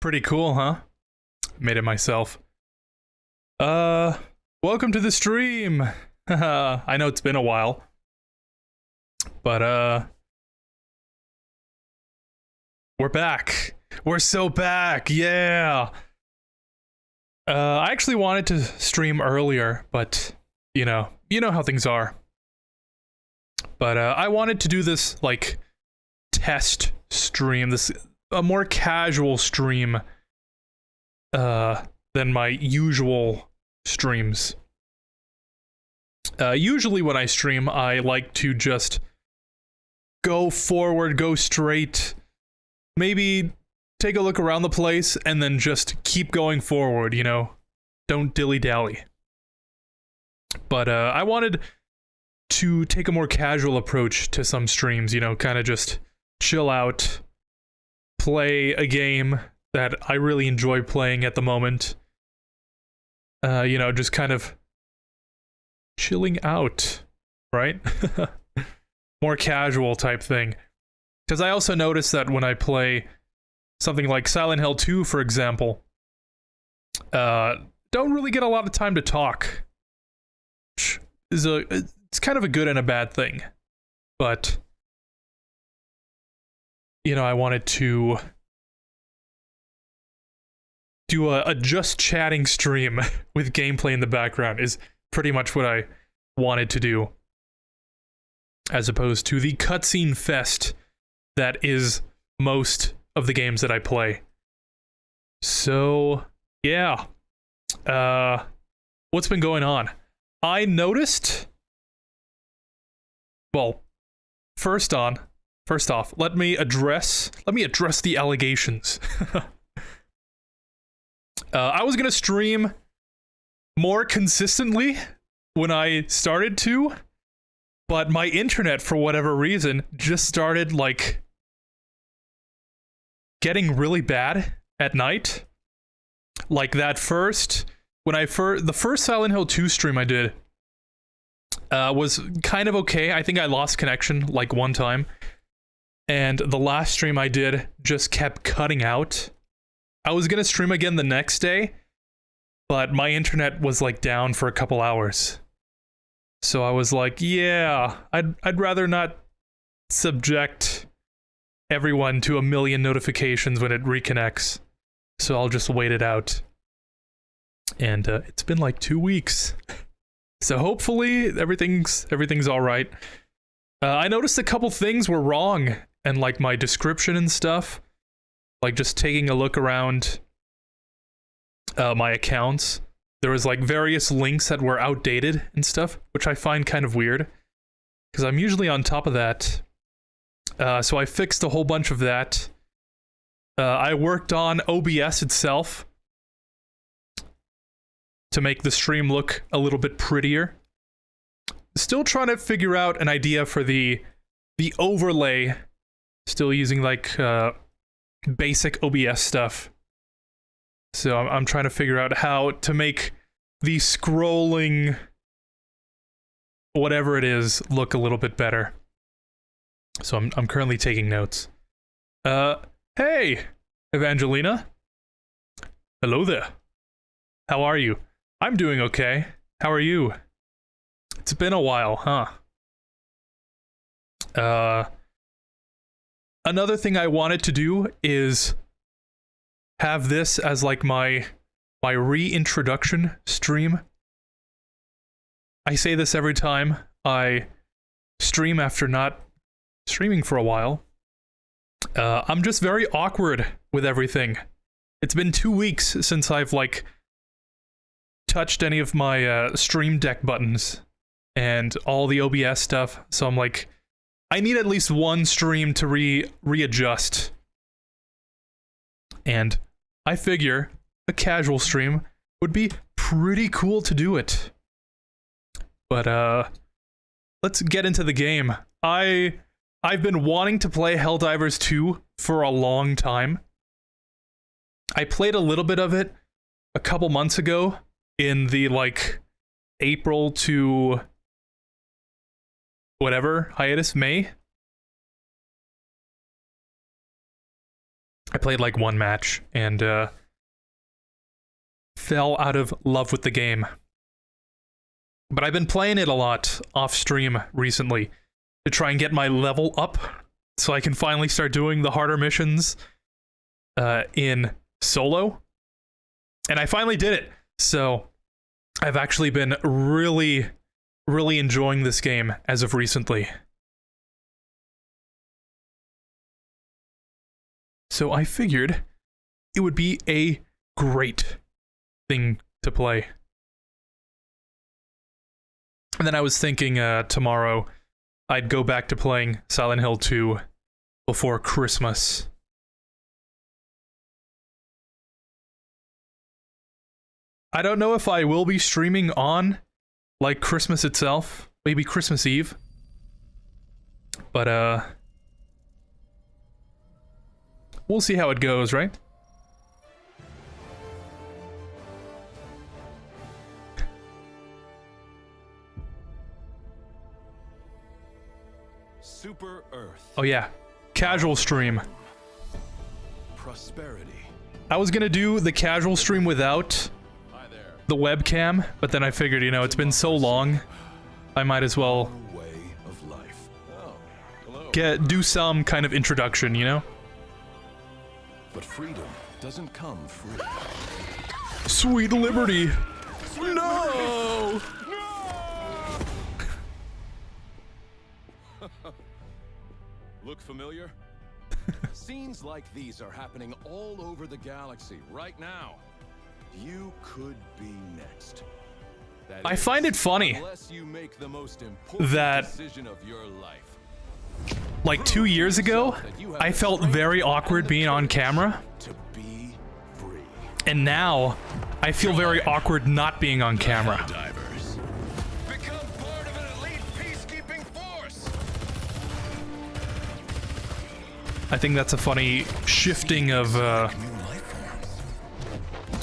Pretty cool, huh? Made it myself. Welcome to the stream. I know it's been a while. But we're back. We're so back. Yeah. I actually wanted to stream earlier, but you know how things are. But I wanted to do this like test stream, a more casual stream than my usual streams. Usually when I stream, I like to just go forward, go straight, maybe take a look around the place, and then just keep going forward, you know? Don't dilly-dally. But I wanted to take a more casual approach to some streams, you know, kind of just chill out, play a game that I really enjoy playing at the moment. You know, just kind of chilling out, right? More casual type thing. Because I also notice that when I play something like Silent Hill 2, for example, don't really get a lot of time to talk. Which is it's kind of a good and a bad thing. But you know, I wanted to do a just chatting stream with gameplay in the background is pretty much what I wanted to do. As opposed to the cutscene fest that is most of the games that I play. So, yeah. What's been going on? I noticed... Well, first off, let me address the allegations. I was gonna stream more consistently when I started to, but my internet, for whatever reason, just started, like, getting really bad at night. Like that the first Silent Hill 2 stream I did was kind of okay. I think I lost connection, like, one time. And the last stream I did just kept cutting out. I was gonna stream again the next day, but my internet was, like, down for a couple hours. So I was like, yeah, I'd rather not subject everyone to a million notifications when it reconnects. So I'll just wait it out. And it's been like 2 weeks. So hopefully everything's all right. I noticed a couple things were wrong, and like my description and stuff. Like just taking a look around my accounts. There was like various links that were outdated and stuff, which I find kind of weird. Because I'm usually on top of that. So I fixed a whole bunch of that. I worked on OBS itself to make the stream look a little bit prettier. Still trying to figure out an idea for the overlay. Still using like basic OBS stuff. So I'm trying to figure out how to make the scrolling whatever it is look a little bit better. So I'm currently taking notes. Hey, Evangelina. Hello there. How are you? I'm doing okay. How are you? It's been a while, huh? Another thing I wanted to do is have this as like my reintroduction stream. I say this every time I stream after not streaming for a while. I'm just very awkward with everything. It's been 2 weeks since I've like touched any of my stream deck buttons and all the OBS stuff, so I'm like, I need at least one stream to readjust. And I figure a casual stream would be pretty cool to do it. But let's get into the game. I've been wanting to play Helldivers 2 for a long time. I played a little bit of it a couple months ago in the like April to whatever hiatus, May. I played like one match and fell out of love with the game. But I've been playing it a lot off stream recently to try and get my level up so I can finally start doing the harder missions in solo. And I finally did it. So I've actually been really, really enjoying this game as of recently. So I figured it would be a great thing to play. And then I was thinking tomorrow I'd go back to playing Silent Hill 2 before Christmas. I don't know if I will be streaming on, like, Christmas itself. Maybe Christmas Eve. But, we'll see how it goes, right? Super Earth. Oh yeah, casual stream. Prosperity. I was gonna do the casual stream without the webcam, but then I figured, you know, it's been so long, I might as well do some kind of introduction, you know? But freedom doesn't come free. Sweet liberty! No! Look familiar? Scenes like these are happening all over the galaxy right now. You could be next. I find it funny unless you make the most important that, decision of your life. like 2 years ago, I felt very awkward being on camera. To be free. And now, I feel very awkward not being on camera. Helldivers. Become part of an elite peacekeeping force. I think that's a funny shifting of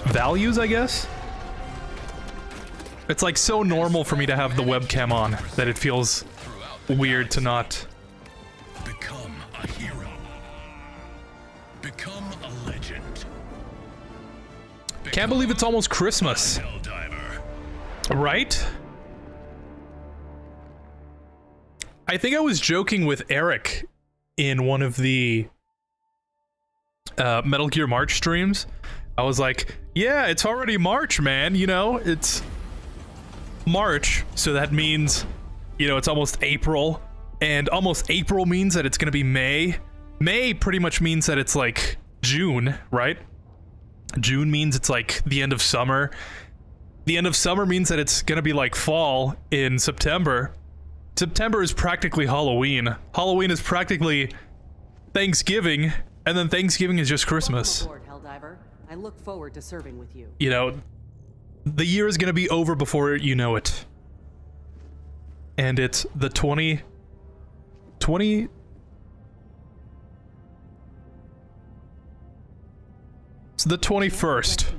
values, I guess. It's like so normal for me to have the webcam on that it feels weird to not. Become a hero. Become a legend. Can't believe it's almost Christmas. Helldiver. Right? I think I was joking with Eric in one of the Metal Gear March streams. I was like, yeah, it's already March, man, you know, it's March, so that means, you know, it's almost April, and almost April means that it's gonna be May. May pretty much means that it's like June, right? June means it's like the end of summer. The end of summer means that it's gonna be like fall in September. September is practically Halloween. Halloween is practically Thanksgiving, and then Thanksgiving is just Christmas. Welcome aboard, Hellddiver. I look forward to serving with you. You know, the year is gonna be over before you know it. And it's the 20... It's the 21st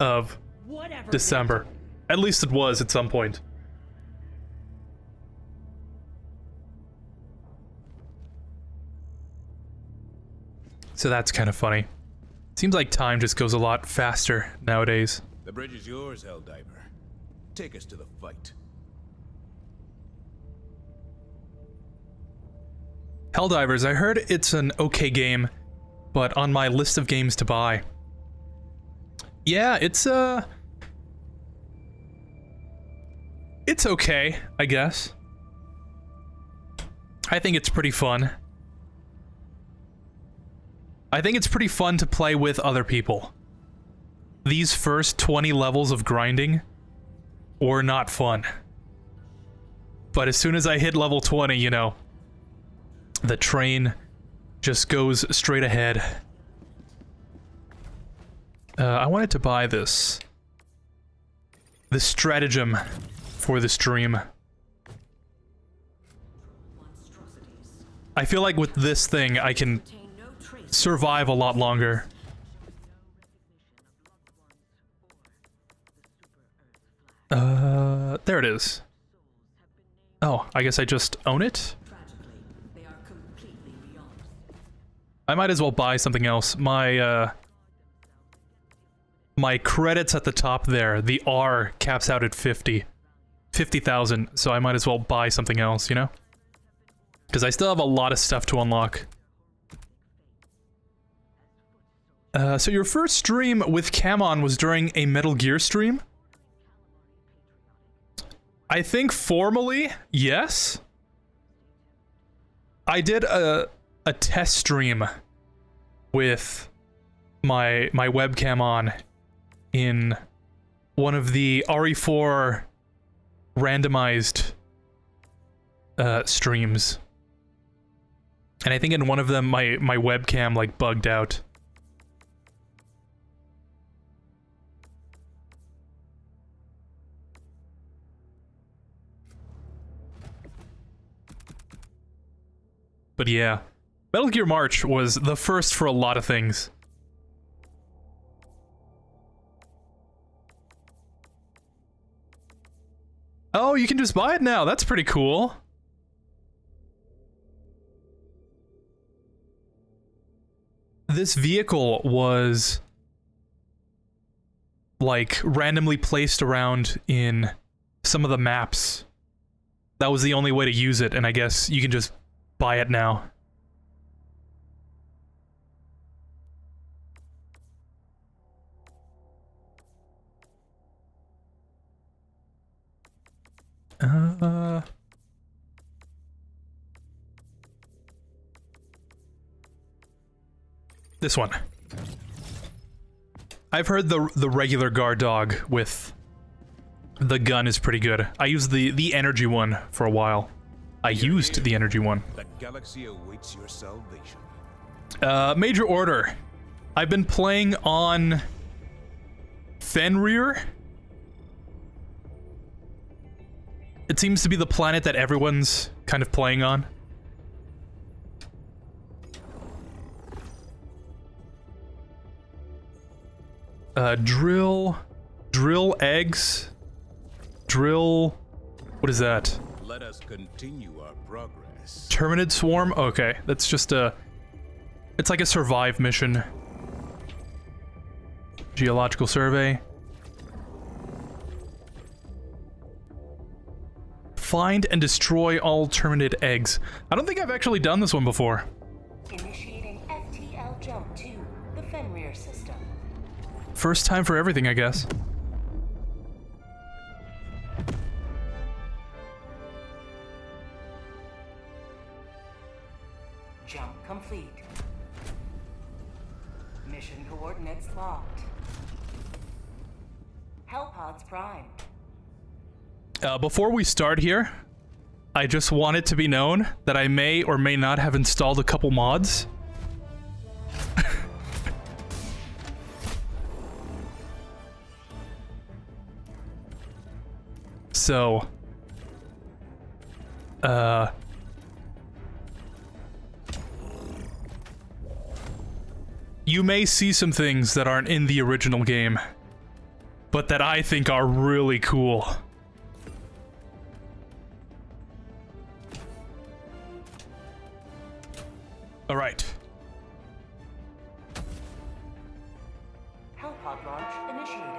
of December. At least it was at some point. So that's kind of funny. Seems like time just goes a lot faster nowadays. The bridge is yours, Helldiver. Take us to the fight. Helldivers, I heard it's an okay game, but on my list of games to buy. Yeah, it's okay, I guess. I think it's pretty fun. I think it's pretty fun to play with other people. These first 20 levels of grinding were not fun. But as soon as I hit level 20, you know, the train just goes straight ahead. I wanted to buy this stratagem for the stream. I feel like with this thing, I can survive a lot longer. There it is. Oh, I guess I just own it? I might as well buy something else. My credits at the top there, the R caps out at 50,000, so I might as well buy something else, you know? Because I still have a lot of stuff to unlock. So your first stream with Camon was during a Metal Gear stream? I think formally, yes. I did a test stream with my webcam on in one of the RE4 randomized streams. And I think in one of them my webcam like bugged out. But yeah, Metal Gear March was the first for a lot of things. Oh, you can just buy it now. That's pretty cool. This vehicle was like randomly placed around in some of the maps. That was the only way to use it, and I guess you can just buy it now. This one. I've heard the regular guard dog with the gun is pretty good. I used the energy one for a while. I used the energy one. The galaxy awaits your salvation. Major order. I've been playing on Fenrir. It seems to be the planet that everyone's kind of playing on. Drill eggs. What is that? Let us continue our progress. Terminid swarm? Okay, that's just it's like a survive mission. Geological survey. Find and destroy all terminid eggs. I don't think I've actually done this one before. Initiating FTL jump to the Fenrir system. First time for everything, I guess. Jump complete. Mission coordinates locked. Hellpods primed. Before we start here, I just want it to be known that I may or may not have installed a couple mods. So, you may see some things that aren't in the original game, but that I think are really cool. All right. Hellpod launch initiated.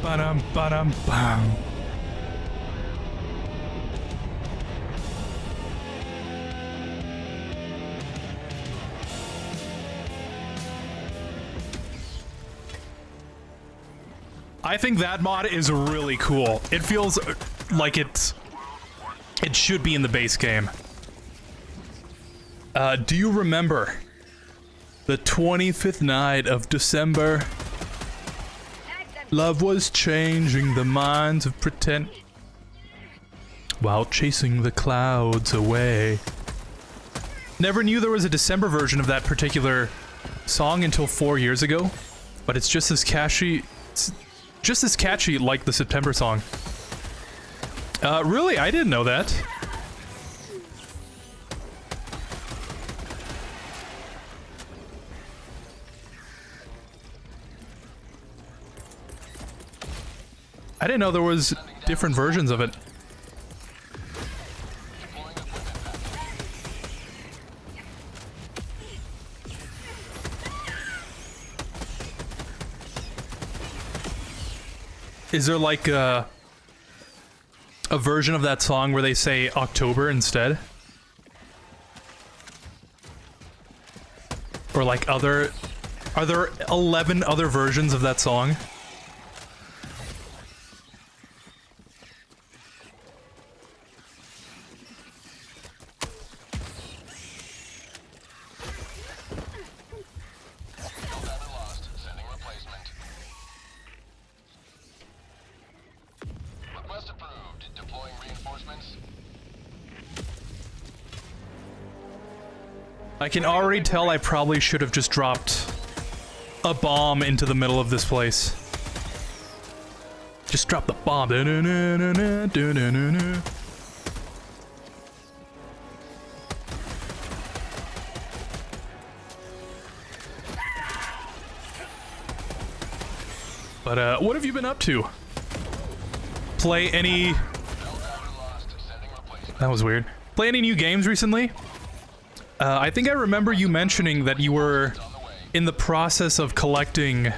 Ba-dum, ba-dum, bam. I think that mod is really cool. It feels like it should be in the base game. Do you remember the 25th night of December? Love was changing the minds of pretend while chasing the clouds away. Never knew there was a December version of that particular song until 4 years ago, but it's just as catchy. Just as catchy like the September song. Really? I didn't know that. I didn't know there was different versions of it. Is there like a version of that song where they say October instead? Or like other... Are there 11 other versions of that song? I can already tell I probably should have just dropped a bomb into the middle of this place. Just drop the bomb. But what have you been up to? Play any... That was weird. Play any new games recently? I think I remember you mentioning that you were in the process of collecting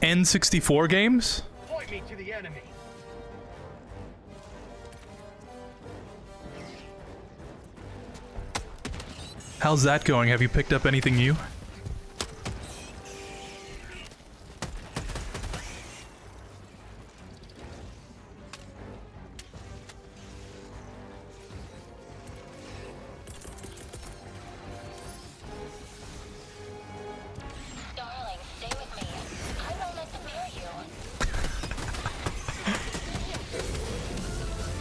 N64 games. Point me to the enemy. How's that going? Have you picked up anything new?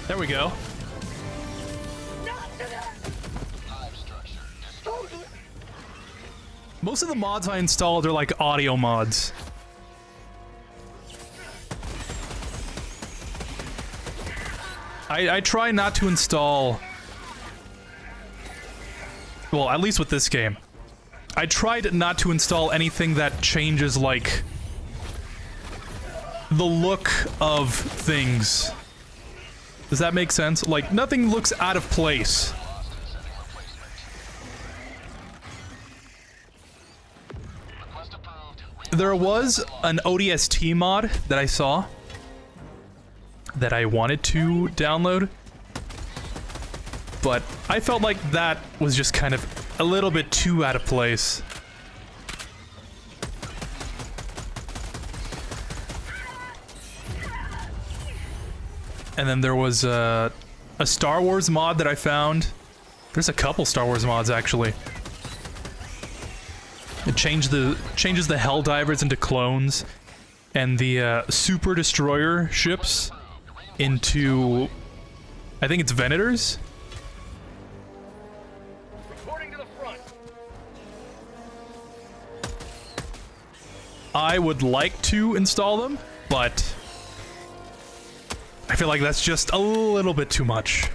There we go. Most of the mods I installed are like audio mods. I try not to install... Well, at least with this game. I tried not to install anything that changes, like, the look of things. Does that make sense? Like, nothing looks out of place. There was an ODST mod that I saw that I wanted to download, but I felt like that was just kind of a little bit too out of place. And then there was a Star Wars mod that I found. There's a couple Star Wars mods actually. It changes the Helldivers into clones, and the Super Destroyer ships into, I think it's Venators. Reporting to the front. I would like to install them, but I feel like that's just a little bit too much.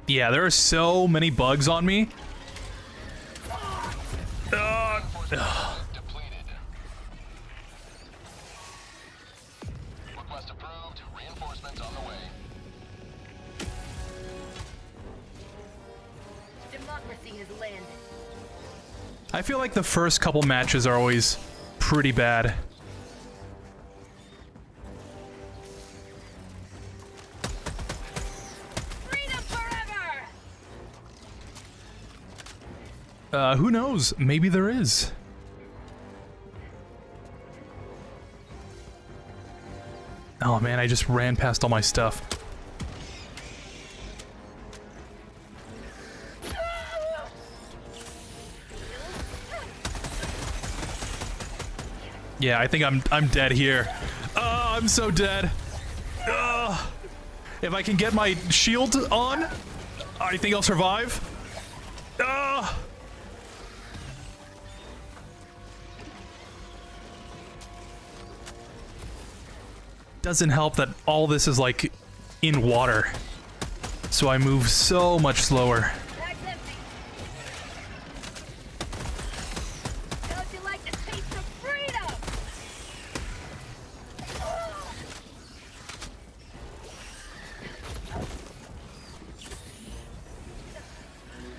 Yeah, there are so many bugs on me. Request approved. Reinforcements on the way. Democracy has landed. I feel like the first couple matches are always pretty bad. Who knows? Maybe there is. Oh man, I just ran past all my stuff. Yeah, I think I'm dead here. Oh, I'm so dead. If I can get my shield on, I think I'll survive. Doesn't help that all this is like in water, so I move so much slower. That's empty.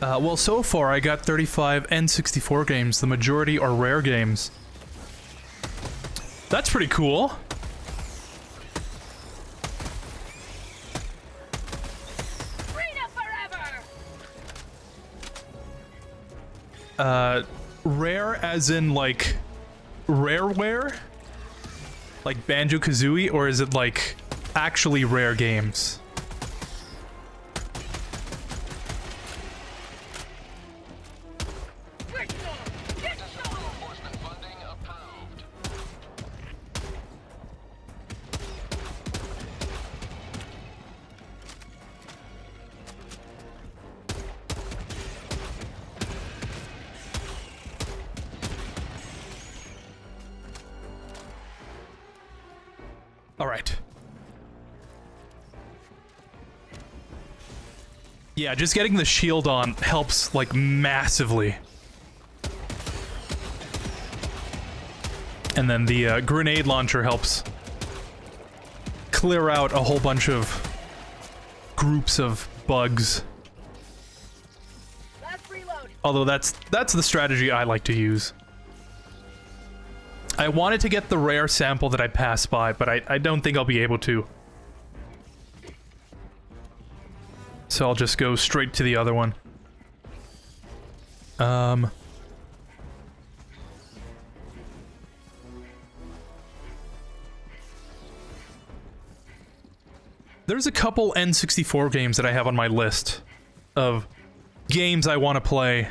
Well, so far I got 35 N64 games. The majority are rare games. That's pretty cool. Freedom forever! Rare as in, like, rareware? Like Banjo-Kazooie, or is it, like, actually rare games? Alright. Yeah, just getting the shield on helps, like, massively. And then the grenade launcher helps clear out a whole bunch of groups of bugs. Last reload. Although that's the strategy I like to use. I wanted to get the rare sample that I passed by, but I don't think I'll be able to. So I'll just go straight to the other one. There's a couple N64 games that I have on my list of games I want to play.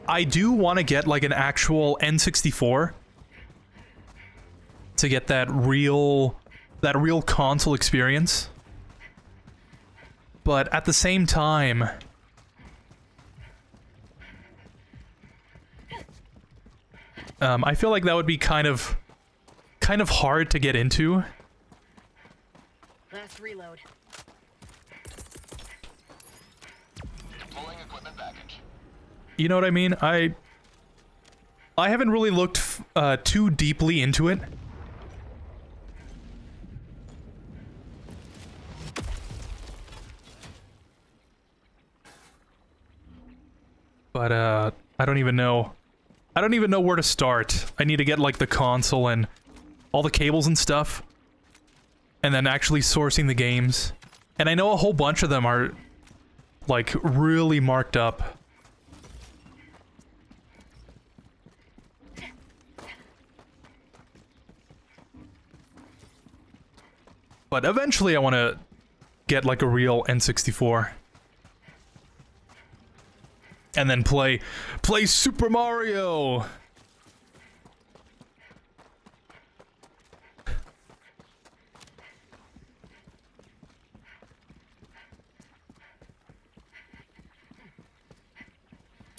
I do want to get, like, an actual N64 to get that real console experience. But at the same time, I feel like that would be kind of hard to get into. Last reload. Deploying equipment package. You know what I mean? I haven't really looked too deeply into it. But I don't even know. I don't even know where to start. I need to get, like, the console and all the cables and stuff. And then actually sourcing the games. And I know a whole bunch of them are, like, really marked up. But eventually I want to get, like, a real N64. And then play Super Mario!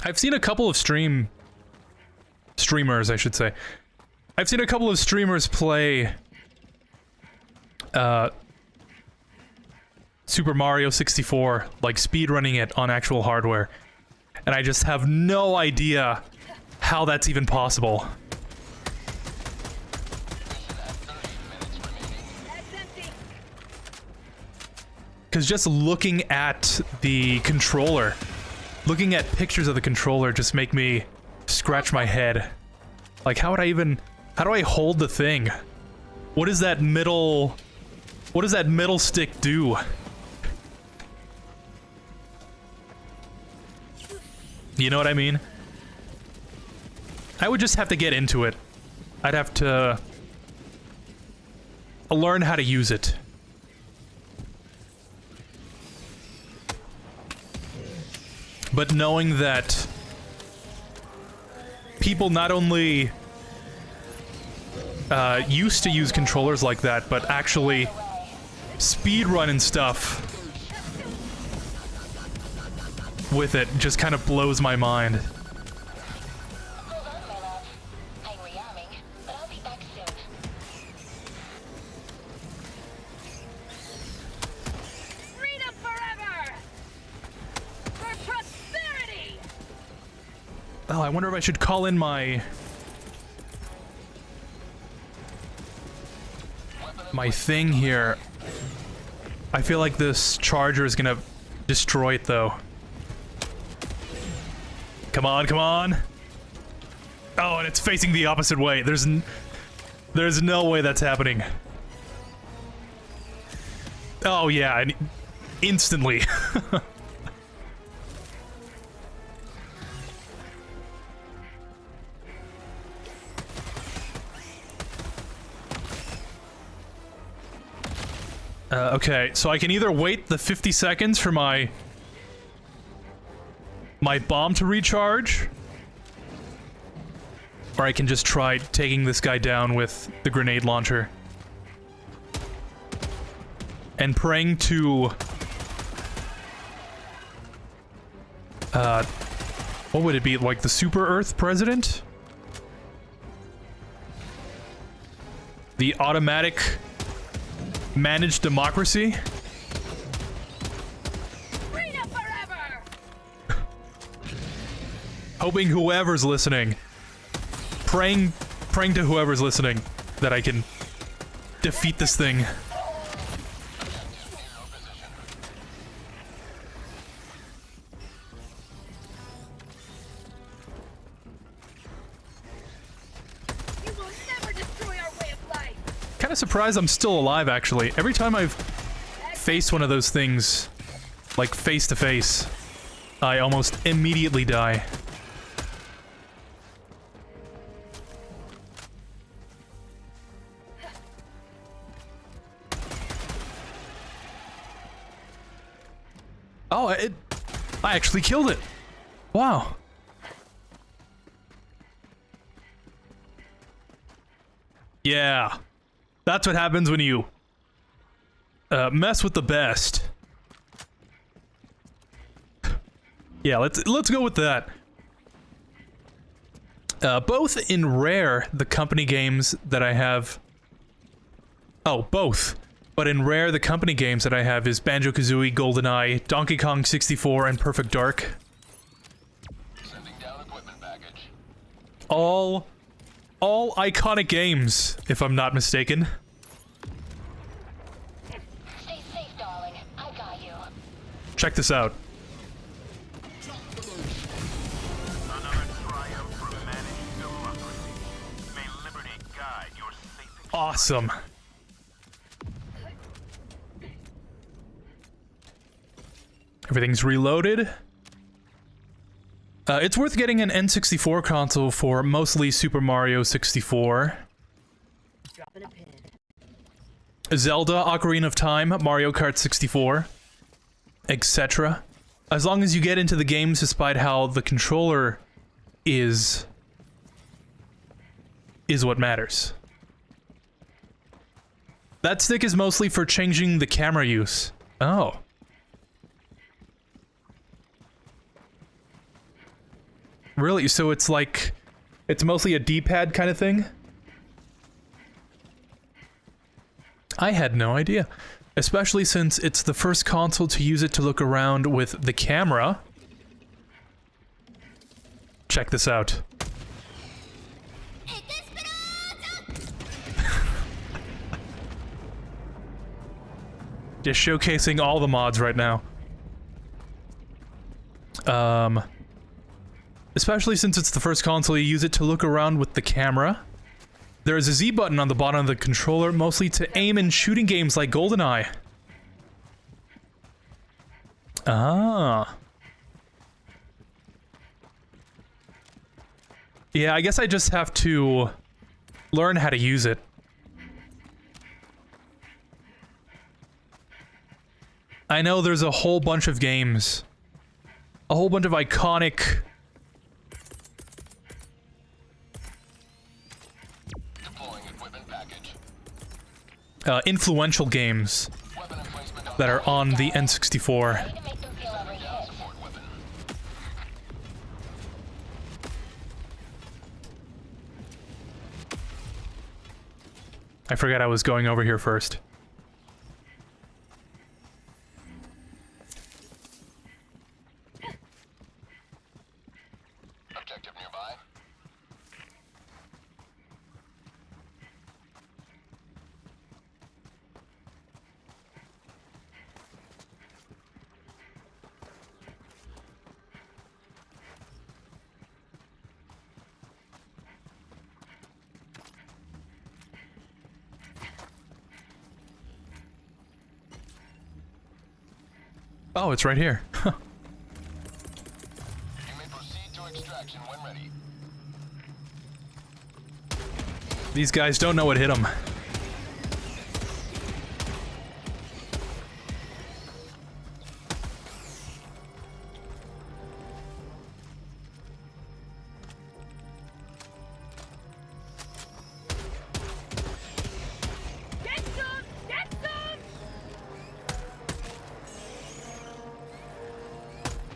I've seen a couple of streamers, I should say. I've seen a couple of streamers play Super Mario 64, like speedrunning it on actual hardware. And I just have no idea how that's even possible. Because just looking at the controller, looking at pictures of the controller just make me scratch my head. Like, how do I hold the thing? What does that middle stick do? You know what I mean? I would just have to get into it. I'd have to learn how to use it. But knowing that people not only used to use controllers like that, but actually speedrun and stuff with it just kind of blows my mind. Hold on, my love. I'm rearming, but I'll be back soon. Freedom forever! For prosperity! Oh, I wonder if I should call in my thing here. I feel like this charger is gonna destroy it though. Come on, come on. Oh, and it's facing the opposite way. There's no way that's happening. Oh yeah, and instantly. Okay, so I can either wait the 50 seconds for my bomb to recharge, or I can just try taking this guy down with the grenade launcher. And praying to... what would it be, like the Super Earth President? The automatic managed democracy? Freedom forever! Hoping whoever's listening, praying to whoever's listening that I can defeat this thing. You will never destroy our way of life! Kind of surprised I'm still alive, actually. Every time I've faced one of those things, like face to face, I almost immediately die. Oh, I actually killed it. Wow. Yeah. That's what happens when you mess with the best. Yeah, let's go with that. Both in Rare, the company games that I have... Oh, both. But in Rare, the company games that I have is Banjo-Kazooie, GoldenEye, Donkey Kong 64, and Perfect Dark. Sending down equipment package. All iconic games, if I'm not mistaken. Stay safe, darling. I got you. Check this out. Another triumph for managed democracy. May liberty guide your safe. Awesome. Everything's reloaded. It's worth getting an N64 console for mostly Super Mario 64. Dropping a pin. Zelda, Ocarina of Time, Mario Kart 64, etc. As long as you get into the games despite how the controller is what matters. That stick is mostly for changing the camera use. Oh. Really? So it's like... it's mostly a D-pad kind of thing? I had no idea. Especially since it's the first console to use it to look around with the camera. Check this out. Just showcasing all the mods right now. Especially since it's the first console you use it to look around with the camera. There is a Z button on the bottom of the controller, mostly to aim in shooting games like GoldenEye. Ah. Yeah, I guess I just have to learn how to use it. I know there's a whole bunch of games. A whole bunch of iconic... influential games that are on the N64. I forgot I was going over here first. Objective nearby. Oh, it's right here. You may proceed to extraction when ready. These guys don't know what hit them. Get some! Get some!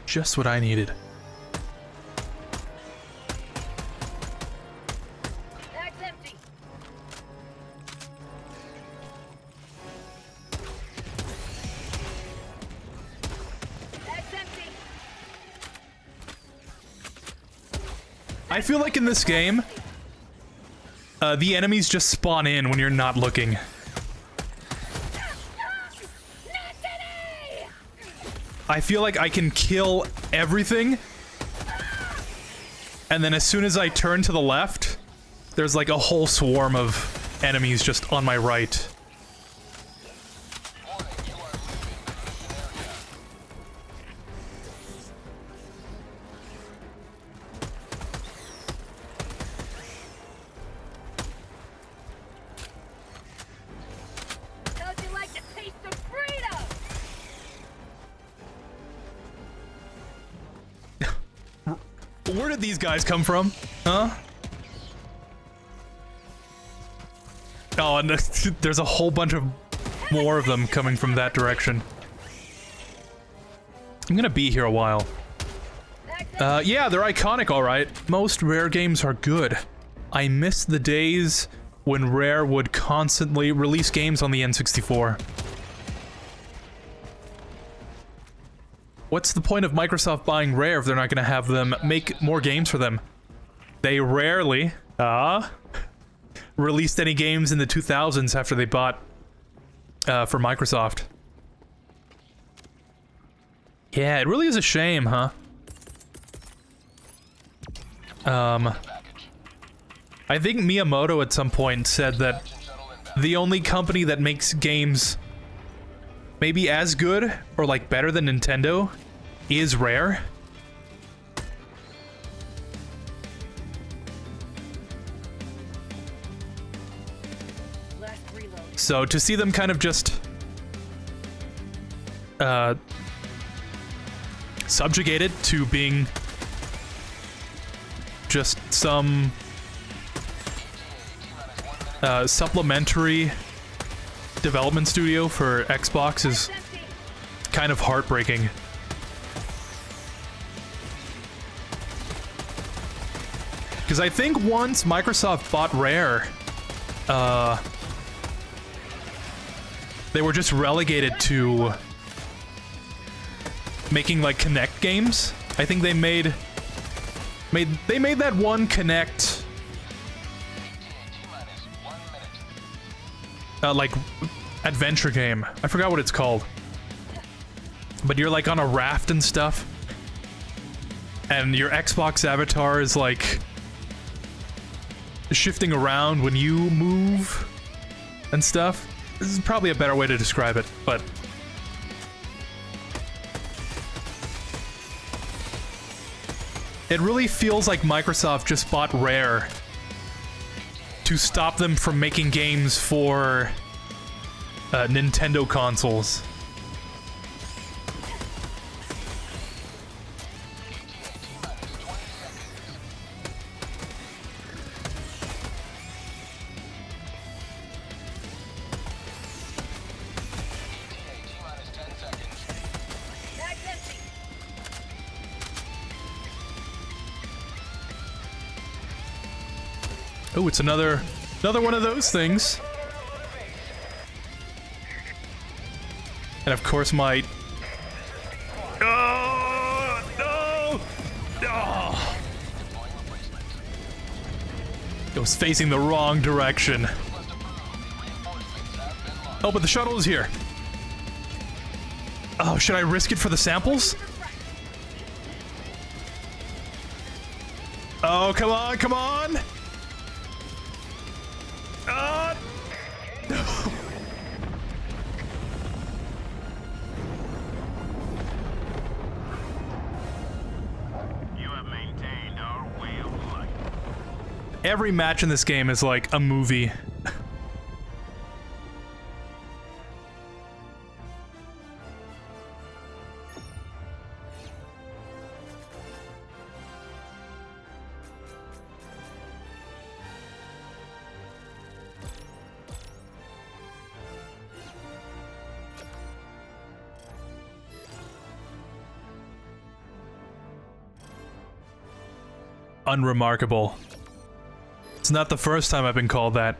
Just what I needed. Bag's empty. Bag's empty. I feel like in this game, the enemies just spawn in when you're not looking. Not today! I feel like I can kill everything, and then as soon as I turn to the left, there's like a whole swarm of enemies just on my right. Warning, you are leaving the mission area. How'd you like the taste of freedom? Where did these guys come from? Huh? Oh, and there's a whole bunch of more of them coming from that direction. I'm gonna be here a while. Yeah, they're iconic, alright. Most Rare games are good. I miss the days when Rare would constantly release games on the N64. What's the point of Microsoft buying Rare if they're not gonna have them make more games for them? They rarely, released any games in the 2000s after they bought, for Microsoft. Yeah, it really is a shame, huh? I think Miyamoto at some point said that the only company that makes games maybe as good or like better than Nintendo is Rare. Last reload. So to see them kind of just subjugated to being just some supplementary development studio for Xbox is Empty. kind of heartbreaking. Because I think once Microsoft bought Rare, they were just relegated to making like Kinect games. I think they made that one Kinect like adventure game. I forgot what it's called. But you're like on a raft and stuff. And your Xbox avatar is like shifting around when you move and stuff. This is probably a better way to describe it, but it really feels like Microsoft just bought Rare to stop them from making games for Nintendo consoles. Bag's empty. Oh, it's another one of those things. And of course my... Oh, no! Oh. It was facing the wrong direction. Oh, but the shuttle is here. Oh, should I risk it for the samples? Oh, come on, come on! Every match in this game is like a movie. Unremarkable. It's not the first time I've been called that.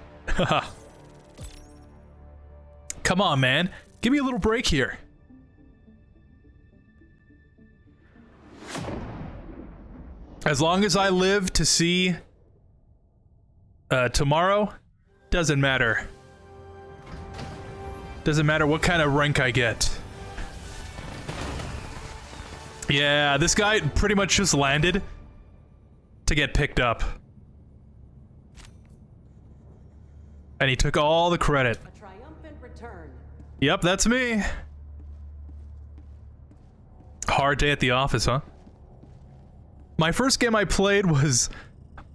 Come on, man. Give me a little break here. As long as I live to see tomorrow, doesn't matter. Doesn't matter what kind of rank I get. Yeah, this guy pretty much just landed to get picked up. And he took all the credit. A triumphant return. Yep, that's me. Hard day at the office, huh? My first game I played was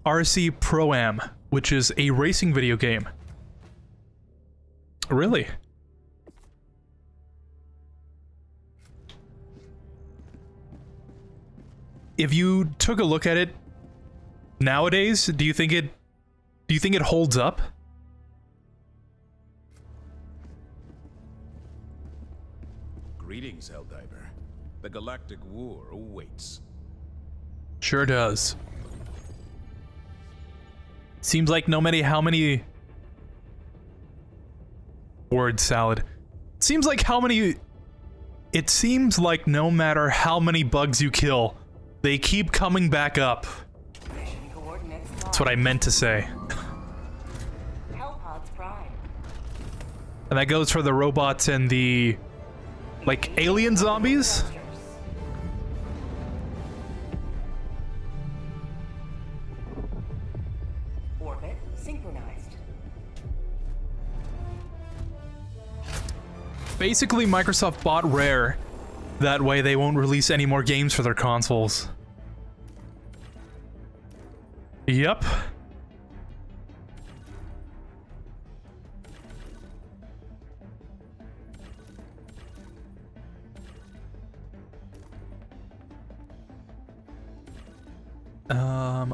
RC Pro-Am, which is a racing video game. Really? If you took a look at it nowadays, do you think it holds up? Greetings, Helldiver. The galactic war awaits. Sure does. Seems like no matter how many... Word salad. Seems like how many... It seems like no matter how many bugs you kill, they keep coming back up. That's what I meant to say. And that goes for the robots and the... like, alien zombies? Orbit synchronized. Basically, Microsoft bought Rare. That way they won't release any more games for their consoles. Yep.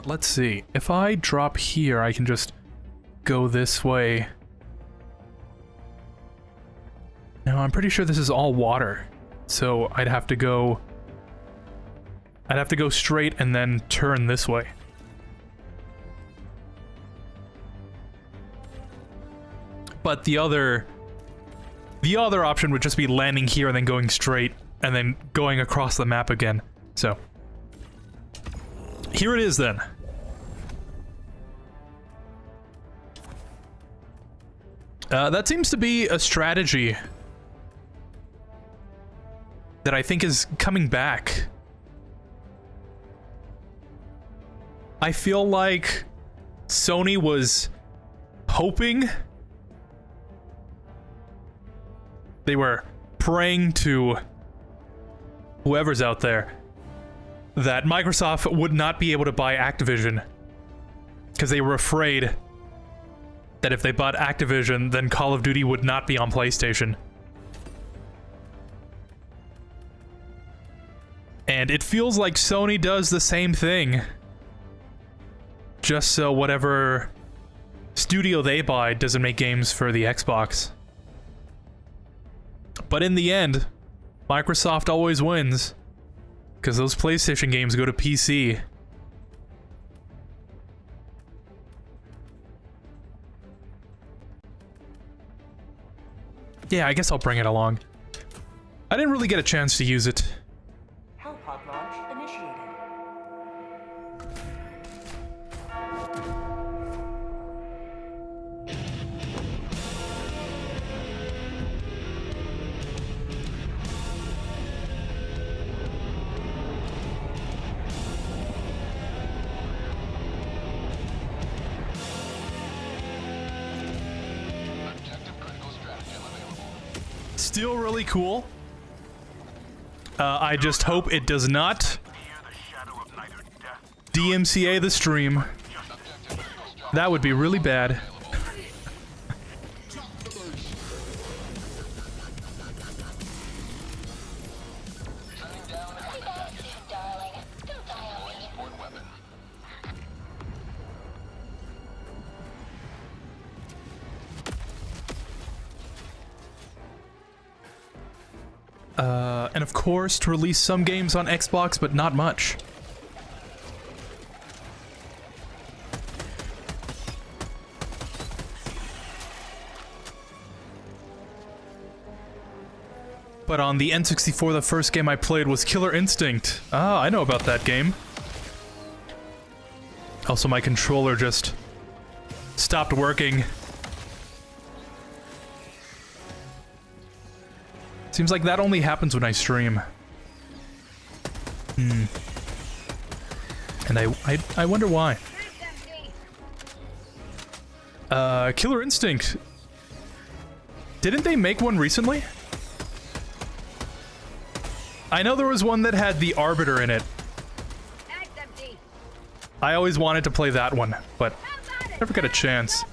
Let's see. If I drop here, I can just go this way. Now, I'm pretty sure this is all water. So I'd have to go straight and then turn this way. But the other option would just be landing here and then going straight and then going across the map again. So here it is then. That seems to be a strategy that I think is coming back. I feel like Sony was hoping, they were praying to whoever's out there that Microsoft would not be able to buy Activision, because they were afraid that if they bought Activision, then Call of Duty would not be on PlayStation. And it feels like Sony does the same thing, just so whatever studio they buy doesn't make games for the Xbox. But in the end, Microsoft always wins, because those PlayStation games go to PC. Yeah, I guess I'll bring it along. I didn't really get a chance to use it. Hellpod launch initiated. Still really cool. I just hope it does not DMCA the stream. That would be really bad. And of course, to release some games on Xbox, but not much. But on the N64, the first game I played was Killer Instinct. Ah, I know about that game. Also, my controller just stopped working. Seems like that only happens when I stream. And I wonder why. Killer Instinct. Didn't they make one recently? I know there was one that had the Arbiter in it. I always wanted to play that one, but never got a chance.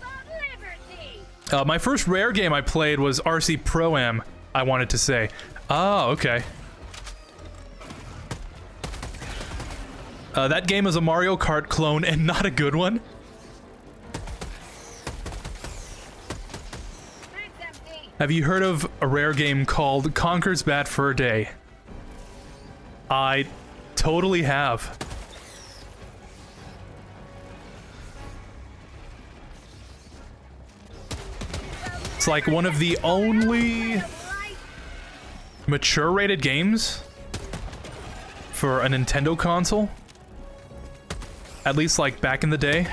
My first Rare game I played was RC Pro-Am, I wanted to say. Oh, okay. That game is a Mario Kart clone and not a good one. Have you heard of a Rare game called Conker's Bad Fur Day? I totally have. It's like one of the only mature rated games for a Nintendo console. At least like back in the day.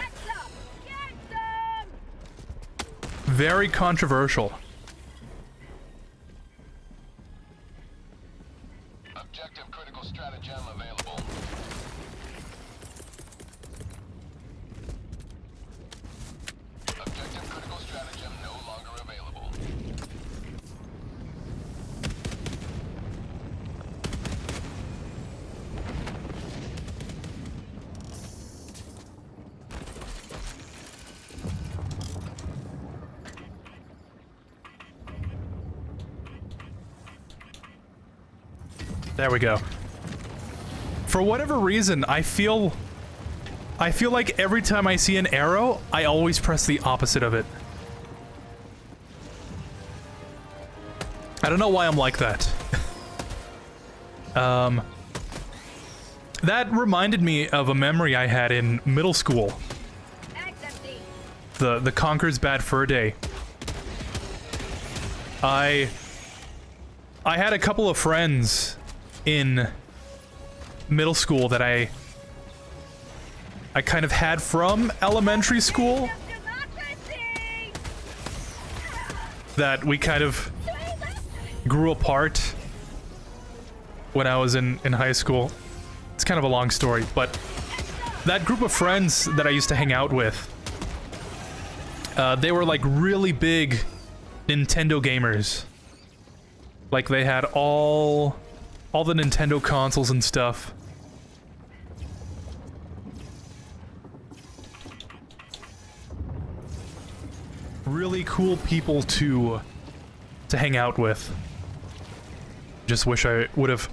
Very controversial. Objective critical stratagem available. Objective critical stratagem no longer available. There we go. For whatever reason, I feel like every time I see an arrow, I always press the opposite of it. I don't know why I'm like that. That reminded me of a memory I had in middle school. The Conker's Bad Fur Day. I had a couple of friends in middle school that I kind of had from elementary school that we kind of grew apart when I was in high school. It's kind of a long story, but that group of friends that I used to hang out with, they were like really big Nintendo gamers. Like they had all the Nintendo consoles and stuff. Really cool people to hang out with. Just wish I would have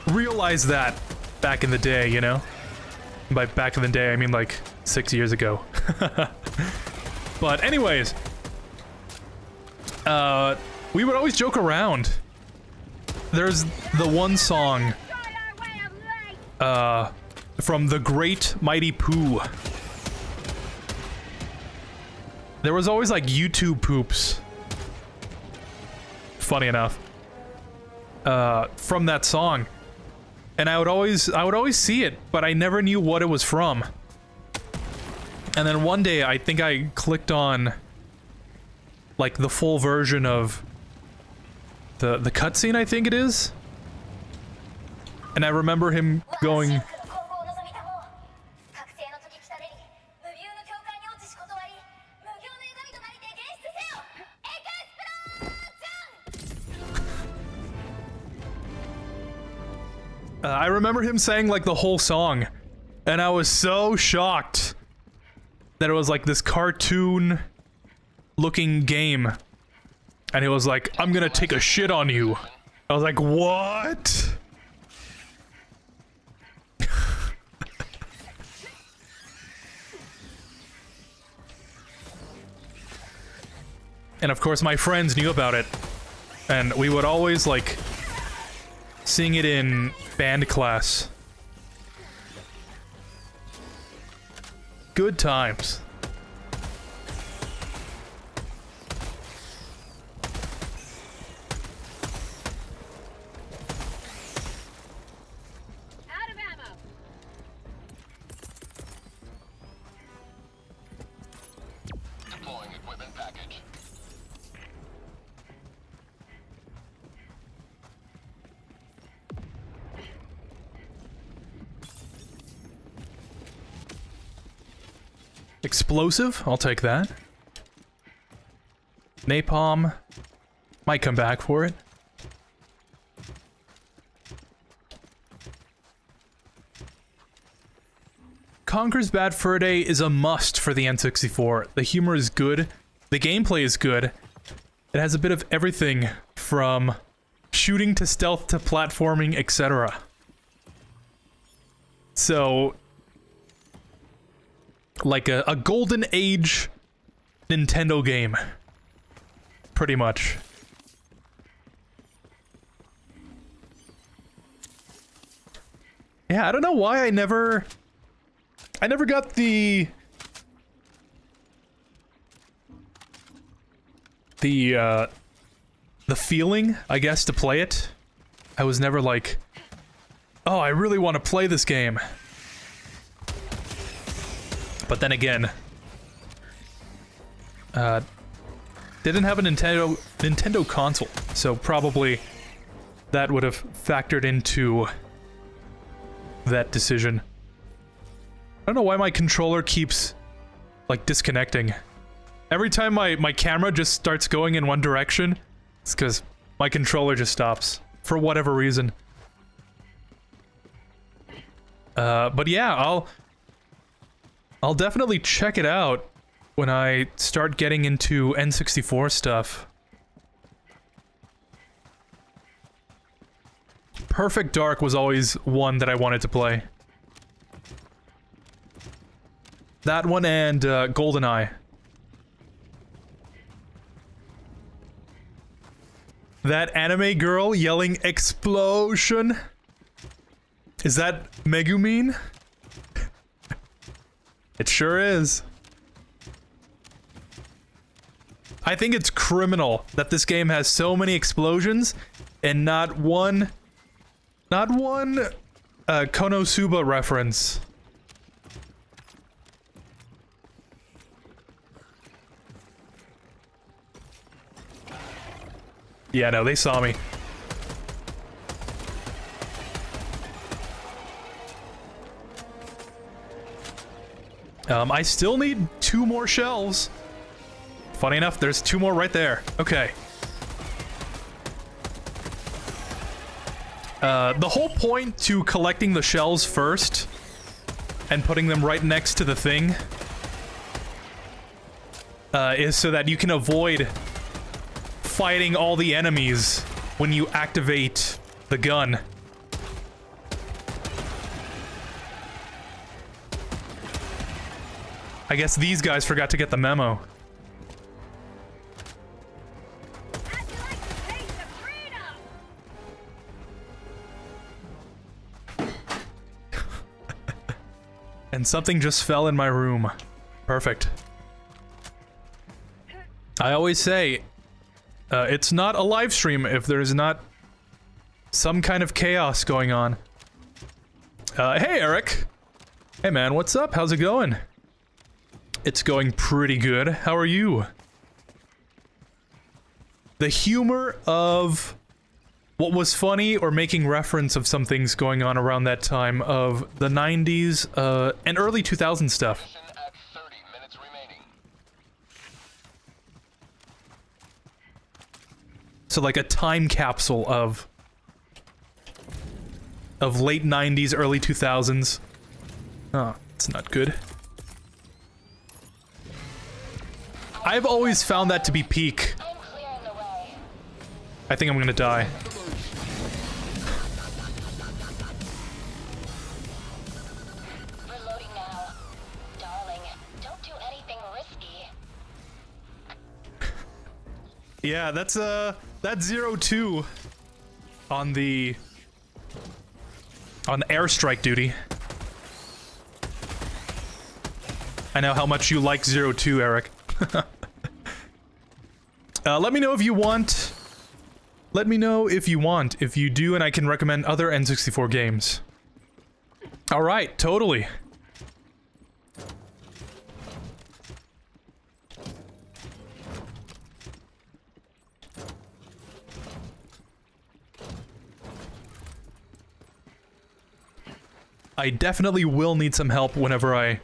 realized that back in the day, you know? By back in the day, I mean like 6 years ago. But anyways, we would always joke around. There's the one song from The Great Mighty Pooh. There was always like YouTube poops. Funny enough. From that song. And I would always see it, but I never knew what it was from. And then one day I think I clicked on like the full version of the cutscene, I think it is. And I remember him going, I remember him saying like the whole song, and I was so shocked that it was like this cartoon looking game. And it was like, I'm gonna take a shit on you. I was like, what? And of course my friends knew about it. And we would always like sing it in band class. Good times. Out of ammo. Deploying equipment package. Explosive? I'll take that. Napalm. Might come back for it. Conker's Bad Fur Day is a must for the N64. The humor is good. The gameplay is good. It has a bit of everything from shooting to stealth to platforming, etc. So, like a golden age Nintendo game. Pretty much. Yeah, I don't know why I never got the feeling, I guess, to play it. I was never like, oh, I really want to play this game. But then again, didn't have a Nintendo console, so probably that would have factored into that decision. I don't know why my controller keeps, like, disconnecting. Every time my camera just starts going in one direction, it's because my controller just stops, for whatever reason. But yeah, I'll definitely check it out when I start getting into N64 stuff. Perfect Dark was always one that I wanted to play. That one and GoldenEye. That anime girl yelling explosion? Is that Megumin? It sure is. I think it's criminal that this game has so many explosions and not one Konosuba reference. Yeah, no, they saw me. I still need 2 more shells. Funny enough, there's 2 more right there. Okay. The whole point to collecting the shells first and putting them right next to the thing is so that you can avoid fighting all the enemies when you activate the gun. I guess these guys forgot to get the memo. How'd you like the taste of freedom? And something just fell in my room. Perfect. I always say, it's not a live stream if there's not some kind of chaos going on. Hey, Eric. Hey, man, what's up? How's it going? It's going pretty good. How are you? The humor of what was funny or making reference of some things going on around that time of the 90s and early 2000s stuff. At 30 minutes remaining. So like a time capsule of late 90s, early 2000s. Oh, it's not good. I've always found that to be peak. I'm clearing the way. I think I'm gonna die. Reloading now. Darling, don't do anything risky. Yeah, that's 0-2 on the airstrike duty. I know how much you like 0-2, Eric. Let me know if you want. Let me know if you want. If you do, and I can recommend other N64 games. All right, totally. I definitely will need some help whenever I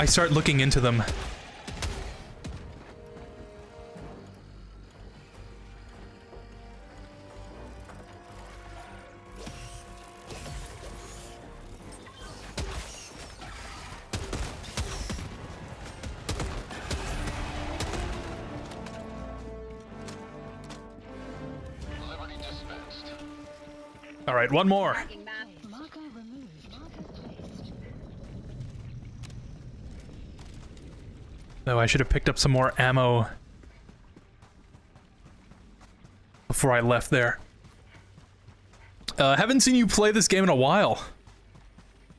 start looking into them. All right, one more. Oh, I should have picked up some more ammo before I left there. Haven't seen you play this game in a while.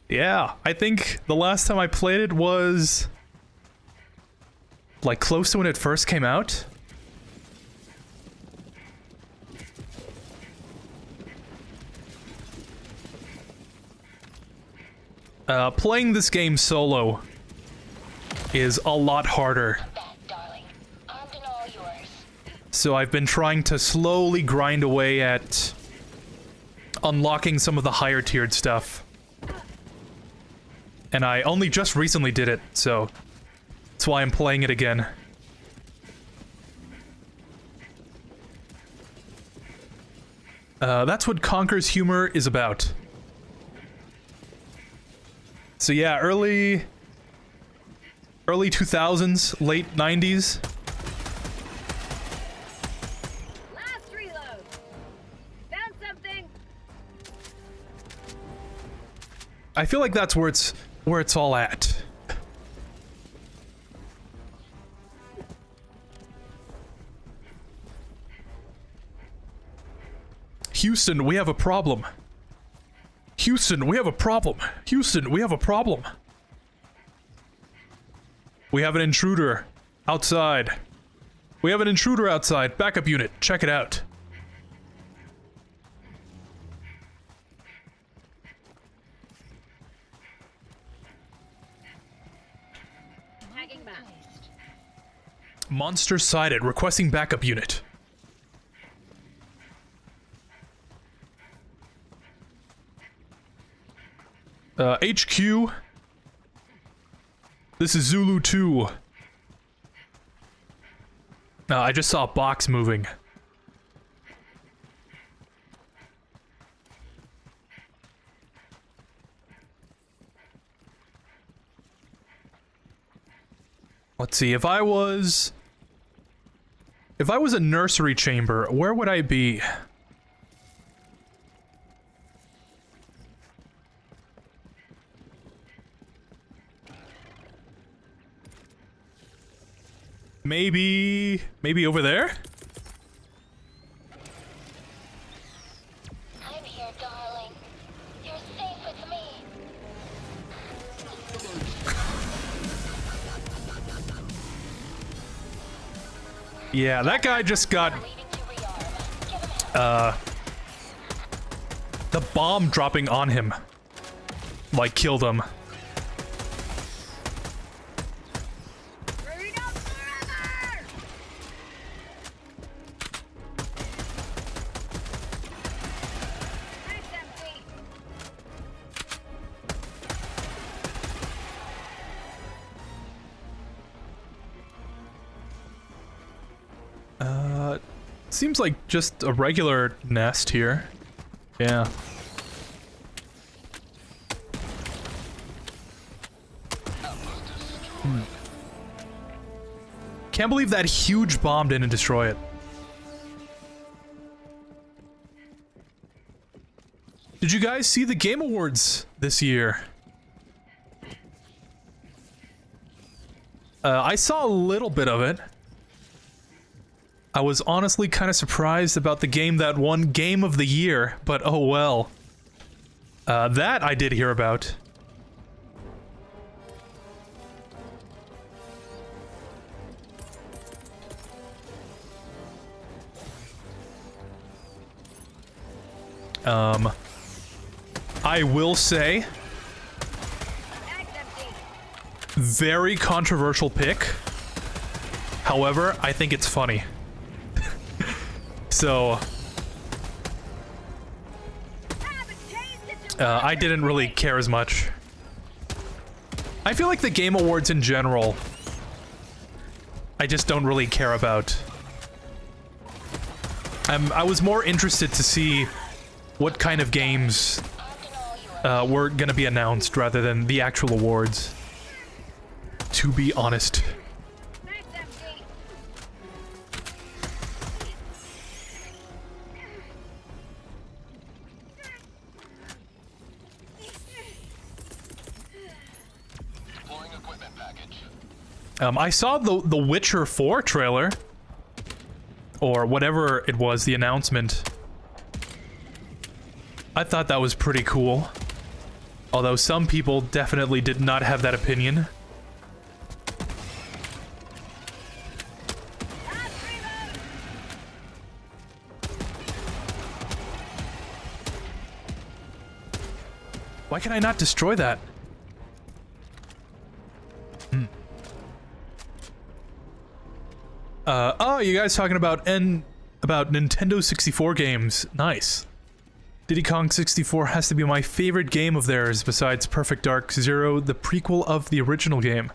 Yeah, I think the last time I played it was like close to when it first came out. Playing this game solo is a lot harder. Darling, armed and all yours. So I've been trying to slowly grind away at unlocking some of the higher tiered stuff. And I only just recently did it, so that's why I'm playing it again. That's what Conker's humor is about. So yeah, early 2000s, late 90s. Last reload. Found something. I feel like that's where it's all at. Houston, we have a problem. Houston, we have a problem. Houston, we have a problem. We have an intruder outside. We have an intruder outside. Backup unit, check it out. Tagging back. Monster sighted, requesting backup unit. HQ. This is Zulu 2. I just saw a box moving. Let's see, if I was a nursery chamber, where would I be? Maybe over there? I'm here, darling. You're safe with me. Yeah, that guy just got Leaving to rearm. Give him the bomb dropping on him. Like, killed him. Freedom forever! That's empty. Seems like just a regular nest here. Yeah. Can't believe that huge bomb didn't destroy it. Did you guys see the Game Awards this year? I saw a little bit of it. I was honestly kind of surprised about the game that won Game of the Year, but oh well. That I did hear about. I will say, very controversial pick. However, I think it's funny. So, I didn't really care as much. I feel like the Game Awards in general, I just don't really care about. I was more interested to see what kind of games were gonna be announced rather than the actual awards, to be honest. I saw the Witcher 4 trailer, or whatever it was, the announcement. I thought that was pretty cool. Although some people definitely did not have that opinion. Why can I not destroy that? Oh, you guys talking about Nintendo 64 games. Nice. Diddy Kong 64 has to be my favorite game of theirs besides Perfect Dark Zero, the prequel of the original game.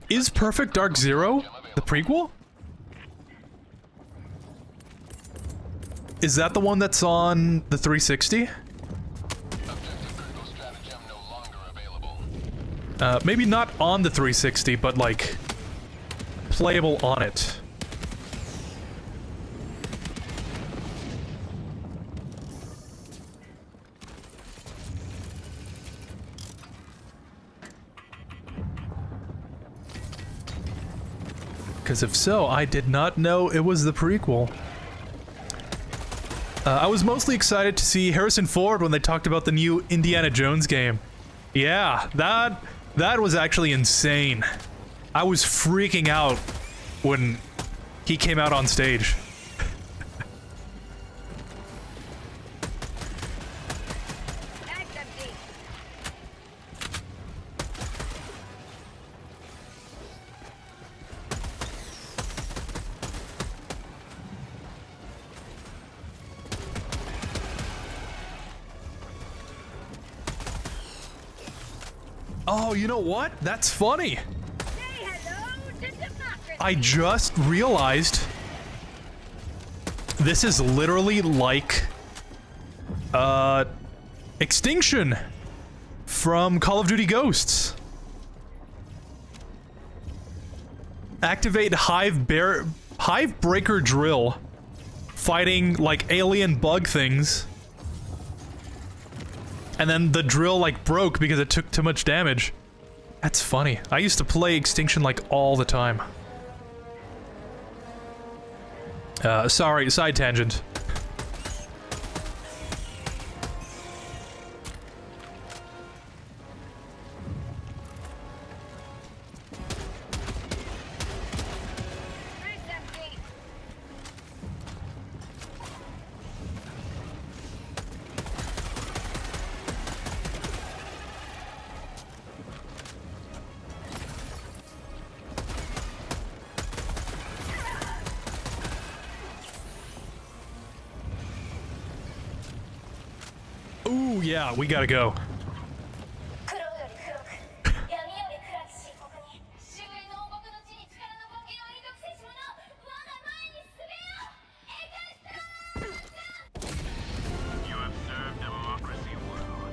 Is Perfect Dark Zero the prequel? Is that the one that's on the 360? Maybe not on the 360, but like playable on it. Because if so, I did not know it was the prequel. I was mostly excited to see Harrison Ford when they talked about the new Indiana Jones game. Yeah, that was actually insane. I was freaking out when he came out on stage. Oh, you know what? That's funny. I just realized this is literally like Extinction from Call of Duty Ghosts. Activate Hive Breaker Drill, fighting like alien bug things. And then the drill like broke because it took too much damage. That's funny. I used to play Extinction like all the time. Sorry, side tangent. Ooh, yeah, we gotta go. You have served democracy well.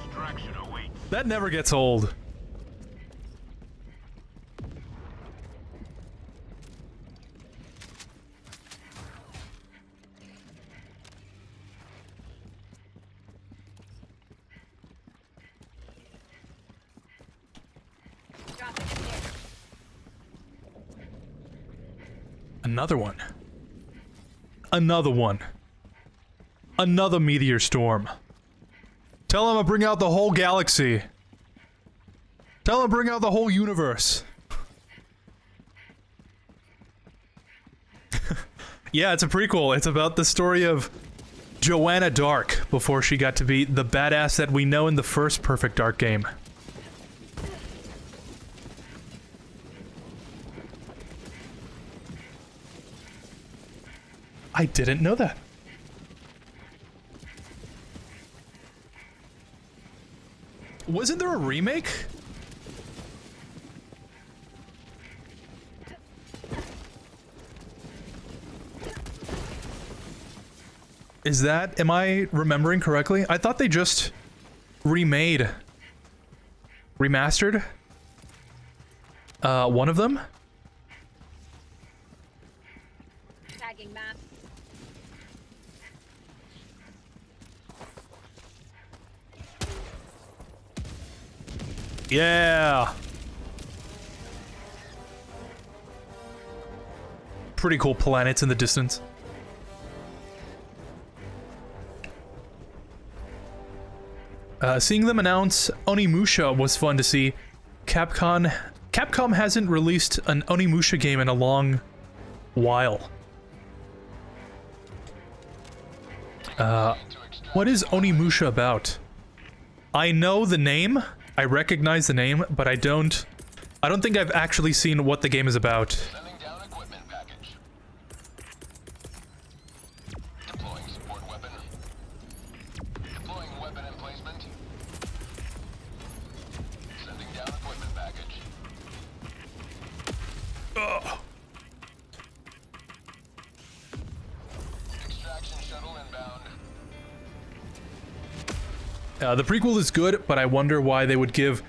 Extraction awaits. That never gets old. Another one. Another one. Another meteor storm. Tell him to bring out the whole galaxy. Tell him to bring out the whole universe. Yeah, it's a prequel. It's about the story of Joanna Dark before she got to be the badass that we know in the first Perfect Dark game. I didn't know that. Wasn't there a remake? Is that, am I remembering correctly? I thought they just remastered one of them? Tagging map. Yeah. Pretty cool planets in the distance. Seeing them announce Onimusha was fun to see. Capcom hasn't released an Onimusha game in a long while. What is Onimusha about? I know the name, I recognize the name, but I don't think I've actually seen what the game is about. Sending down equipment package. Deploying support weapon. Deploying weapon emplacement. Sending down equipment package. Ugh. Extraction shuttle inbound. The prequel is good, but I wonder why they would give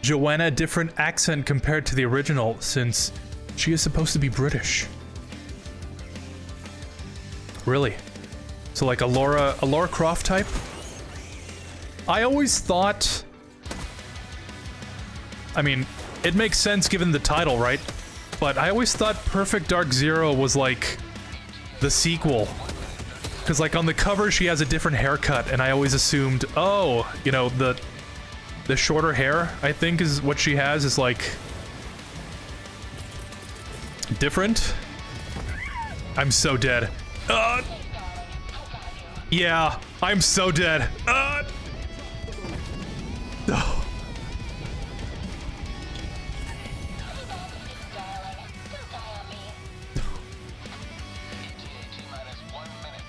Joanna a different accent compared to the original, since she is supposed to be British. Really? So like a Laura Croft type? I always thought... I mean, it makes sense given the title, right? But I always thought Perfect Dark Zero was like the sequel. Because like on the cover she has a different haircut, and I always assumed, oh, you know, the shorter hair, I think, is what she has, is like different. I'm so dead. Yeah, I'm so dead. Oh.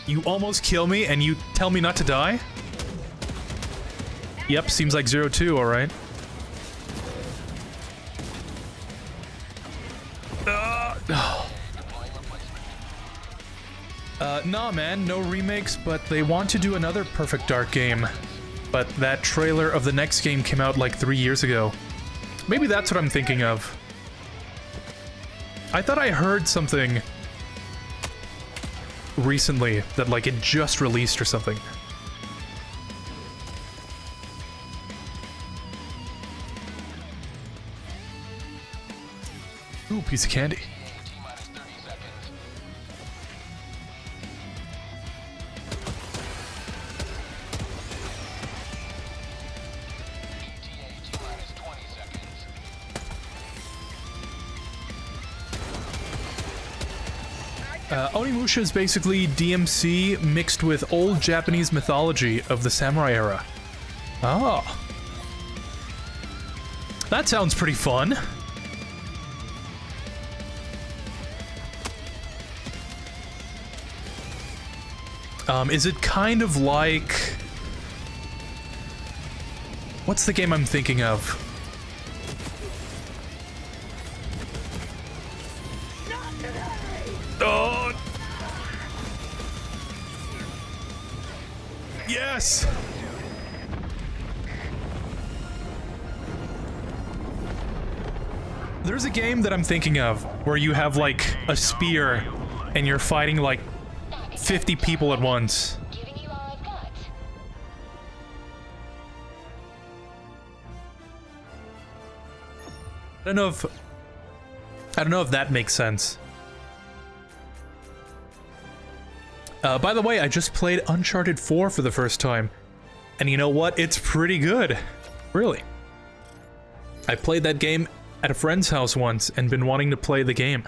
You almost kill me and you tell me not to die? Yep, seems like 0-2, alright. Nah, man, no remakes, but they want to do another Perfect Dark game. But that trailer of the next game came out like 3 years ago. Maybe that's what I'm thinking of. I thought I heard something recently that like it just released or something. Ooh, piece of candy. Onimusha is basically DMC mixed with old Japanese mythology of the samurai era. Oh. That sounds pretty fun. Is it kind of like... What's the game I'm thinking of? Oh! Yes! There's a game that I'm thinking of where you have like a spear and you're fighting like 50 people at once. I don't know if that makes sense. By the way, I just played Uncharted 4 for the first time. And you know what? It's pretty good. Really. I played that game at a friend's house once and been wanting to play the game.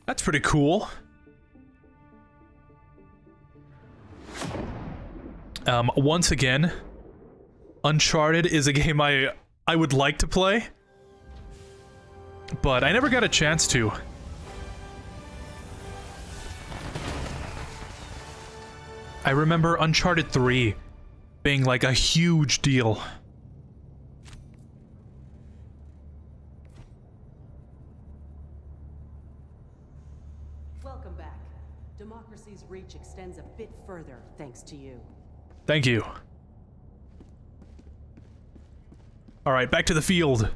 That's pretty cool. Once again, Uncharted is a game I would like to play, but I never got a chance to. I remember Uncharted 3 being like a huge deal. Welcome back. Democracy's reach extends a bit further thanks to you. Thank you. Alright, back to the field.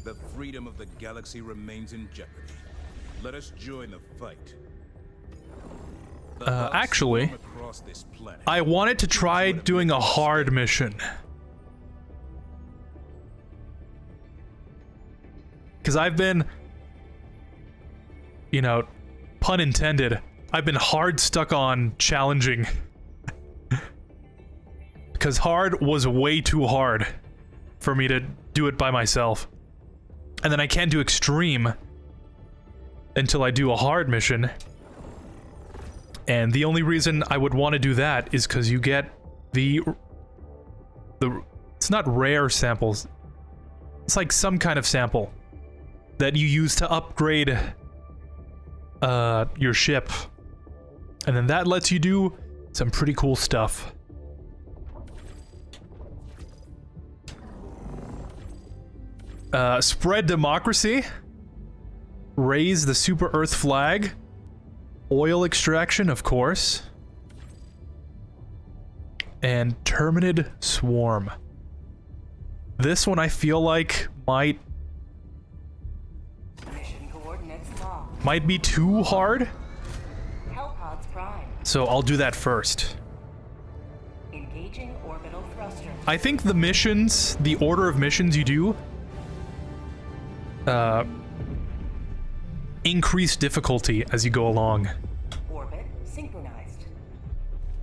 The freedom of the galaxy remains in jeopardy. Let us join the fight. Actually, I wanted to try doing a hard mission. Because I've been, you know, pun intended, I've been hard stuck on challenging. Because hard was way too hard for me to do it by myself. And then I can't do extreme until I do a hard mission. And the only reason I would want to do that is because you get the it's not rare samples. It's like some kind of sample that you use to upgrade your ship. And then that lets you do some pretty cool stuff. Spread democracy. Raise the Super Earth flag. Oil extraction, of course. And Terminid Swarm. This one I feel like might be too hard. So I'll do that first. Engaging orbital thruster. I think the missions, the order of missions you do, increase difficulty as you go along. Orbit synchronized.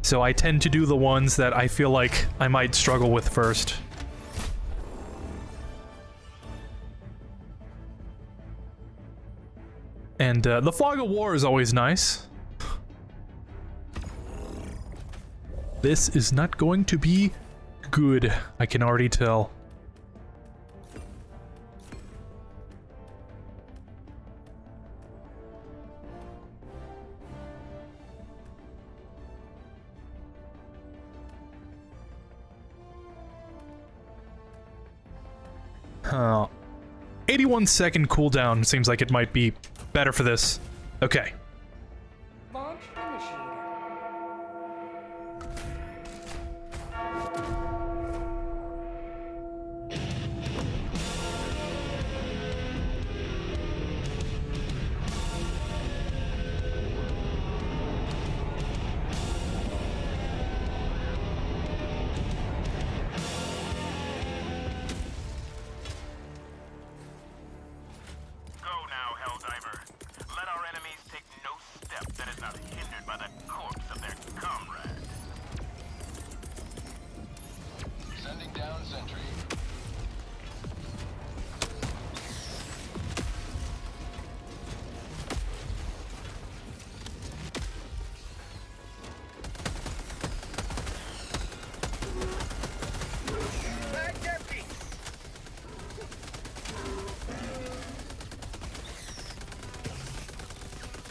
So I tend to do the ones that I feel like I might struggle with first. And the Fog of War is always nice. This is not going to be good, I can already tell. Huh. 81-second cooldown seems like it might be better for this. Okay. Launch initiated. Go now, Helldiver. Let our enemies take no step that is not hindered by the corpse of their comrade. Sending down sentry.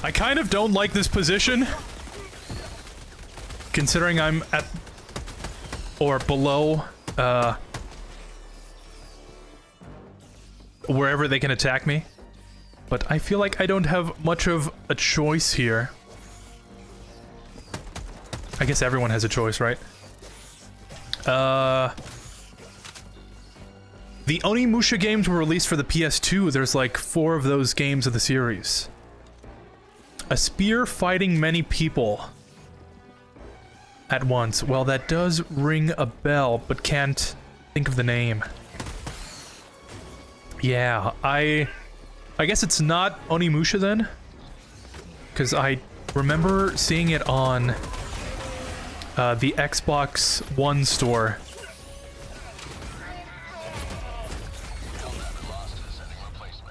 I kind of don't like this position, considering I'm at or below wherever they can attack me. But I feel like I don't have much of a choice here. I guess everyone has a choice, right? The Onimusha games were released for the PS2. There's like 4 of those games of the series. A spear fighting many people at once. Well, that does ring a bell, but can't think of the name. Yeah, I guess it's not Onimusha then? Because I remember seeing it on the Xbox One store.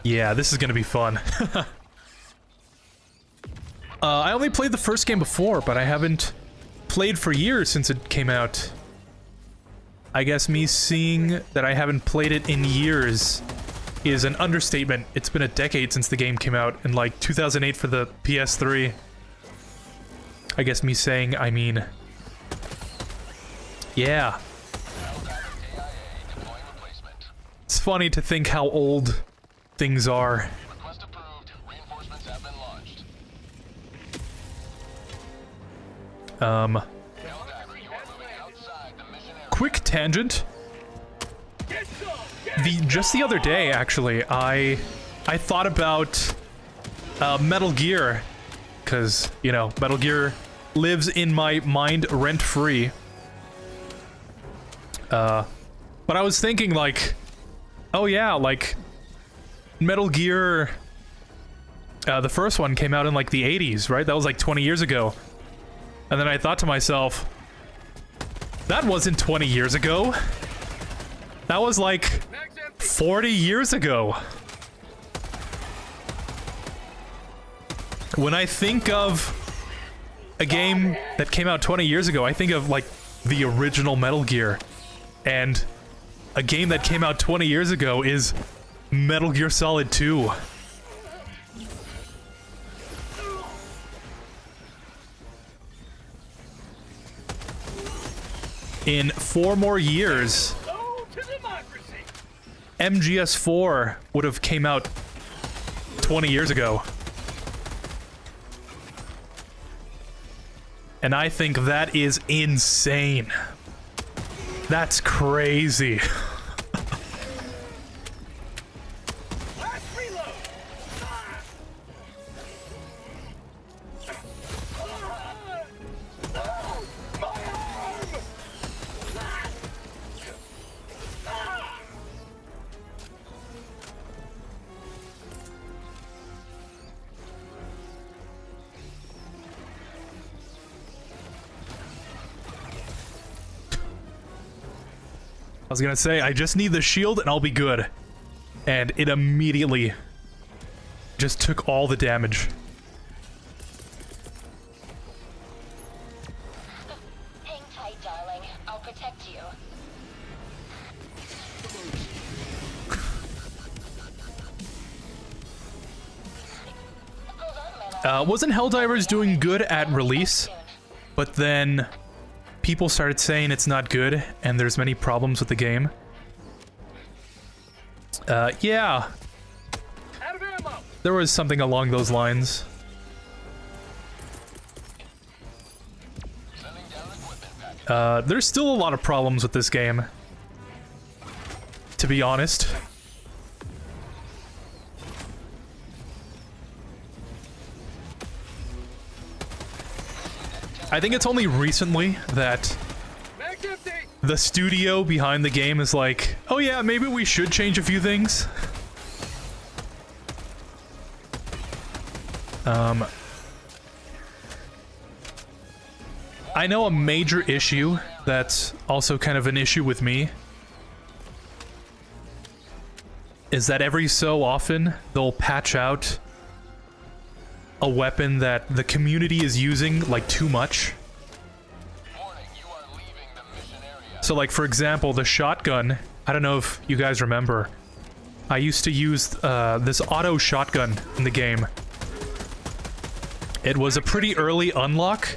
Yeah, this is gonna be fun. I only played the first game before, but I haven't played for years since it came out. I guess me seeing that I haven't played it in years is an understatement. It's been a decade since the game came out in like 2008 for the PS3. I guess me saying, I mean... Yeah. It's funny to think how old things are. Request approved. Reinforcements have been launched. Helldiver, you are moving outside the mission area. Quick tangent. Just the other day, actually, I thought about Metal Gear, because, you know, Metal Gear lives in my mind rent-free. But I was thinking, like, oh yeah, like, Metal Gear, the first one came out in, like, the 80s, right? That was, like, 20 years ago. And then I thought to myself, that wasn't 20 years ago. That was, like, 40 years ago. When I think of a game that came out 20 years ago, I think of, like, the original Metal Gear. And a game that came out 20 years ago is Metal Gear Solid 2. In 4 more years, MGS4 would have came out 20 years ago. And I think that is insane. That's crazy. I was gonna say, I just need the shield and I'll be good. And it immediately just took all the damage. Hang tight, darling. I'll protect you. Wasn't Helldivers doing good at release? But then people started saying it's not good, and there's many problems with the game. Yeah. There was something along those lines. There's still a lot of problems with this game, to be honest. I think it's only recently that the studio behind the game is like, oh yeah, maybe we should change a few things. I know a major issue that's also kind of an issue with me is that every so often they'll patch out a weapon that the community is using, like, too much. So, like, for example, the shotgun, I don't know if you guys remember, I used to use this auto shotgun in the game. It was a pretty early unlock,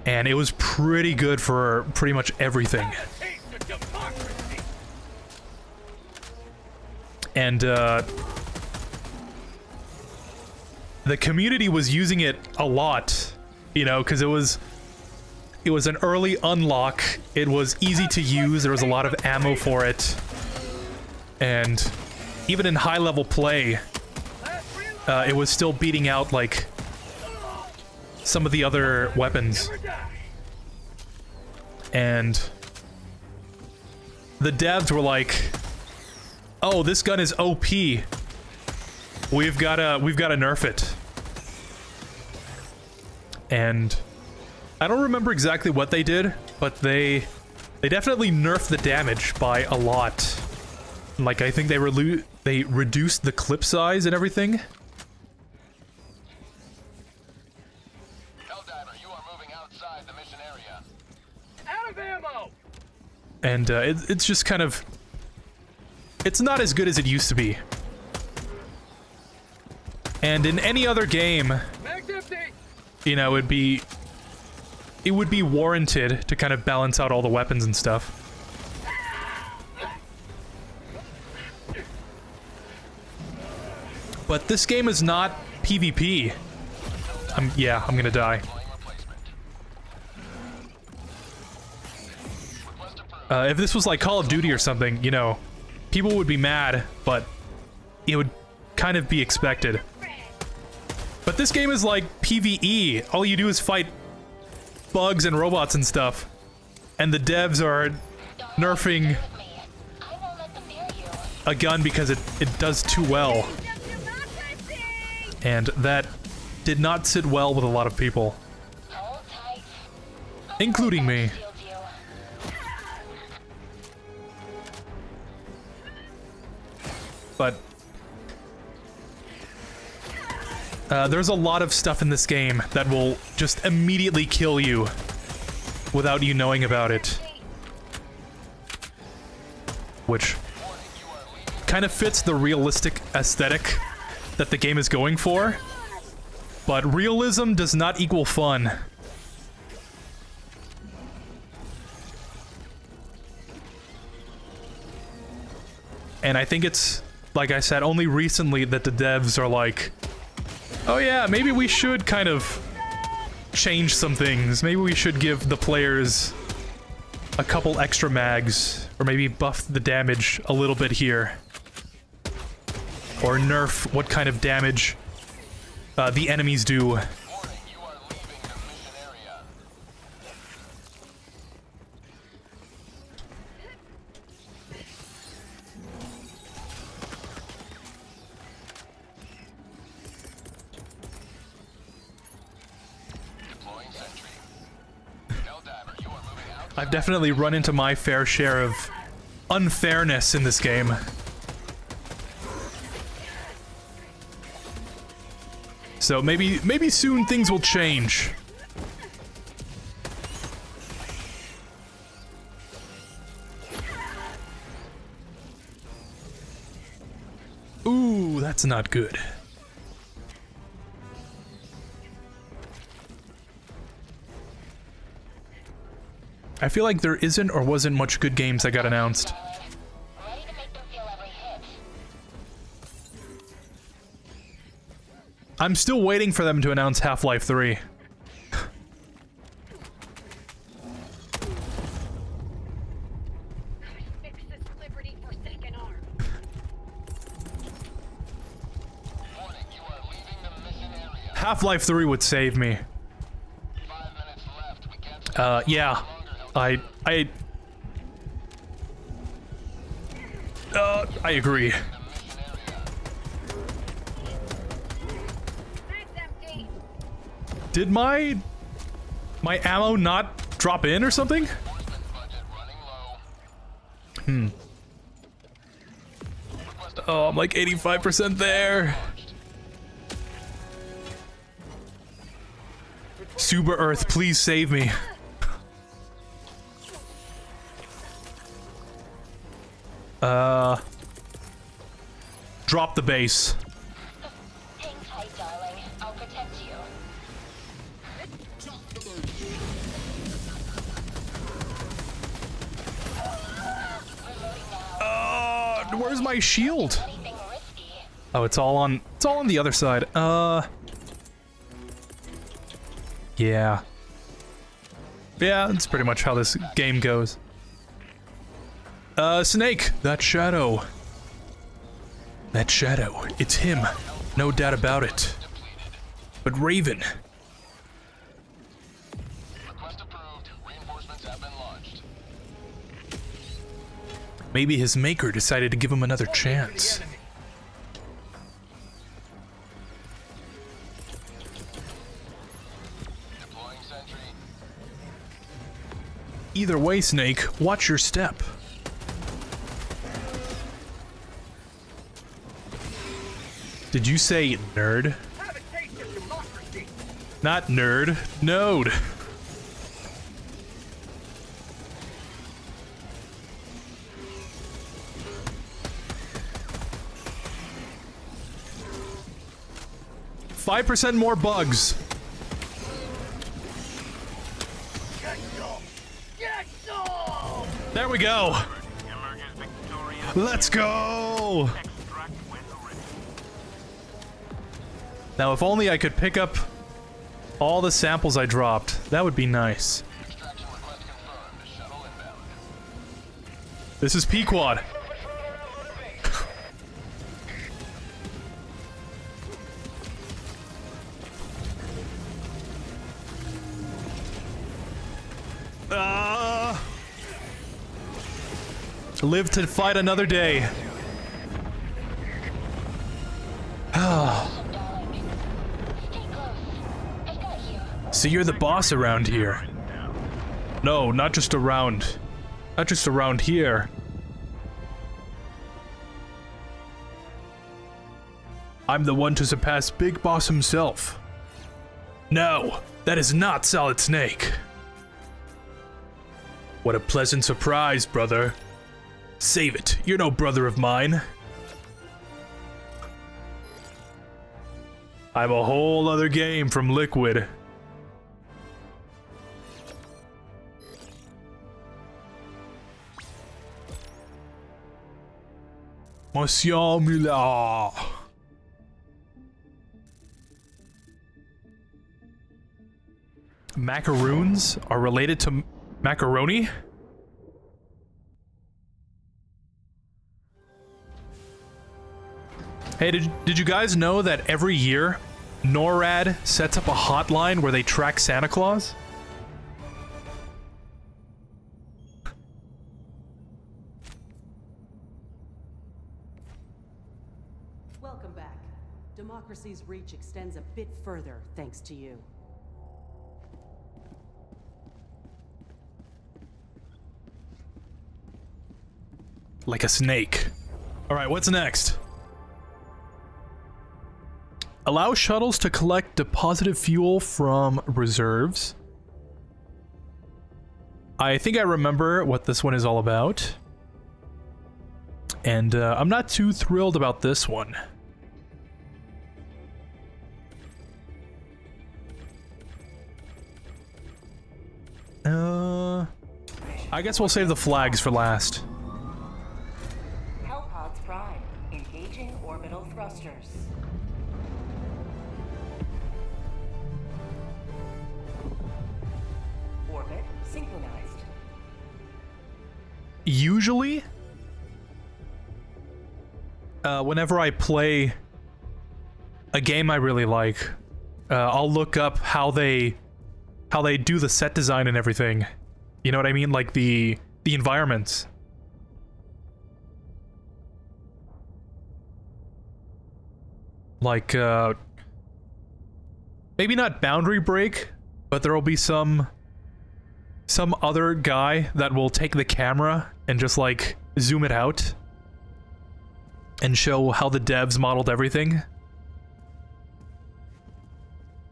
and it was pretty good for pretty much everything. And, the community was using it a lot, you know, because it was an early unlock, it was easy to use, there was a lot of ammo for it, and even in high-level play, it was still beating out, like, some of the other weapons. And the devs were like, "Oh, this gun is OP. We've gotta nerf it." And I don't remember exactly what they did, but they definitely nerfed the damage by a lot. Like, I think they reduced the clip size and everything. Helldiver, you are moving outside the mission area. Out of ammo! And it's just kind of... It's not as good as it used to be. And in any other game, Mag's empty! you know, it would be warranted to kind of balance out all the weapons and stuff. But this game is not PvP. I'm gonna die. If this was like Call of Duty or something, you know, people would be mad, but it would kind of be expected. But this game is like PvE. All you do is fight bugs and robots and stuff. And the devs are nerfing a gun because it does too well. And that did not sit well with a lot of people. Including me. But there's a lot of stuff in this game that will just immediately kill you without you knowing about it. Which kind of fits the realistic aesthetic that the game is going for. But realism does not equal fun. And I think it's, like I said, only recently that the devs are like, oh yeah, maybe we should kind of change some things. Maybe we should give the players a couple extra mags, or maybe buff the damage a little bit here. Or nerf what kind of damage the enemies do. Warning, you are leaving the mission area. Deploying sentry. Helldiver, you are moving out. I've definitely run into my fair share of unfairness in this game. So maybe soon things will change. Ooh, that's not good. I feel like there isn't or wasn't much good games that got announced. Ready to make them feel every hit. I'm still waiting for them to announce Half-Life 3. Fix this Liberty for second arm. Warning, you are leaving the mission area. Half-Life 3 would save me. 5 minutes left. We can't Yeah. I agree. Mag's empty! Did my ammo not drop in or something? Oh, I'm like 85% there. Super Earth, please save me. Drop the base. Hang tight, darling. I'll protect you. Where's my shield? Anything risky. Oh, it's all on the other side. Yeah. Yeah, that's pretty much how this game goes. Snake, that shadow. That shadow, it's him. No doubt about it. But Raven, Maybe his maker decided to give him another chance. Either way, Snake, watch your step. Did you say nerd? Not nerd, node. %5 more bugs. There we go. Let's go. Now, if only I could pick up all the samples I dropped. That would be nice. This is Pequod. Live to fight another day. So you're the boss around here. No, not just around. Not just around here. I'm the one to surpass Big Boss himself. No, that is not Solid Snake. What a pleasant surprise, brother. Save it. You're no brother of mine. I'm a whole other game from Liquid. Monsieur Miller. Macaroons are related to macaroni? Hey, did you guys know that every year NORAD sets up a hotline where they track Santa Claus? Welcome back. Democracy's reach extends a bit further thanks to you. Like a snake. Alright, what's next? Allow shuttles to collect deposited fuel from reserves. I think I remember what this one is all about. And I'm not too thrilled about this one. I guess we'll save the flags for last. Hellpods Prime. Engaging orbital thrusters. Orbit synchronized. Usually, whenever I play a game I really like, I'll look up how they do the set design and everything. You know what I mean? Like the environments. Like maybe not Boundary Break, but there'll be some other guy that will take the camera and just like zoom it out and show how the devs modeled everything.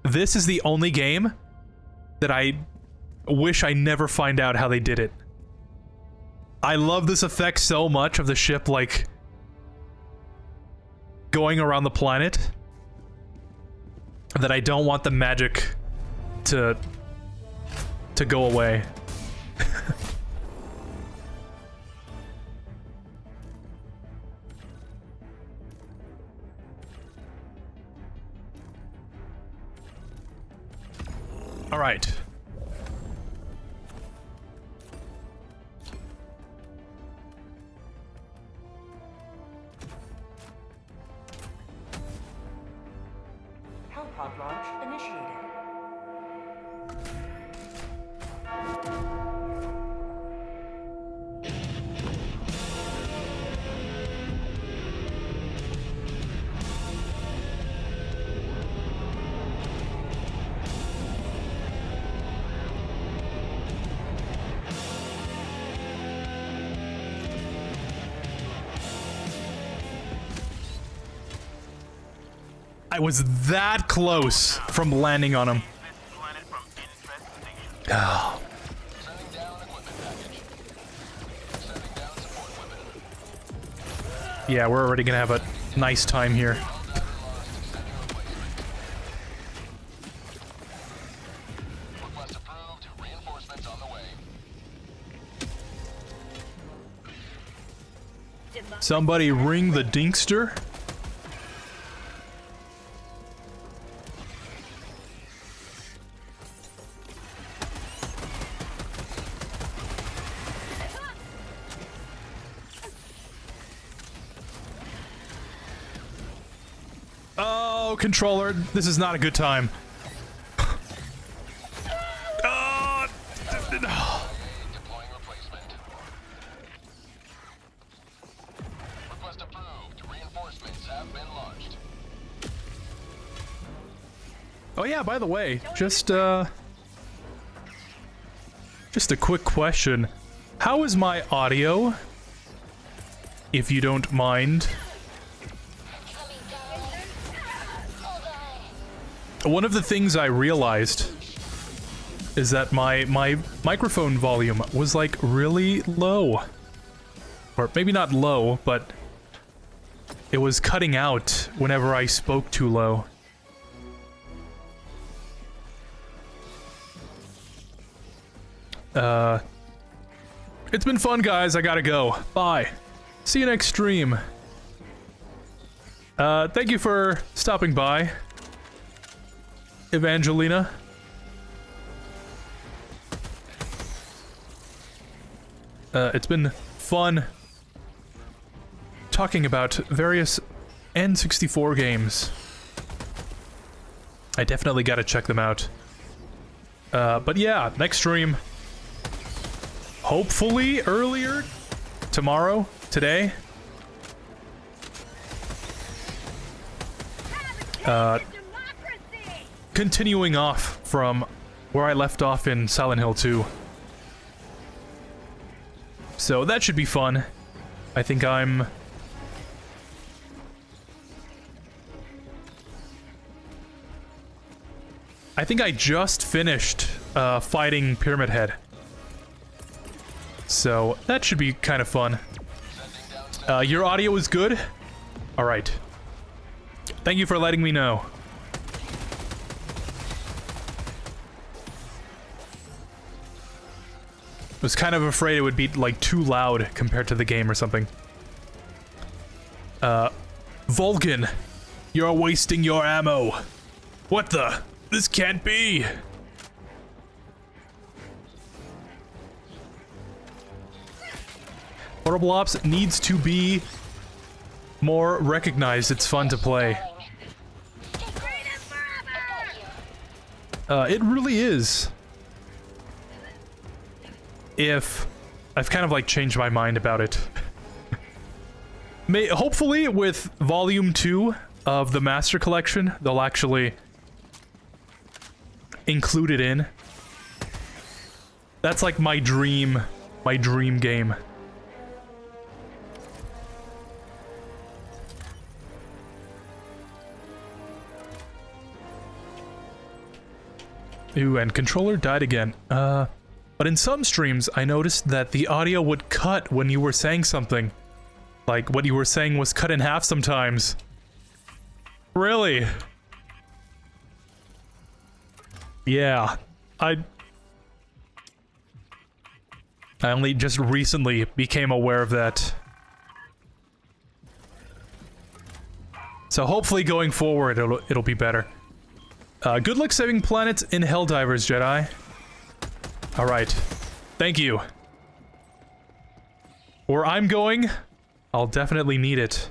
This is the only game that I wish I never find out how they did it. I love this effect so much of the ship like going around the planet that I don't want the magic to go away. All right. Hellpod launch initiated. I was that close from landing on him. This planet from infestation. Oh. Sending down equipment package. Sending down support weapon. Yeah, we're already gonna have a nice time here. Helldiver lost. Sending replacement. Request approved. Reinforcements on the way. Somebody ring the Dinkster. Oh, controller, this is not a good time. Deploying replacement. Request approved. Reinforcements have been launched. Oh yeah, by the way, just a quick question. How is my audio? If you don't mind. One of the things I realized is that my microphone volume was like really low. Or maybe not low, but it was cutting out whenever I spoke too low. It's been fun, guys. I gotta go. Bye. See you next stream. Thank you for stopping by, Evangelina. It's been fun talking about various N64 games. I definitely gotta check them out. But yeah, next stream. Hopefully earlier tomorrow, today. Continuing off from where I left off in Silent Hill 2. So that should be fun. I think I just finished fighting Pyramid Head. So that should be kind of fun. Your audio is good? Alright. Thank you for letting me know. I was kind of afraid it would be like too loud compared to the game or something. Vulcan, you're wasting your ammo. What the? This can't be. Horrible Ops needs to be more recognized. It's fun to play. It really is. If I've kind of like changed my mind about it. Hopefully with Volume 2 of the Master Collection, they'll actually include it in. That's like my dream game. Ooh, and controller died again. But in some streams, I noticed that the audio would cut when you were saying something. Like, what you were saying was cut in half sometimes. Really? Yeah. I only just recently became aware of that. So hopefully going forward, it'll be better. Good luck saving planets in Helldivers, Jedi. Alright. Thank you. Where I'm going, I'll definitely need it.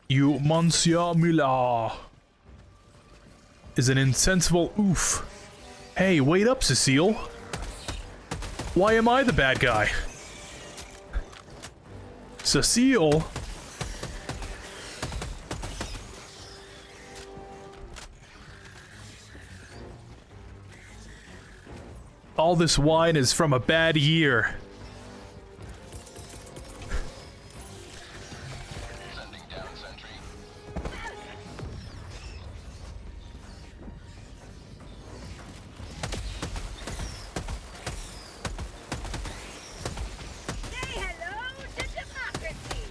You Monsieur Miller is an insensible oof. Hey, wait up, Cecile. Why am I the bad guy? Cecile? All this wine is from a bad year. Sending down sentry. Say hello to democracy.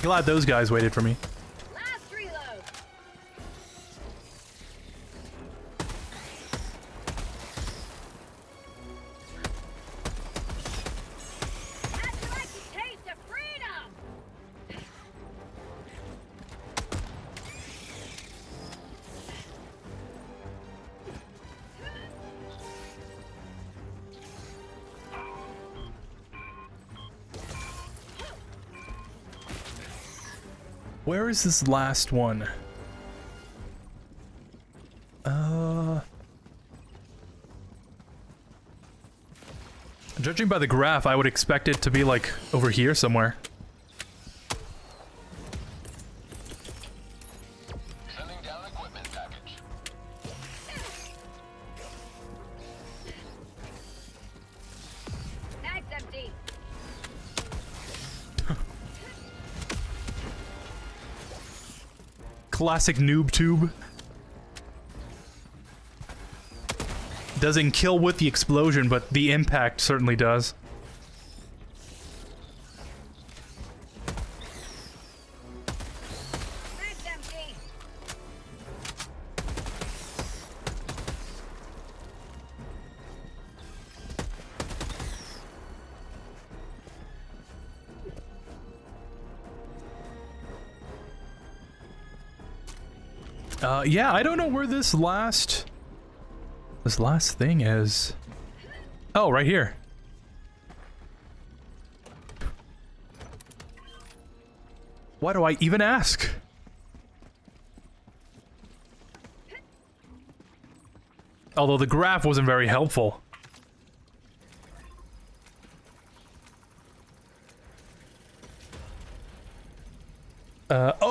Glad those guys waited for me. Last reload. How'd you like the taste of freedom? Where is this last one? Judging by the graph, I would expect it to be like over here somewhere. Sending down equipment package. Mag's empty. Classic noob tube. Doesn't kill with the explosion, but the impact certainly does. Mag's empty. Yeah, I don't know where this last thing is. Oh, right here. Why do I even ask? Although the graph wasn't very helpful.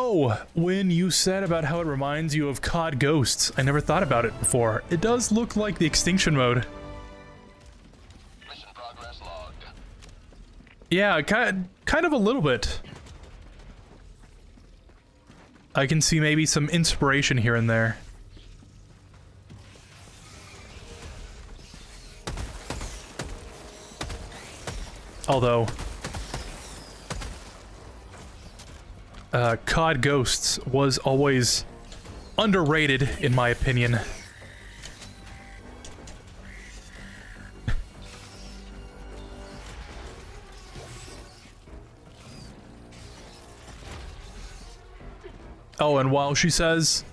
Oh, when you said about how it reminds you of COD Ghosts, I never thought about it before. It does look like the extinction mode. Mission progress logged. Yeah, kind of a little bit. I can see maybe some inspiration here and there. Although... COD Ghosts was always underrated, in my opinion. Oh, and while she says...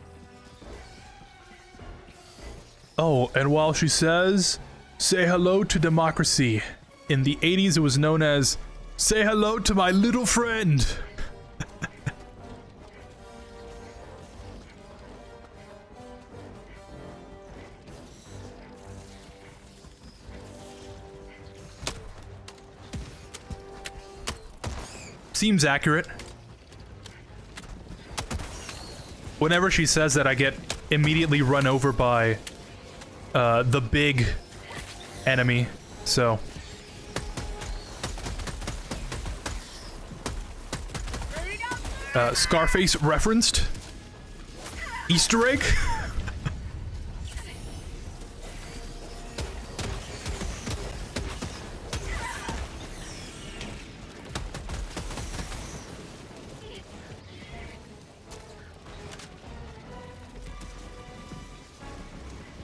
Oh, and while she says, say hello to democracy. In the 80s, it was known as, say hello to my little friend. Seems accurate. Whenever she says that, I get immediately run over by the big enemy, so... Scarface referenced? Easter egg?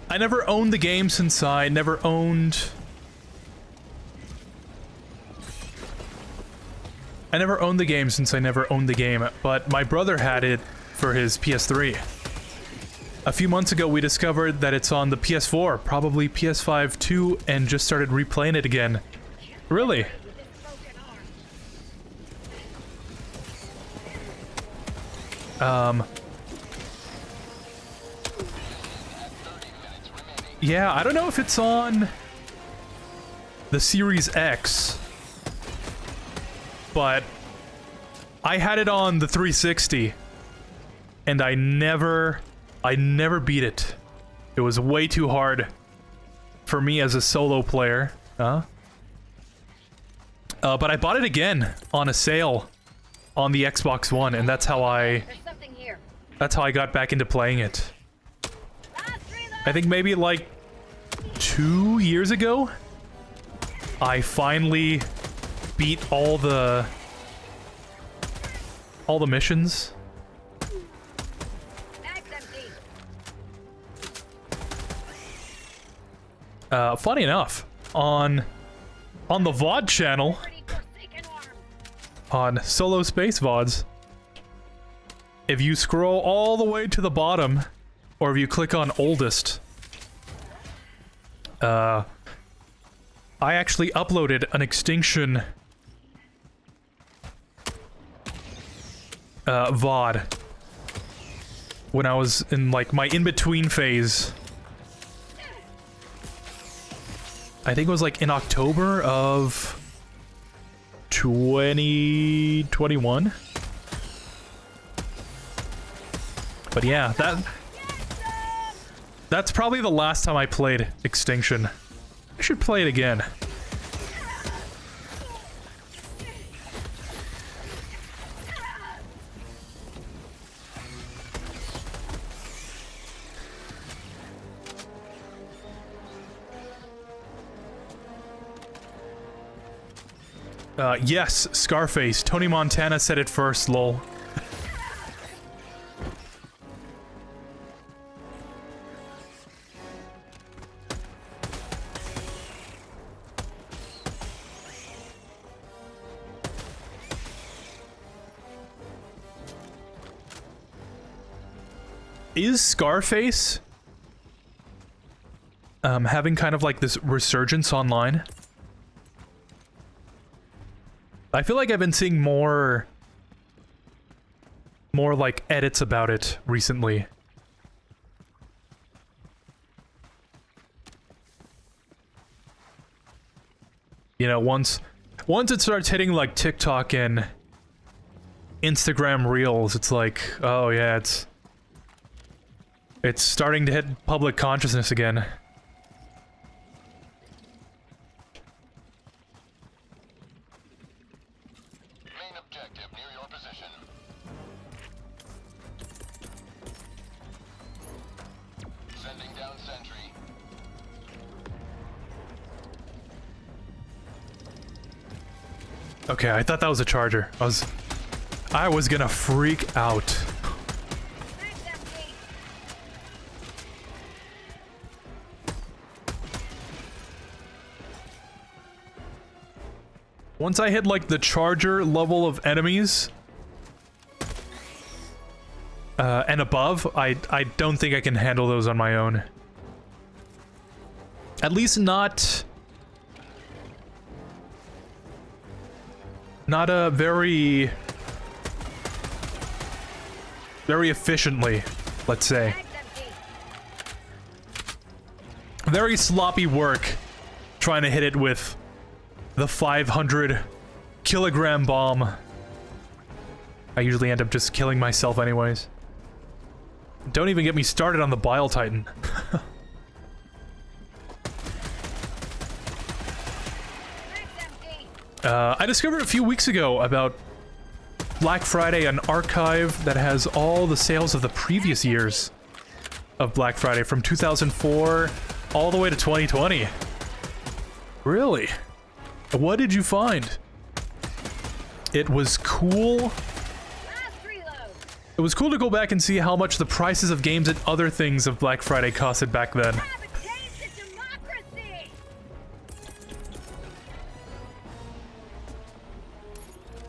I never owned the game since I never owned... I never owned the game since I never owned the game, but my brother had it for his PS3. A few months ago we discovered that it's on the PS4, probably PS5 too, and just started replaying it again. Really? Yeah, I don't know if it's on the Series X, but I had it on the 360, and I never beat it. It was way too hard for me as a solo player. But I bought it again on a sale on the Xbox One, and that's how I got back into playing it. I think maybe like 2 years ago, I finally beat all the missions. Funny enough, on the VOD channel, on Solo Space VODs, if you scroll all the way to the bottom, or if you click on oldest, I actually uploaded an Extinction VOD when I was in like my in-between phase. I think it was like in October of 2021. But yeah, that's probably the last time I played Extinction. I should play it again. Yes, Scarface. Tony Montana said it first, lol. Is Scarface having kind of like this resurgence online? I feel like I've been seeing more like edits about it recently. You know, once it starts hitting like TikTok and Instagram Reels, it's like, oh yeah, it's starting to hit public consciousness again. Main objective near your position. Sending down sentry. Okay, I thought that was a charger. I was gonna freak out. Once I hit like the charger level of enemies and above, I don't think I can handle those on my own. At least not a very efficiently, let's say. Very sloppy work trying to hit it with the 500 kilogram bomb. I usually end up just killing myself anyways. Don't even get me started on the Bile Titan. I discovered a few weeks ago about Black Friday, an archive that has all the sales of the previous years of Black Friday from 2004 all the way to 2020. Really? What did you find? It was cool. It was cool to go back and see how much the prices of games and other things of Black Friday costed back then.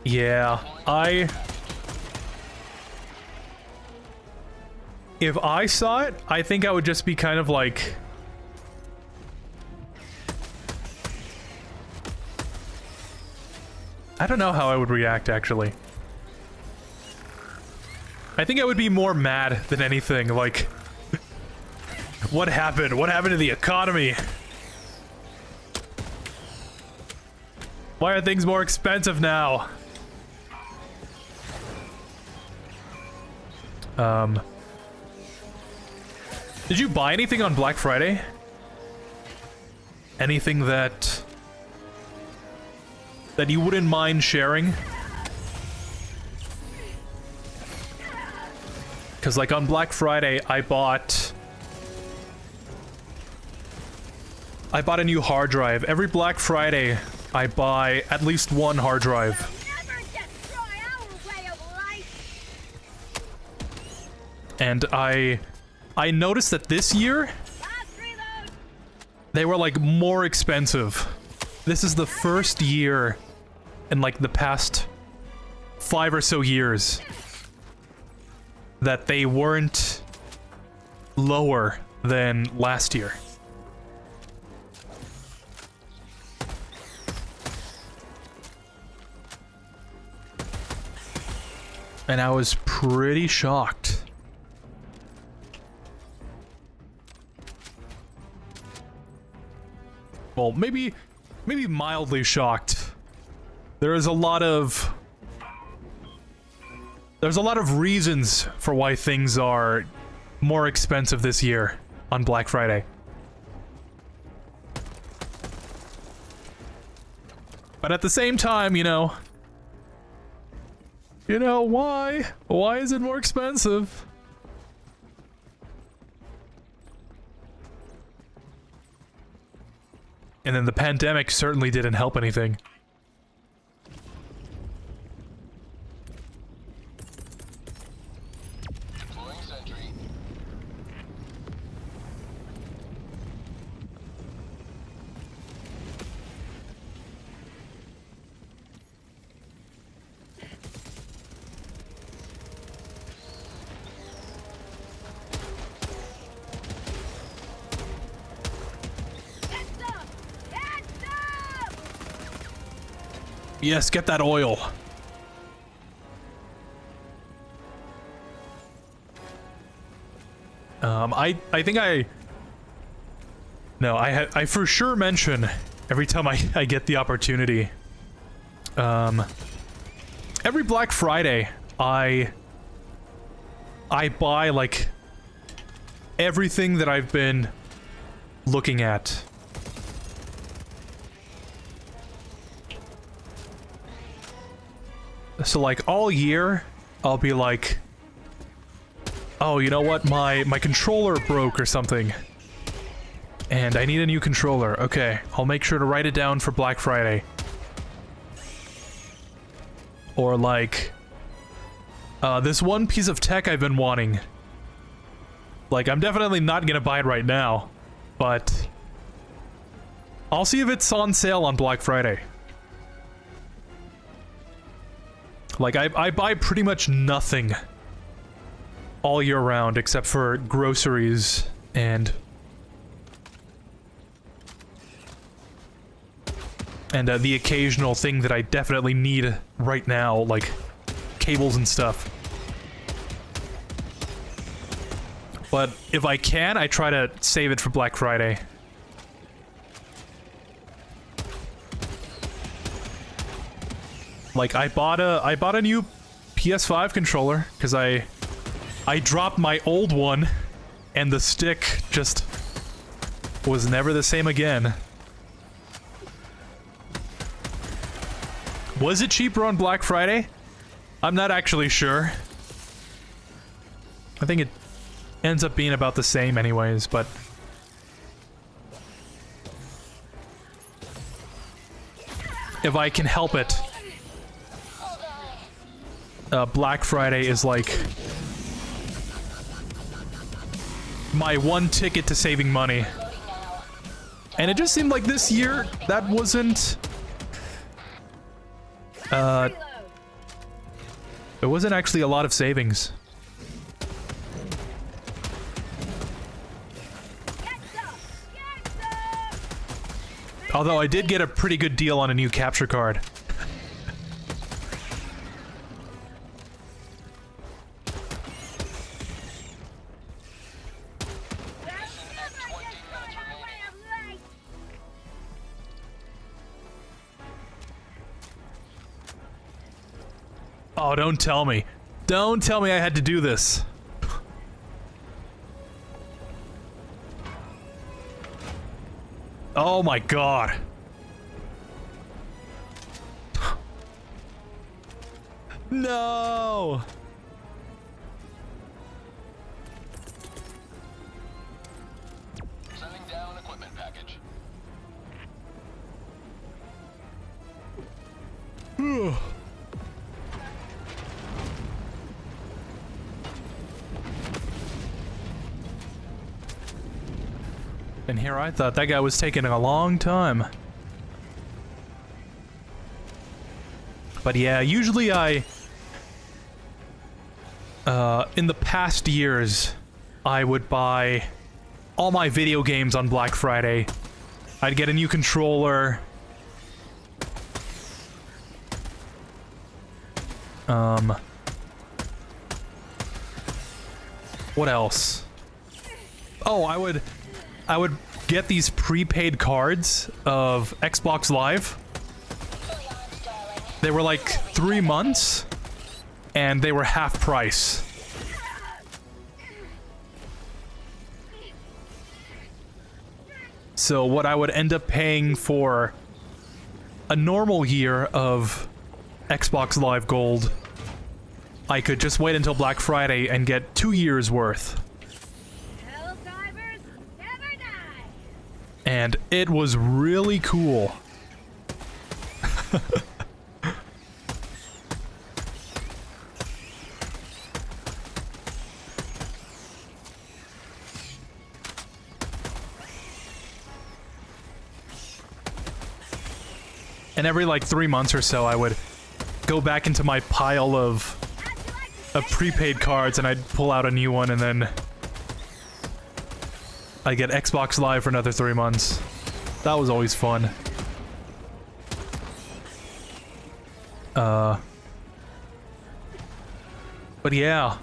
Yeah, if I saw it, I think I would just be kind of like... I don't know how I would react, actually. I think I would be more mad than anything, like... What happened? What happened to the economy? Why are things more expensive now? Did you buy anything on Black Friday? Anything that you wouldn't mind sharing? Because like on Black Friday, I bought a new hard drive. Every Black Friday, I buy at least one hard drive. Never destroy our way of life. And I noticed that this year, Last reload. they were like more expensive. This is the first year in like the past 5 or so years that they weren't lower than last year. And I was pretty shocked. Well, maybe mildly shocked. There's a lot of reasons for why things are more expensive this year on Black Friday. But at the same time, you know, why? Why is it more expensive? And then the pandemic certainly didn't help anything. Deploying sentry. Get some. Get some. Yes, get that oil. I think I for sure mention every time I get the opportunity. Every Black Friday, I buy like everything that I've been looking at. So like all year, I'll be like, oh, you know what? My controller broke or something. And I need a new controller. Okay, I'll make sure to write it down for Black Friday. Or like, this one piece of tech I've been wanting. Like, I'm definitely not gonna buy it right now, but I'll see if it's on sale on Black Friday. Like, I buy pretty much nothing all year round except for groceries and the occasional thing that I definitely need right now, like cables and stuff. But if I can, I try to save it for Black Friday. Like I bought a new PS5 controller because I dropped my old one and the stick just was never the same again. Was it cheaper on Black Friday? I'm not actually sure. I think it ends up being about the same anyways, but if I can help it, Black Friday is like my one ticket to saving money. And it just seemed like this year that wasn't there wasn't actually a lot of savings. Although I did get a pretty good deal on a new capture card. Oh, don't tell me. Don't tell me I had to do this. Oh my god. No. Sending down equipment package. And here I thought that guy was taking a long time. But yeah, usually in the past years, I would buy all my video games on Black Friday. I'd get a new controller. What else? Oh, I would get these prepaid cards of Xbox Live. They were like 3 months, and they were half price. So what I would end up paying for a normal year of Xbox Live Gold, I could just wait until Black Friday and get 2 years worth. Helldivers never die. And it was really cool. And every like 3 months or so, I would go back into my pile of prepaid cards and I'd pull out a new one, and then I get Xbox Live for another 3 months. That was always fun. But yeah,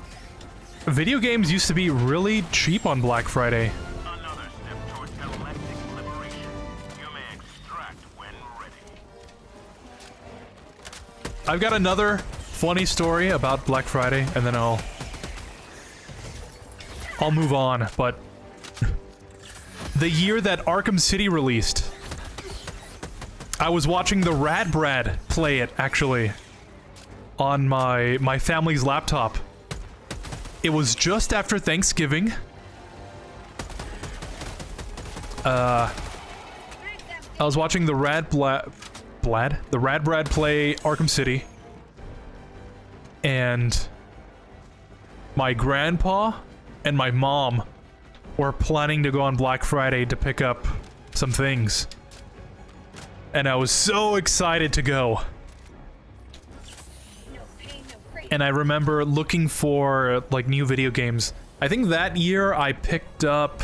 video games used to be really cheap on Black Friday. Another step towards galactic liberation. You may extract when ready. I've got another funny story about Black Friday, and then I'll move on, but the year that Arkham City released, I was watching the Rad Brad play it, actually, on my family's laptop. It was just after Thanksgiving. I was watching the Rad Brad play Arkham City, and my grandpa and my mom were planning to go on Black Friday to pick up some things. And I was so excited to go. No pain, no praise. And I remember looking for, like, new video games. I think that year I picked up...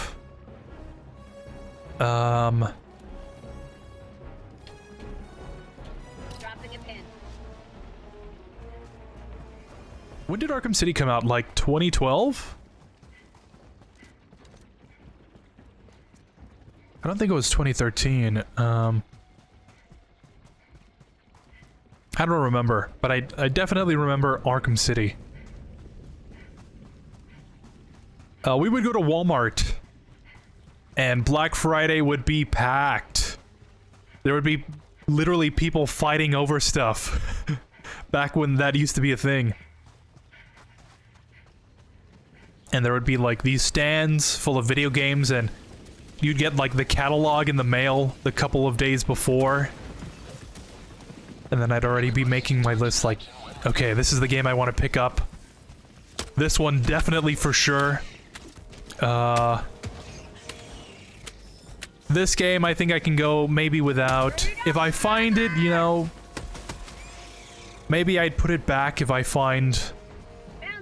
Dropping a pin. when did Arkham City come out? Like 2012? I don't think it was 2013. I don't remember, but I definitely remember Arkham City. We would go to Walmart, and Black Friday would be packed. There would be literally people fighting over stuff. Back when that used to be a thing. And there would be like these stands full of video games, and you'd get like the catalog in the mail the couple of days before. And then I'd already be making my list like, okay, this is the game I want to pick up. This one definitely for sure. This game I think I can go maybe without. If I find it, you know, maybe I'd put it back if I find Found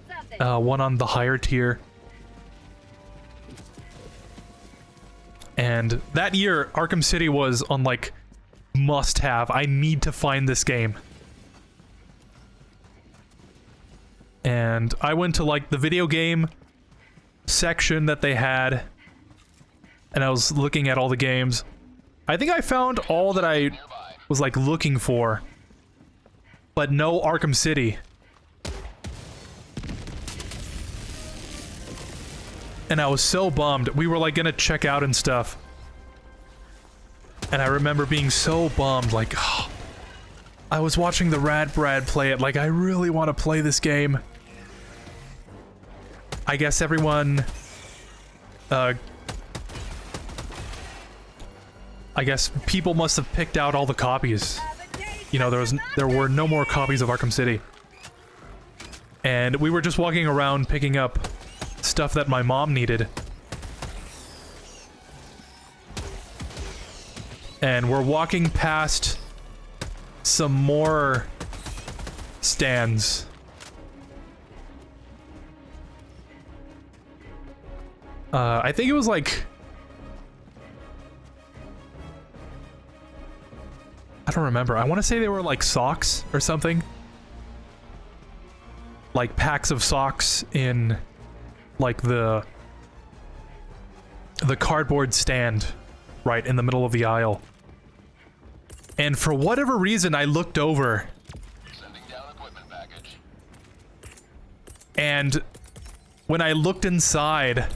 something. one on the higher tier. And that year, Arkham City was on like must have. I need to find this game. And I went to like the video game section that they had, and I was looking at all the games. I think I found all that I was like looking for, but no Arkham City. And I was so bummed. We were like gonna check out and stuff. And I remember being so bummed, like, oh, I was watching the Rad Brad play it, like, I really want to play this game. I guess everyone, I guess people must have picked out all the copies. You know, there were no more copies of Arkham City. And we were just walking around picking up stuff that my mom needed. And we're walking past some more stands. I think it was like... I don't remember. I want to say they were like socks or something. Like packs of socks in like the cardboard stand right in the middle of the aisle. And for whatever reason, I looked over. Sending down equipment package. And when I looked inside,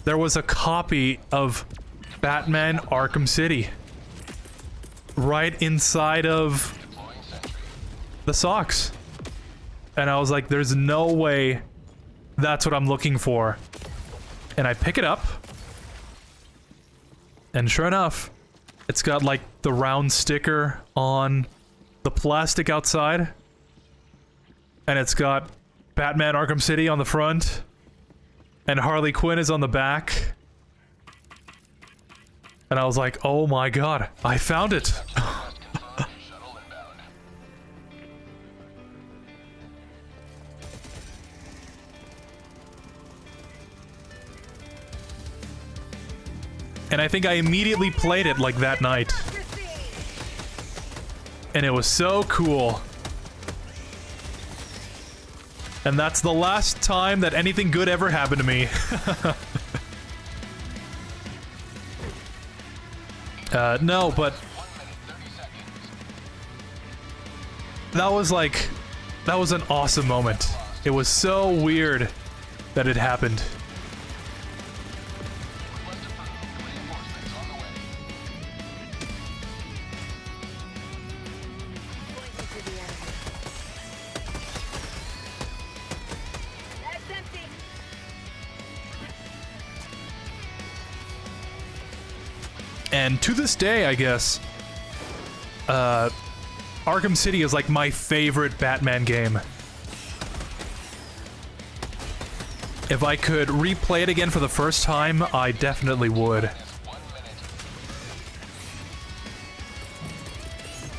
there was a copy of Batman Arkham City right inside of the socks. And I was like, there's no way that's what I'm looking for. And I pick it up. And sure enough, it's got like the round sticker on the plastic outside. And it's got Batman Arkham City on the front. And Harley Quinn is on the back. And I was like, oh my god, I found it. And I think I immediately played it like that night. And it was so cool. And that's the last time that anything good ever happened to me. No, but... that was like... that was an awesome moment. It was so weird that it happened. And to this day, I guess, Arkham City is like my favorite Batman game. If I could replay it again for the first time, I definitely would.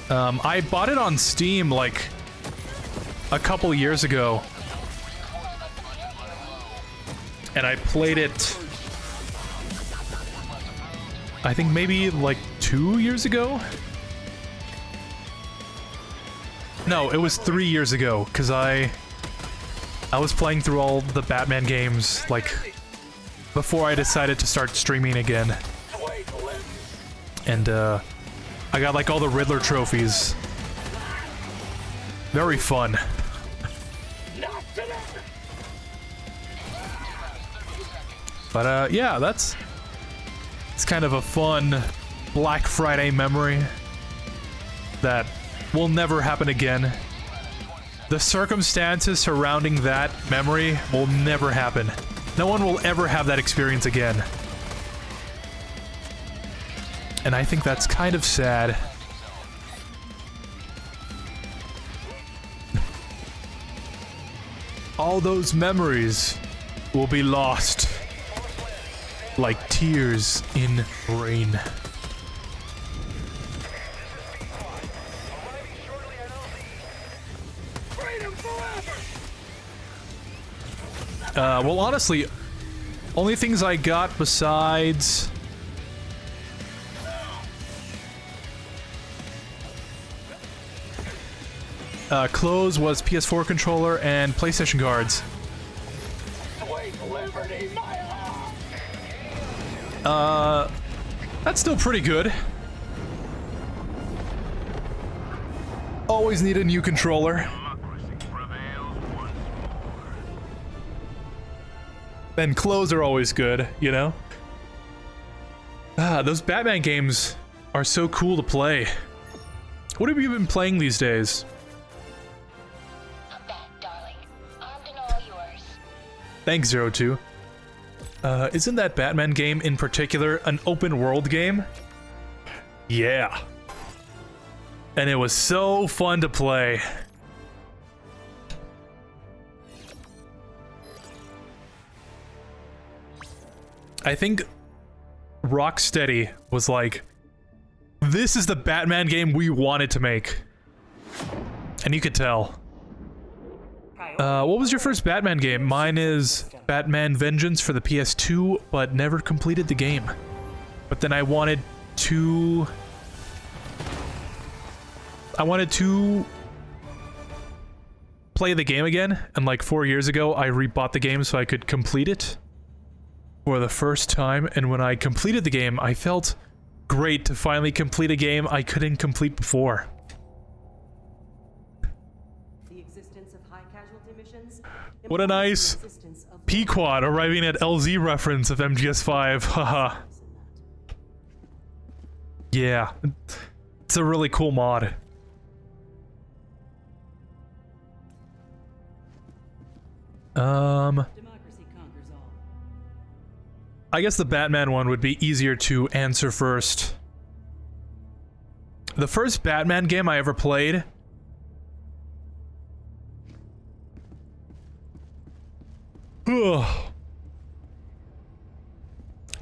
I bought it on Steam like a couple years ago. And I played it, I think maybe like 2 years ago? No, it was 3 years ago, because I was playing through all the Batman games, like, before I decided to start streaming again. And, I got, like, all the Riddler trophies. Very fun. But, yeah, it's kind of a fun Black Friday memory that will never happen again. The circumstances surrounding that memory will never happen. No one will ever have that experience again. And I think that's kind of sad. All those memories will be lost like tears in rain. Well, honestly, only things I got besides... clothes was PS4 controller and PlayStation cards. That's still pretty good. Always need a new controller. And clothes are always good, you know? Those Batman games are so cool to play. What have you been playing these days? I'm back, darling. Armed and all yours. Thanks, 02. Isn't that Batman game in particular an open world game? Yeah. And it was so fun to play. I think Rocksteady was like, this is the Batman game we wanted to make. And you could tell. What was your first Batman game? Mine is Batman Vengeance for the PS2, but never completed the game. But then I wanted to play the game again, and like 4 years ago I rebought the game so I could complete it for the first time, and when I completed the game I felt great to finally complete a game I couldn't complete before. The existence of high casualty missions. What a nice Pequod arriving at LZ reference of MGS5, haha. Yeah, it's a really cool mod. Democracy conquers all. I guess the Batman one would be easier to answer first. The first Batman game I ever played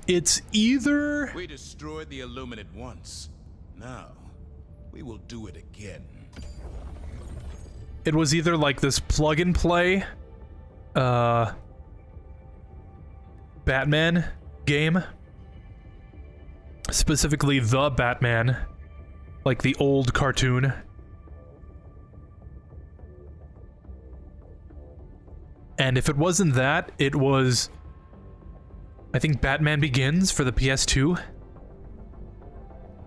it's either... We destroyed the Illuminate once. Now, we will do it again. It was either like this plug-and-play Batman game. Specifically the Batman. Like the old cartoon. And if it wasn't that, it was, I think, Batman Begins for the PS2.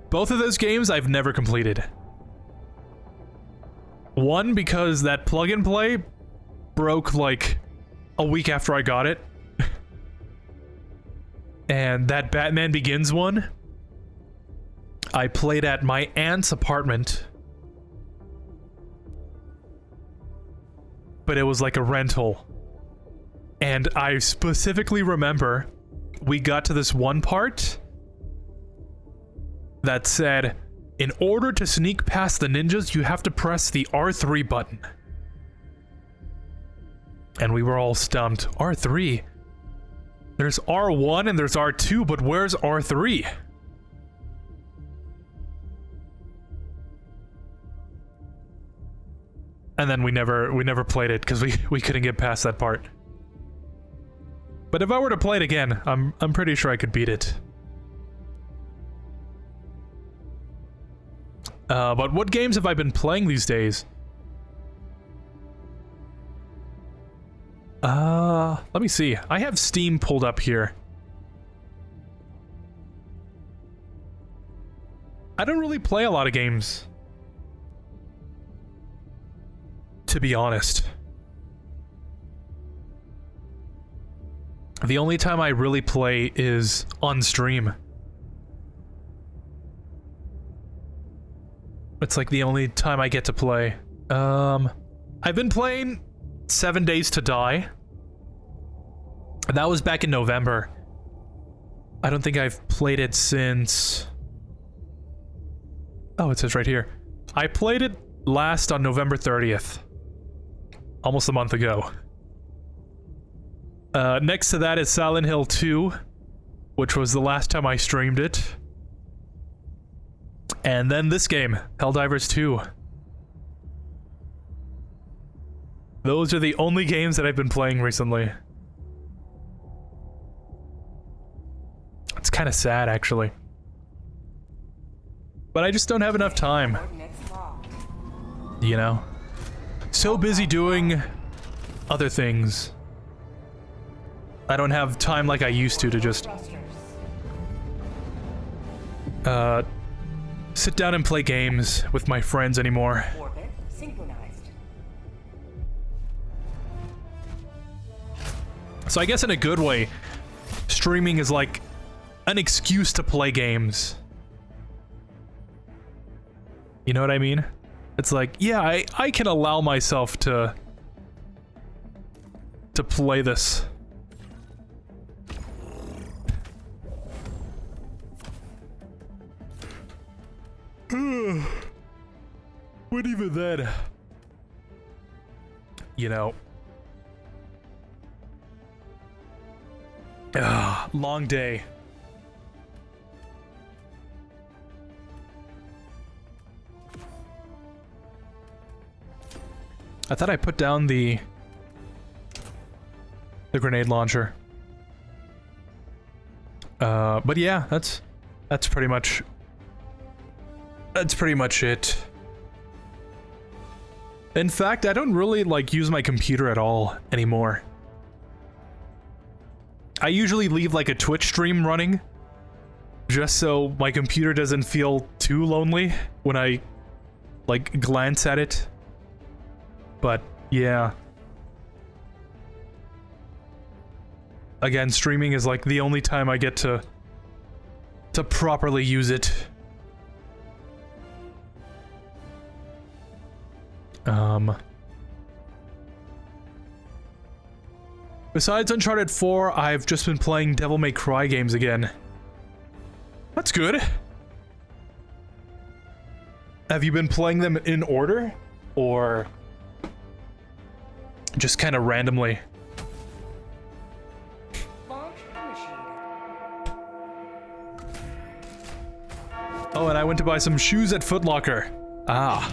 Both of those games I've never completed. One, because that plug-and-play broke like a week after I got it. And that Batman Begins one, I played at my aunt's apartment. But it was like a rental. And I specifically remember we got to this one part that said, in order to sneak past the ninjas, you have to press the R3 button. And we were all stumped. R3? There's R1 and there's R2, but where's R3? And then we never played it because we couldn't get past that part. But if I were to play it again, I'm pretty sure I could beat it. But what games have I been playing these days? Let me see. I have Steam pulled up here. I don't really play a lot of games, to be honest. The only time I really play is on stream. It's like the only time I get to play. I've been playing 7 Days to Die. That was back in November. I don't think I've played it since... Oh, it says right here. I played it last on November 30th. Almost a month ago. Next to that is Silent Hill 2, which was the last time I streamed it. And then this game, Helldivers 2. Those are the only games that I've been playing recently. It's kind of sad, actually. But I just don't have enough time. You know? So busy doing other things. I don't have time like I used to just sit down and play games with my friends anymore. Orbit synchronized. So I guess in a good way, streaming is like an excuse to play games. You know what I mean? It's like, yeah, I can allow myself to play this. But even then, you know, long day. I thought I put down the grenade launcher. But yeah, that's pretty much it. In fact, I don't really like use my computer at all anymore. I usually leave like a Twitch stream running just so my computer doesn't feel too lonely when I like glance at it. But yeah. Again, streaming is like the only time I get to properly use it. Besides Uncharted 4, I've just been playing Devil May Cry games again. That's good. Have you been playing them in order? Or just kind of randomly? Launch initiated. Oh, and I went to buy some shoes at Foot Locker. Ah.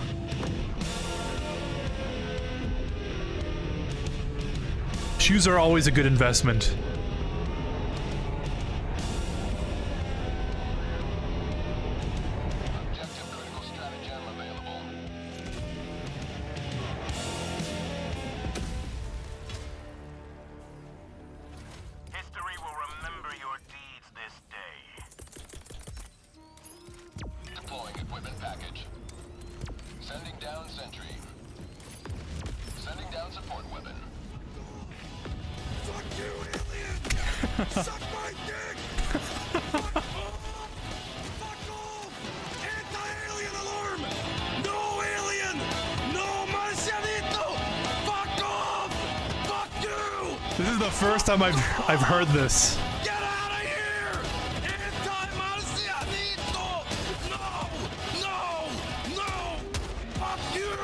Shoes are always a good investment. Objective critical stratagem available. History will remember your deeds this day. Deploying equipment package. Sending down sentry. Sending down support weapon. Fuck you, alien! Suck my dick! Fuck off! Fuck off! Anti-alien alarm! No alien! No marcianito! Fuck off! Fuck you! This is the first time I've heard this. Get out of here! Anti-marcianito! No! No! No! Fuck you!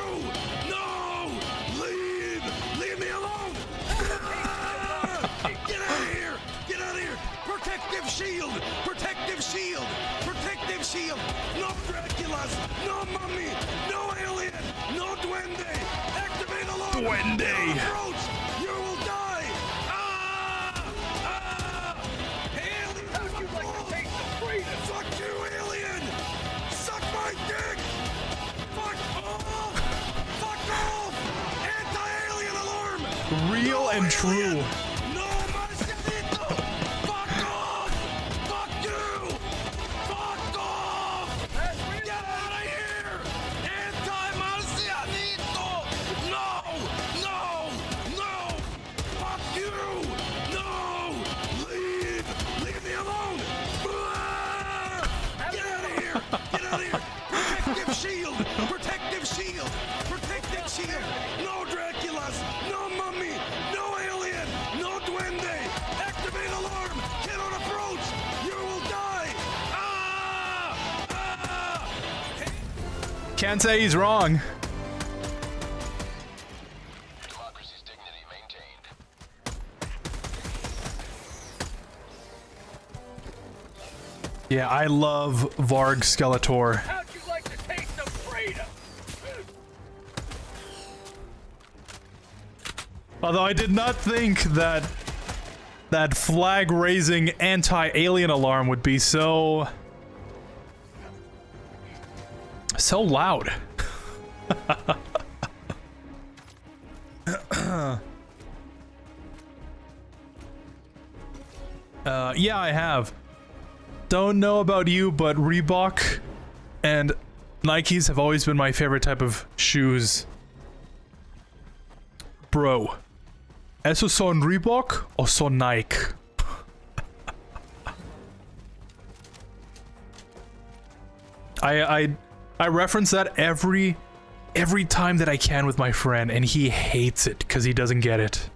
No! Leave! Leave me alone! Get out of here! Get out of here! Protective shield! Protective shield! Protective shield! No Draculas! No mummy! No alien! No duende! Activate alarm! Duende. Don't approach! You will die! Ah! Ah! Alien! How'd you like to take the freedom? Fuck you, alien! Suck my dick! Fuck off! Fuck off! Anti-alien alarm! Real and true. No marcianito! Fuck off! Fuck you! Fuck off! Get out of here! Anti-marcianito! No! No! No! Fuck you! No! Leave! Leave me alone! Ah! Get out of here! Get out of here! Protective shield! Protective shield! Protective shield! No Draculas! No mummy! No alien! No duende! Activate alarm! Cannot approach! You will die! Ah! Ah! Can't say he's wrong. Democracy's dignity maintained. Yeah, I love Varg Skeletor. How'd you like to taste of freedom? Although I did not think that flag-raising anti-alien alarm would be so loud. Yeah, I have. Don't know about you, but Reebok and Nikes have always been my favorite type of shoes. Bro, esos son Reebok o son Nike? I reference that every time that I can with my friend, and he hates it because he doesn't get it.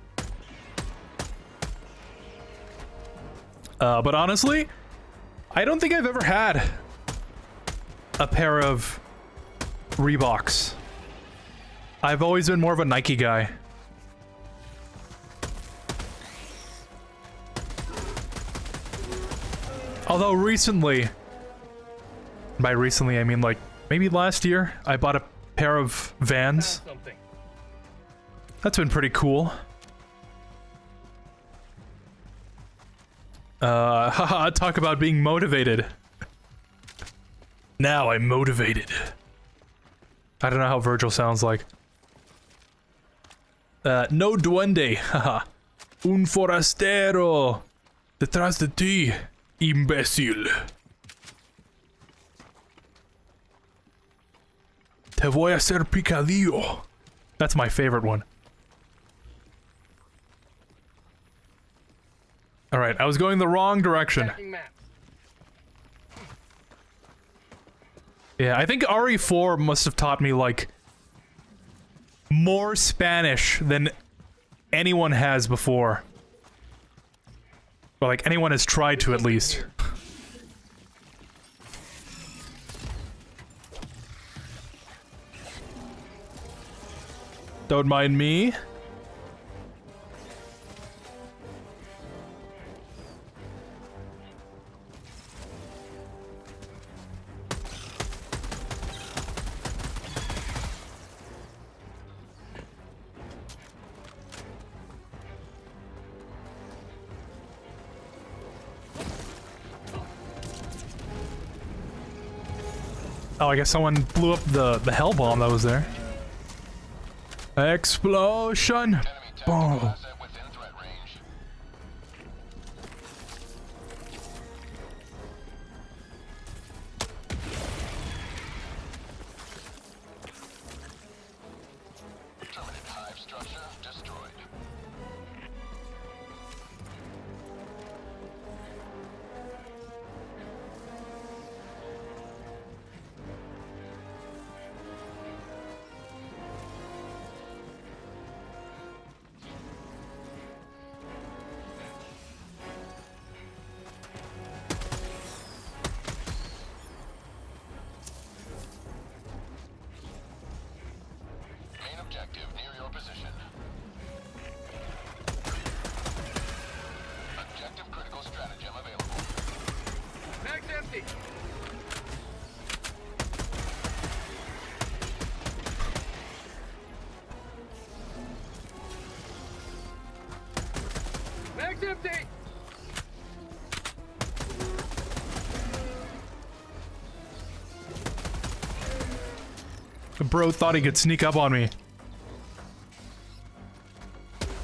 But honestly, I don't think I've ever had a pair of Reeboks. I've always been more of a Nike guy. Although recently, by recently I mean like maybe last year, I bought a pair of Vans. That's been pretty cool. Haha, talk about being motivated. Now I'm motivated. I don't know how Virgil sounds like. No duende, haha. Un forastero. Detrás de ti, imbécil. Te voy a hacer picadillo. That's my favorite one. Alright, I was going the wrong direction. Yeah, I think RE4 must have taught me, like, more Spanish than anyone has before. Or, like, anyone has tried to, at least. Don't mind me. Oh, I guess someone blew up the hell bomb that was there. Explosion! Boom! Within threat range. Terminate hive structure destroyed. Main objective near your position. Objective critical stratagem available. Mag's empty. Mag's empty. The bro thought he could sneak up on me.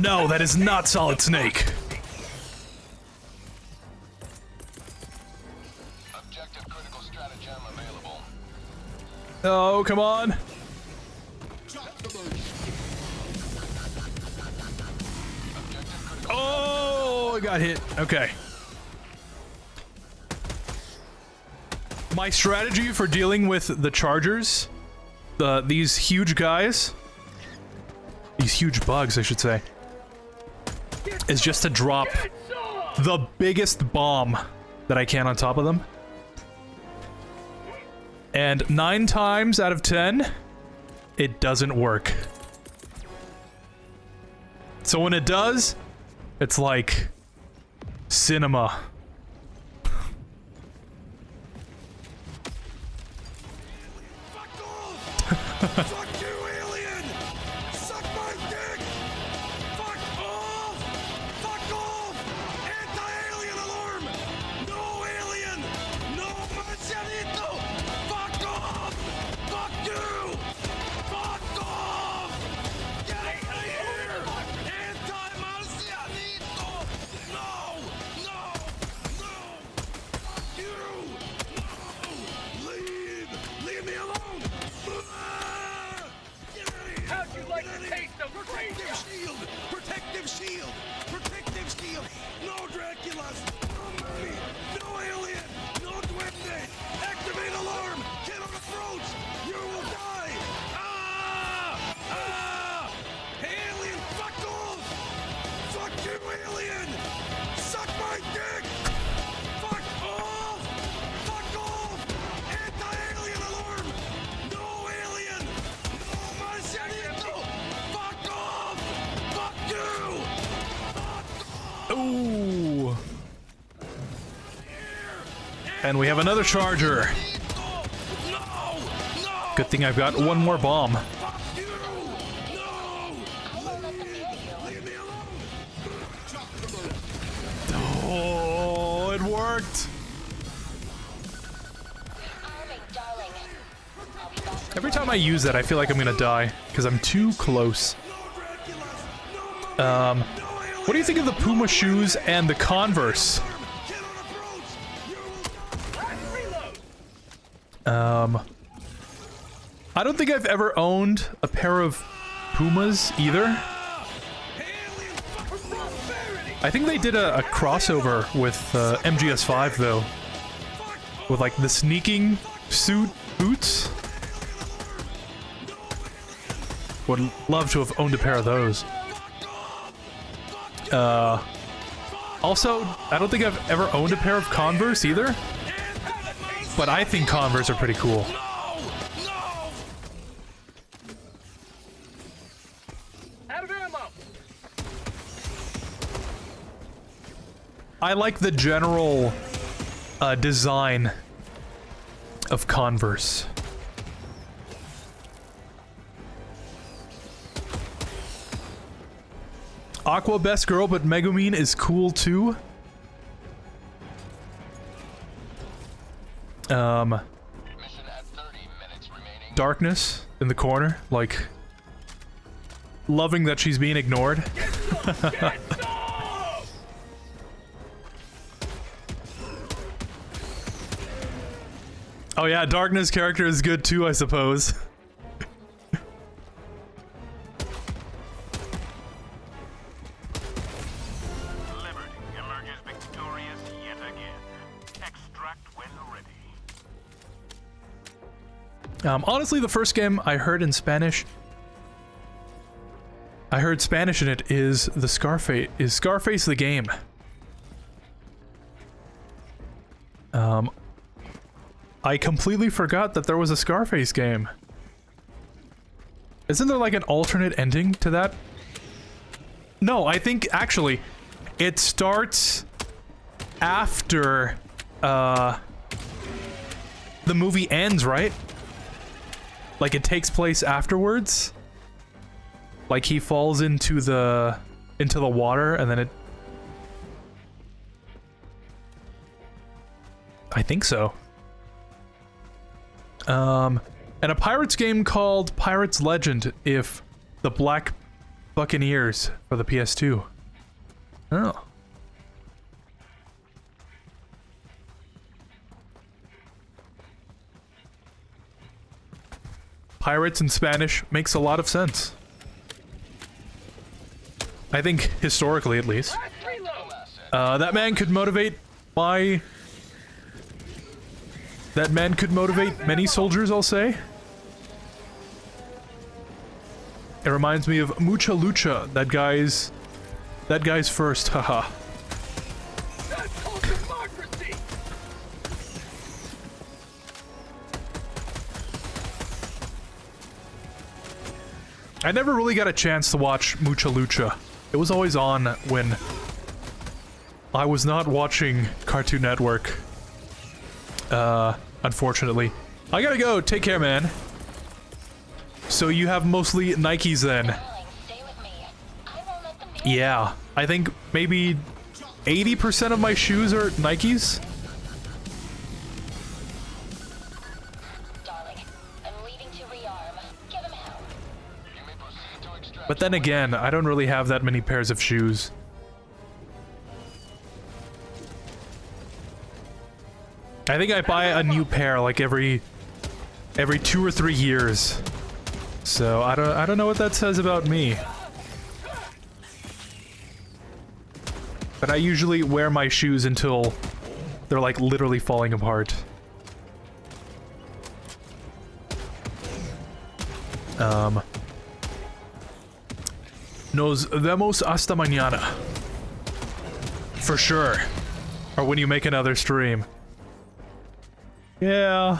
No, that is not Solid Snake. Objective critical stratagem available. Oh, come on. Oh, I got hit. Okay. My strategy for dealing with the chargers, these huge guys, these huge bugs, I should say, is just to drop the biggest bomb that I can on top of them. And 9 times out of 10, it doesn't work. So when it does, it's like cinema. Fuck you, alien! Suck my dick! Fuck off! Fuck off! Anti-alien alarm! No alien! No marcianito! Fuck off! Fuck you! Fuck off! Get out of here! Anti-marcianito! No! No! No! Fuck you! No! Leave! Leave me alone! Ah! Ooh. And we have another charger. Good thing I've got one more bomb. Oh, it worked. Every time I use that, I feel like I'm gonna die because I'm too close. What do you think of the Puma shoes and the Converse? I don't think I've ever owned a pair of Pumas either. I think they did a crossover with MGS5 though, with like the sneaking suit boots. Would love to have owned a pair of those. Also, I don't think I've ever owned a pair of Converse either, but I think Converse are pretty cool. I like the general design of Converse. Aqua best girl, but Megumin is cool too. Mission at 30 minutes remaining. Darkness in the corner, like loving that she's being ignored. Oh yeah, Darkness character is good too, I suppose. Liberty emerges victorious yet again. Extract when ready. Honestly, the first game I heard in Spanish, I heard Spanish in it, is the Scarface. Is Scarface the game? I completely forgot that there was a Scarface game. Isn't there like an alternate ending to that? No, I think actually it starts after the movie ends, right? Like it takes place afterwards. Like he falls into the water and then it... I think so. And a Pirates game called Pirates Legend if the Black Buccaneers for the PS2. Oh. Pirates in Spanish makes a lot of sense. I think historically at least. That man could motivate my... That man could motivate many soldiers, I'll say. It reminds me of Mucha Lucha, that guy's first, haha. That's called democracy. I never really got a chance to watch Mucha Lucha. It was always on when I was not watching Cartoon Network. Unfortunately. I gotta go. Take care, man. So you have mostly Nikes then? Yeah. I think maybe 80% of my shoes are Nikes. But then again, I don't really have that many pairs of shoes. I think I buy a new pair like every 2 or 3 years. So I don't know what that says about me. But I usually wear my shoes until they're like literally falling apart. Nos vemos hasta mañana. For sure. Or when you make another stream. Yeah.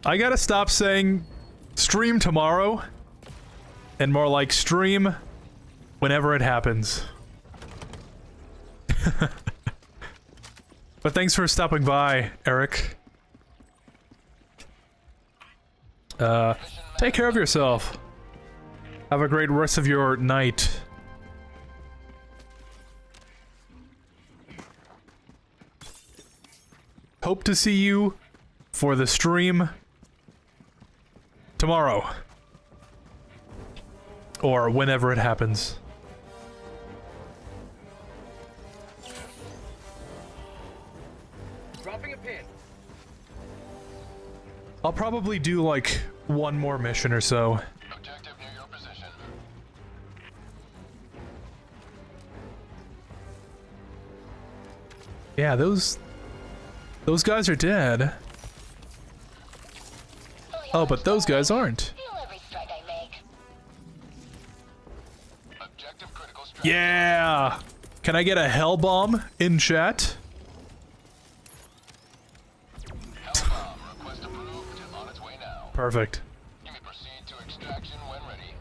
I gotta stop saying stream tomorrow and more like stream whenever it happens. But thanks for stopping by, Eric. Take care of yourself. Have a great rest of your night. Hope to see you for the stream tomorrow. Or whenever it happens. Dropping a pin. I'll probably do like one more mission or so. Objective near your position. Yeah, those guys are dead. Oh, but those guys aren't. Feel every strike I make. Objective critical strike. Yeah! Can I get a hell bomb in chat? Hellbomb request approved. On its way now. Perfect. You may proceed to extraction when ready.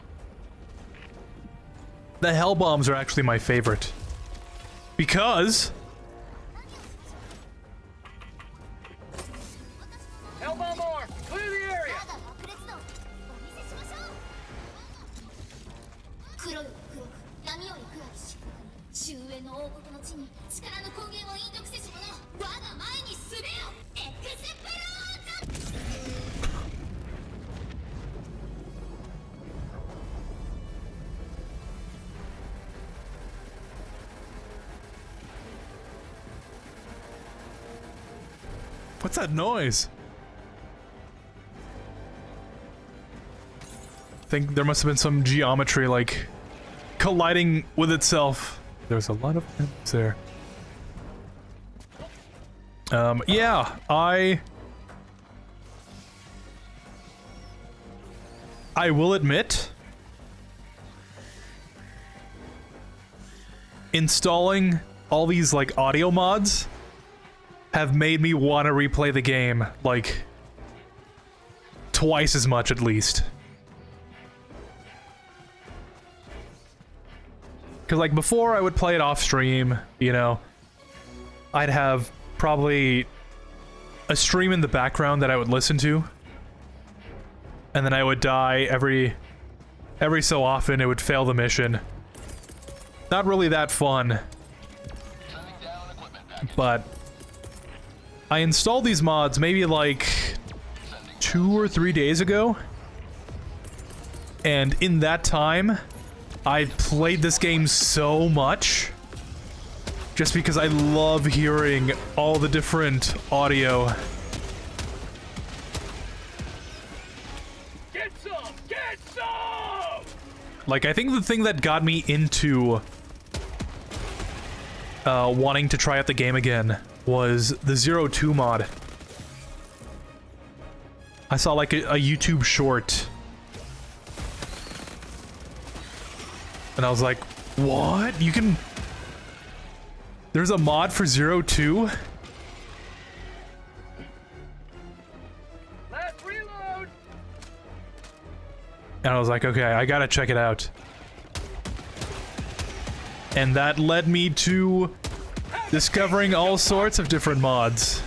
The hell bombs are actually my favorite. Because Hellbomb more. Clear the area. 黒よ黒く闇より暗きし終焉の王国の地に力の根源を隠匿せし者我が前に進めよエクスプロード what's that noise? I think there must have been some geometry like colliding with itself. There's a lot of enemies there. Yeah, I will admit, installing all these like audio mods have made me want to replay the game like twice as much at least. Because like before I would play it off stream, you know, I'd have probably a stream in the background that I would listen to, and then I would die every so often. It would fail the mission. Not really that fun. Sending down equipment package. But I installed these mods maybe like 2 or 3 days ago, and in that time I played this game so much just because I love hearing all the different audio. Get some. Get some. Like, I think the thing that got me into wanting to try out the game again was the 02 mod. I saw like a YouTube short, and I was like, what? You can... There's a mod for 02? Last reload. And I was like, okay, I gotta check it out. And that led me to discovering all sorts of different mods.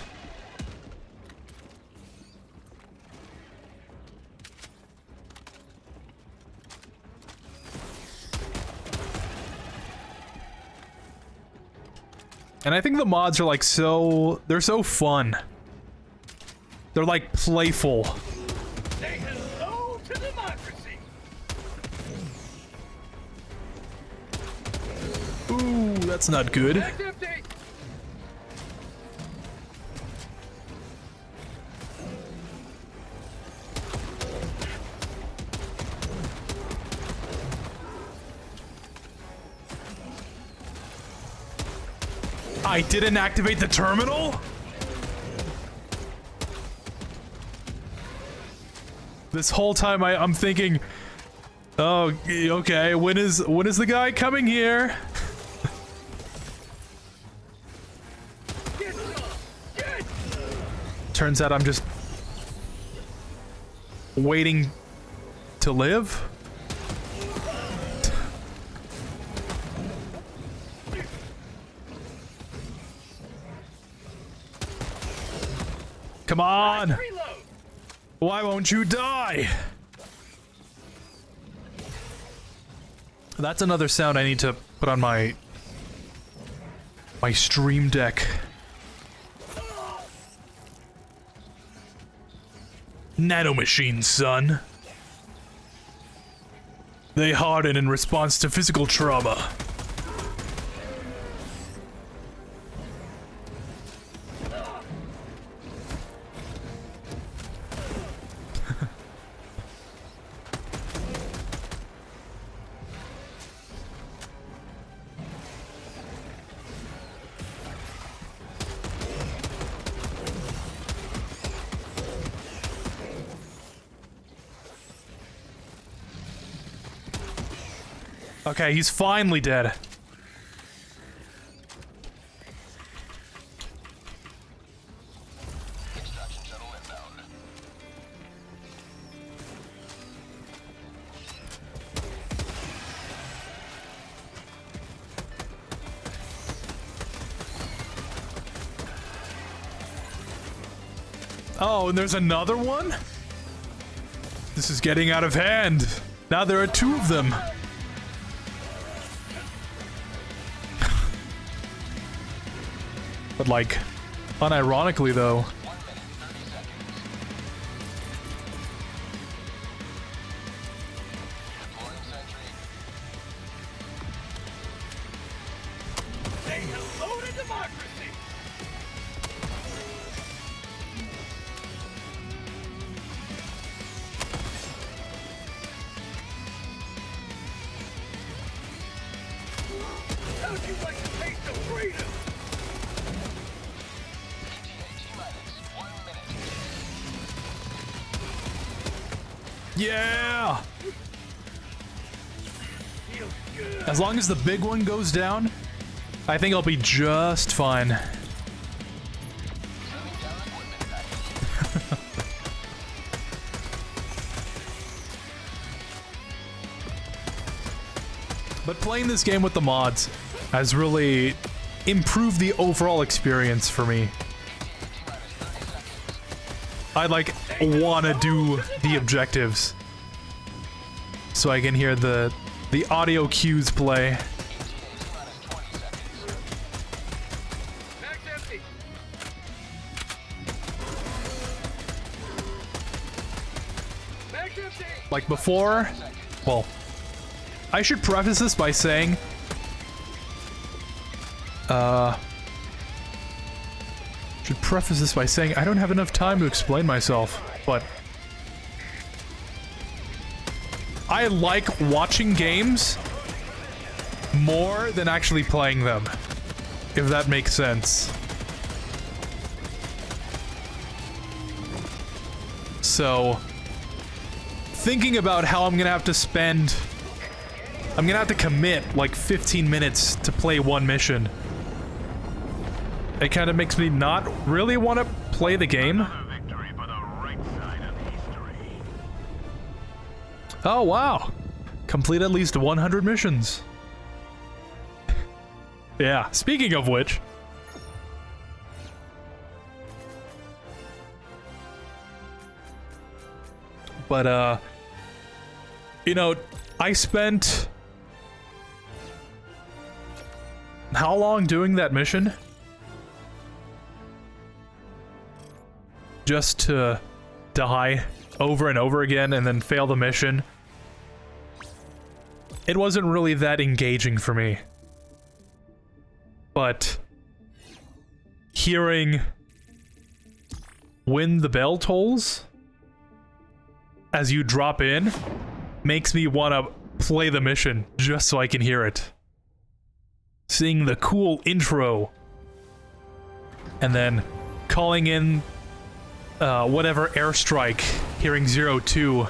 And I think the mods are like they're so fun. They're like playful. Say hello to democracy. Ooh, that's not good. Back empty. I didn't activate the terminal? This whole time I'm thinking, oh, okay, when is the guy coming here? Get some. Get. Turns out I'm just waiting to live. Come on! Reload. Why won't you die? That's another sound I need to put on my stream deck. Nanomachines, son. They harden in response to physical trauma. Okay, he's finally dead. Extraction shuttle inbound. Oh, and there's another one? This is getting out of hand. Now there are two of them. But like, unironically though. 1 minute, 30 seconds. Deploying sentry. Say hello to democracy. How'd you like to taste of freedom? T-minus 1 minute. Yeah! Feels good. As long as the big one goes down, I think I'll be just fine. Sending down equipment package. But playing this game with the mods has really improved the overall experience for me. I like wanna do the objectives so I can hear the audio cues play. T-minus 20 seconds. Mag's empty. Mag's empty. Like before, well, I should preface this by saying, I don't have enough time to explain myself, but I like watching games more than actually playing them, if that makes sense. So, thinking about how I'm gonna have to commit like 15 minutes to play one mission. It kind of makes me not really want to play the game. Another victory for the right side of history. Oh wow. Complete at least 100 missions. Yeah, speaking of which. But you know, I spent how long doing that mission? Just to die over and over again and then fail the mission. It wasn't really that engaging for me. But hearing when the bell tolls as you drop in makes me want to play the mission just so I can hear it. Seeing the cool intro and then calling in whatever airstrike, hearing 02,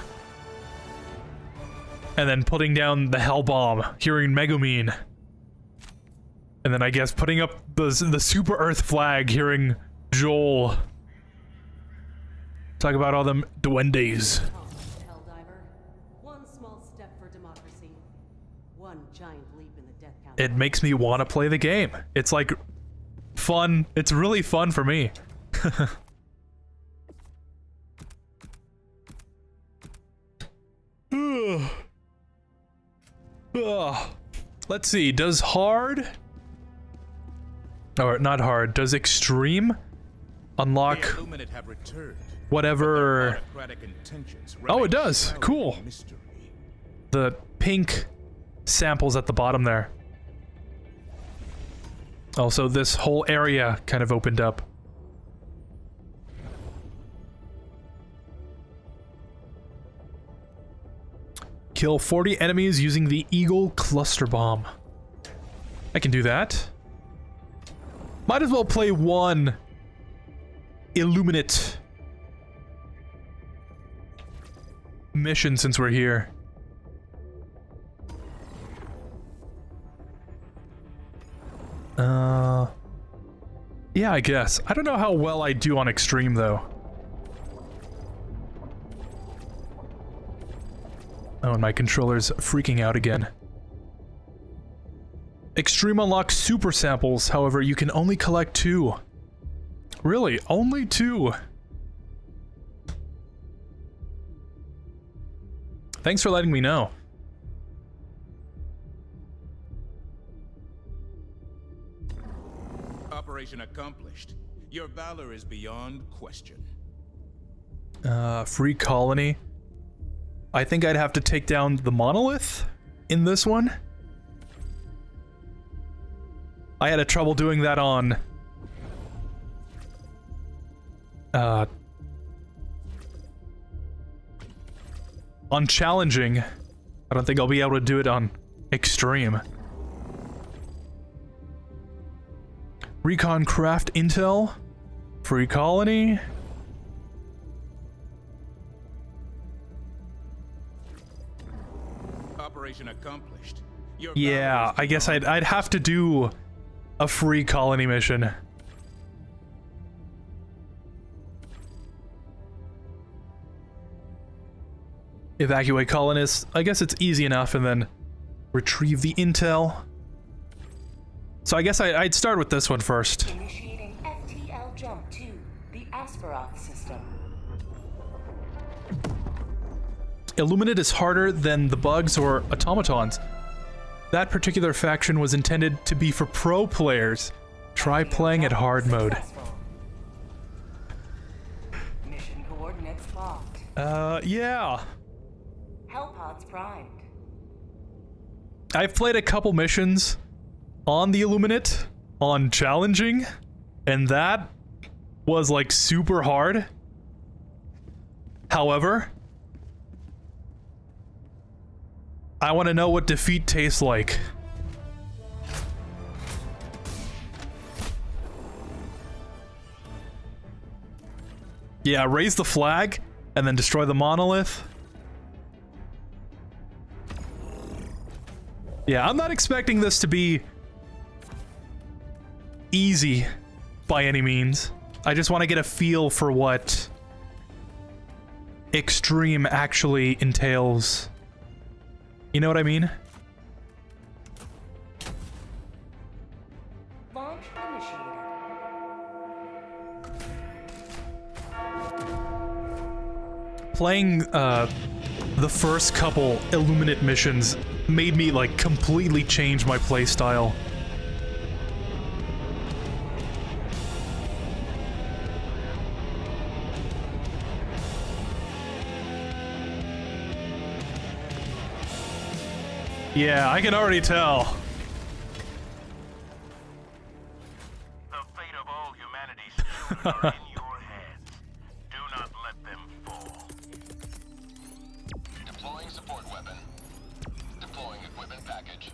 and then putting down the hell bomb, hearing Megumin, and then I guess putting up the Super Earth flag, hearing Joel. Talk about all them duendes. Helldiver. One small step for democracy. One giant leap in the death count. It makes me want to play the game. It's like fun. It's really fun for me. Ugh. Let's see, does hard... Or not hard, does extreme unlock whatever... Oh, it does! Cool! The pink samples at the bottom there. Also, this whole area kind of opened up. Kill 40 enemies using the Eagle Cluster Bomb. I can do that. Might as well play one Illuminate mission since we're here. Yeah, I guess. I don't know how well I do on extreme though. Oh, and my controller's freaking out again. Extreme unlocks super samples, however, you can only collect 2. Really? Only 2? Thanks for letting me know. Operation accomplished. Your valor is beyond question. Free colony. I think I'd have to take down the monolith in this one. I had a trouble doing that on challenging. I don't think I'll be able to do it on extreme. Recon craft intel. Free colony. Operation accomplished. Yeah, I guess I'd have to do a free colony mission. Evacuate colonists. I guess it's easy enough, and then retrieve the intel. So I guess I'd start with this one first. Initiating FTL jump to the Asperoth system. Illuminate is harder than the bugs or automatons. That particular faction was intended to be for pro players. Try playing at hard mode. Mission coordinates locked. Yeah. Hellpods primed. I've played a couple missions on the Illuminate, on challenging, and that was like super hard. However, I want to know what defeat tastes like. Yeah, raise the flag and then destroy the monolith. Yeah, I'm not expecting this to be easy by any means. I just want to get a feel for what extreme actually entails. You know what I mean? Launch initiated. Playing the first couple Illuminate missions made me like completely change my playstyle. Yeah, I can already tell. The fate of all humanity's children are in your hands. Do not let them fall. Deploying support weapon. Deploying equipment package.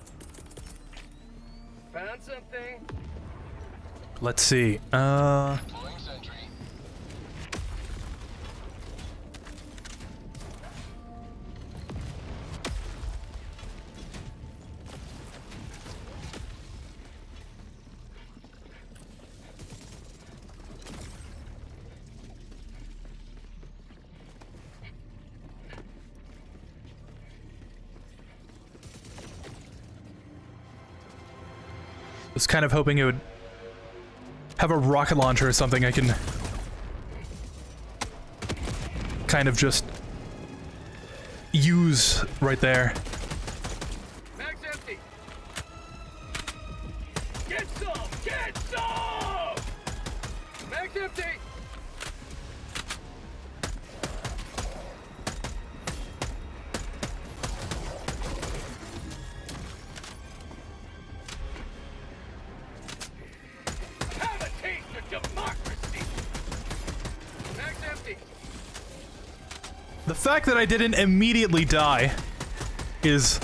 Found something? Let's see. Deploying sentry. Was kind of hoping it would have a rocket launcher or something I can kind of just use right there. Max empty! Have a taste of democracy! Mag's empty! The fact that I didn't immediately die is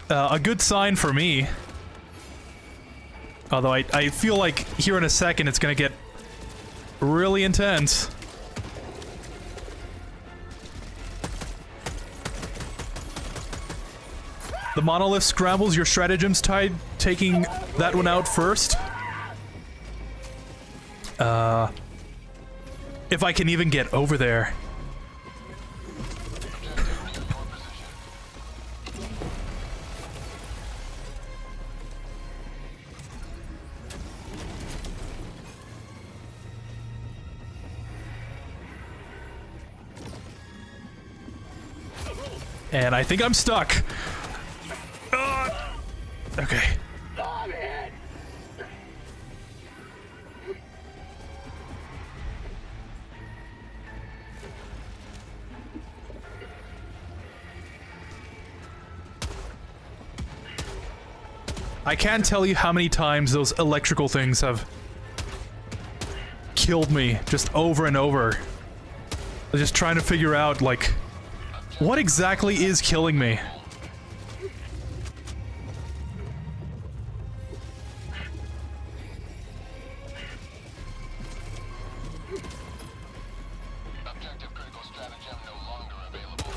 a good sign for me. Although I feel like here in a second it's gonna get really intense. The monolith scrambles, your stratagem's tied, taking that one out first. If I can even get over there. And I think I'm stuck. Okay. I can't tell you how many times those electrical things have killed me just over and over. I'm just trying to figure out, like, what exactly is killing me? Objective critical stratagem no longer available.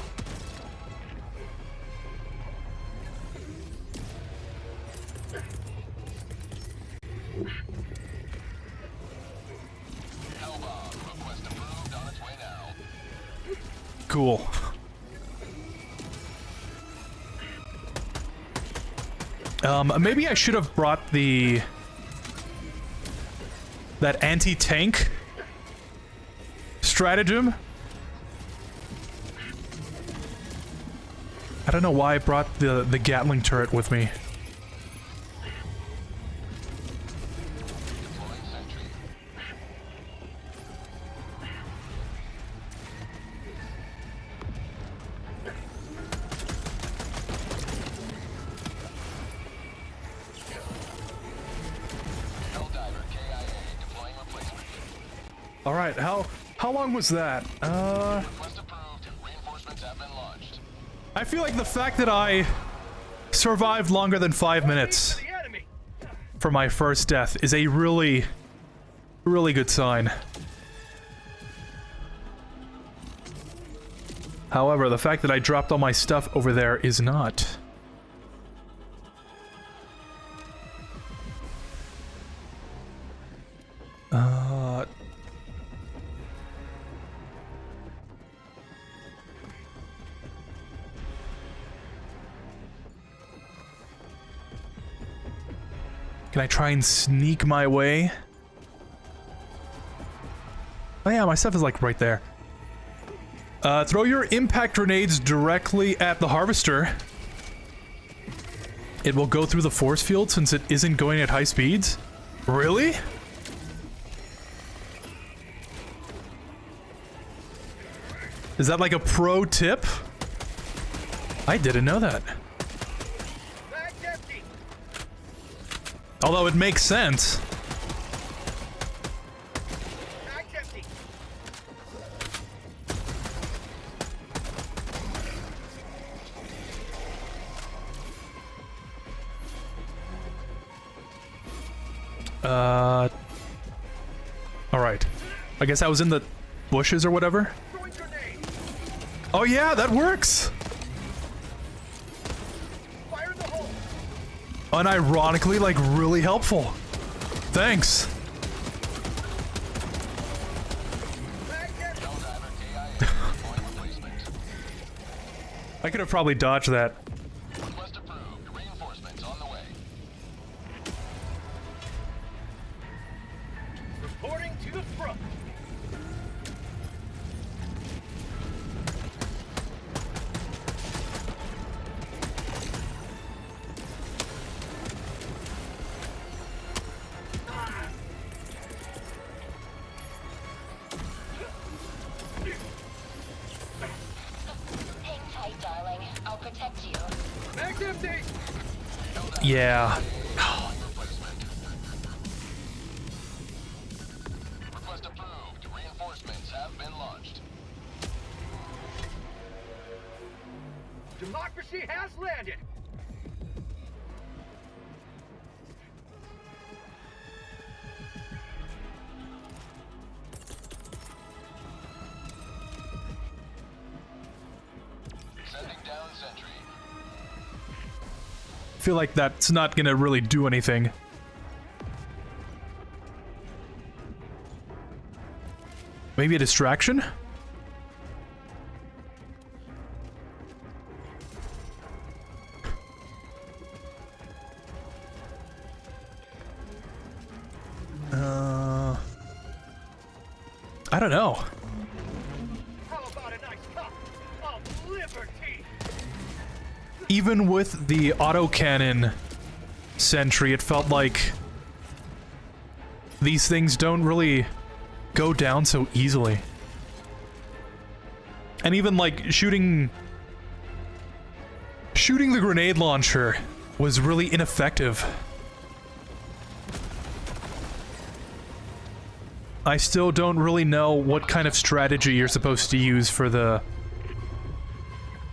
Hellbomb request approved, on its way now. Cool. Maybe I should have brought that anti-tank stratagem. I don't know why I brought the Gatling turret with me. Deploying sentry. Helldiver KIA deploying replacement. All right, how long was that? Request approved. Reinforcements have been launched. I feel like the fact that I survived longer than 5 minutes The enemy! for my first death is a really, really good sign. However, the fact that I dropped all my stuff over there is not. Can I try and sneak my way? Oh yeah, my stuff is like right there. Throw your impact grenades directly at the harvester. It will go through the force field since it isn't going at high speeds. Really? Is that like a pro tip? I didn't know that. Mag's empty! Although it makes sense. Mag's empty! Alright. I guess I was in the bushes or whatever. Throwing grenade! Oh yeah, that works! Fire in the hole! Unironically, like, really helpful. Thanks. Mag's empty! Helldiver KIA deploying replacement. I could have probably dodged that. Request approved. Reinforcements on the way. Reporting to the front! Mag's empty! Yeah. Request approved. Reinforcements have been launched. Democracy has landed! Sending down sentry. Feel like that's not gonna really do anything. Maybe a distraction? I don't know. How about a nice cup of liberty? Even with the autocannon sentry, it felt like these things don't really go down so easily. And even like shooting the grenade launcher was really ineffective. I still don't really know what kind of strategy you're supposed to use for the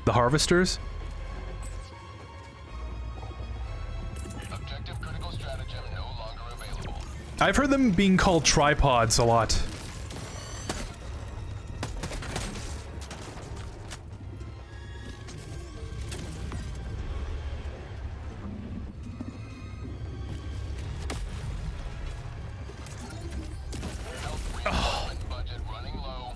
harvesters. Objective critical stratagem no longer available. I've heard them being called tripods a lot. Budget running low.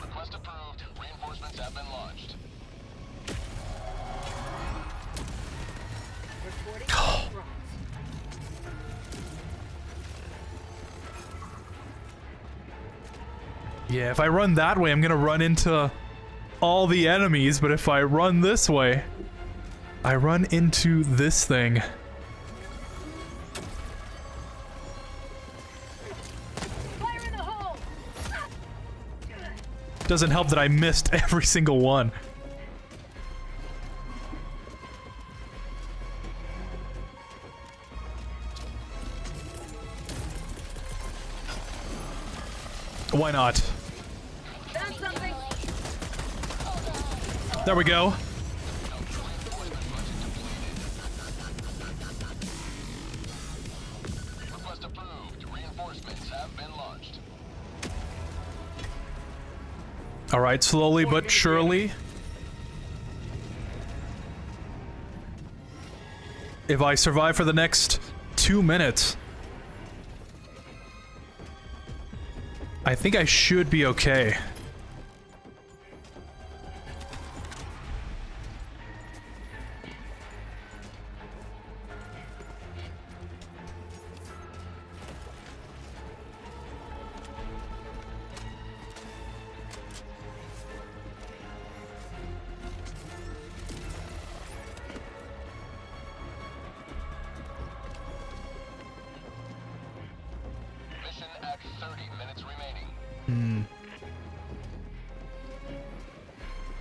Request approved. Reinforcements have been launched. Yeah, if I run that way, I'm gonna run into all the enemies, but if I run this way, I run into this thing. Fire in the hole! Doesn't help that I missed every single one. Why not? Found something! There we go. Request approved. Reinforcements have been launched. Alright, slowly but surely. If I survive for the next 2 minutes, I think I should be okay. Mission at 30 minutes remaining.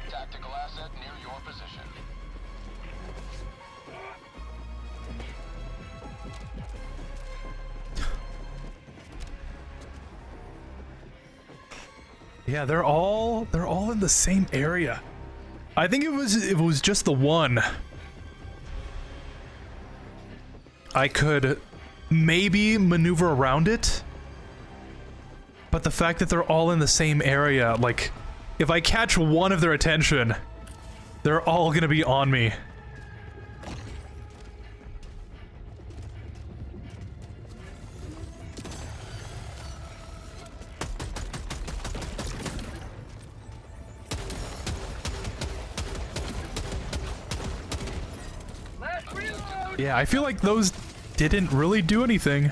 Tactical asset near your position. Yeah, they're all in the same area. I think it was just the one. I could maybe maneuver around it. But the fact that they're all in the same area, like, if I catch one of their attention, they're all gonna be on me. Last reload! Yeah, I feel like those didn't really do anything.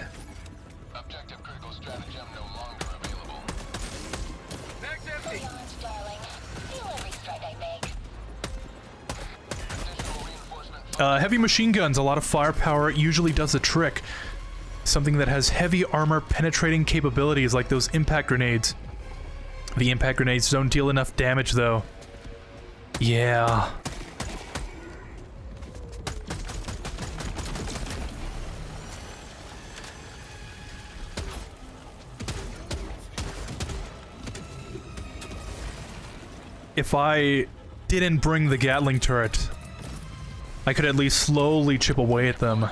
Objective critical stratagem no longer available. Mag's empty! Launch, darling. Feel every strike I make. Additional reinforcement. Heavy machine guns, a lot of firepower, usually does a trick. Something that has heavy armor penetrating capabilities like those impact grenades. The impact grenades don't deal enough damage though. Yeah. If I didn't bring the Gatling turret, I could at least slowly chip away at them.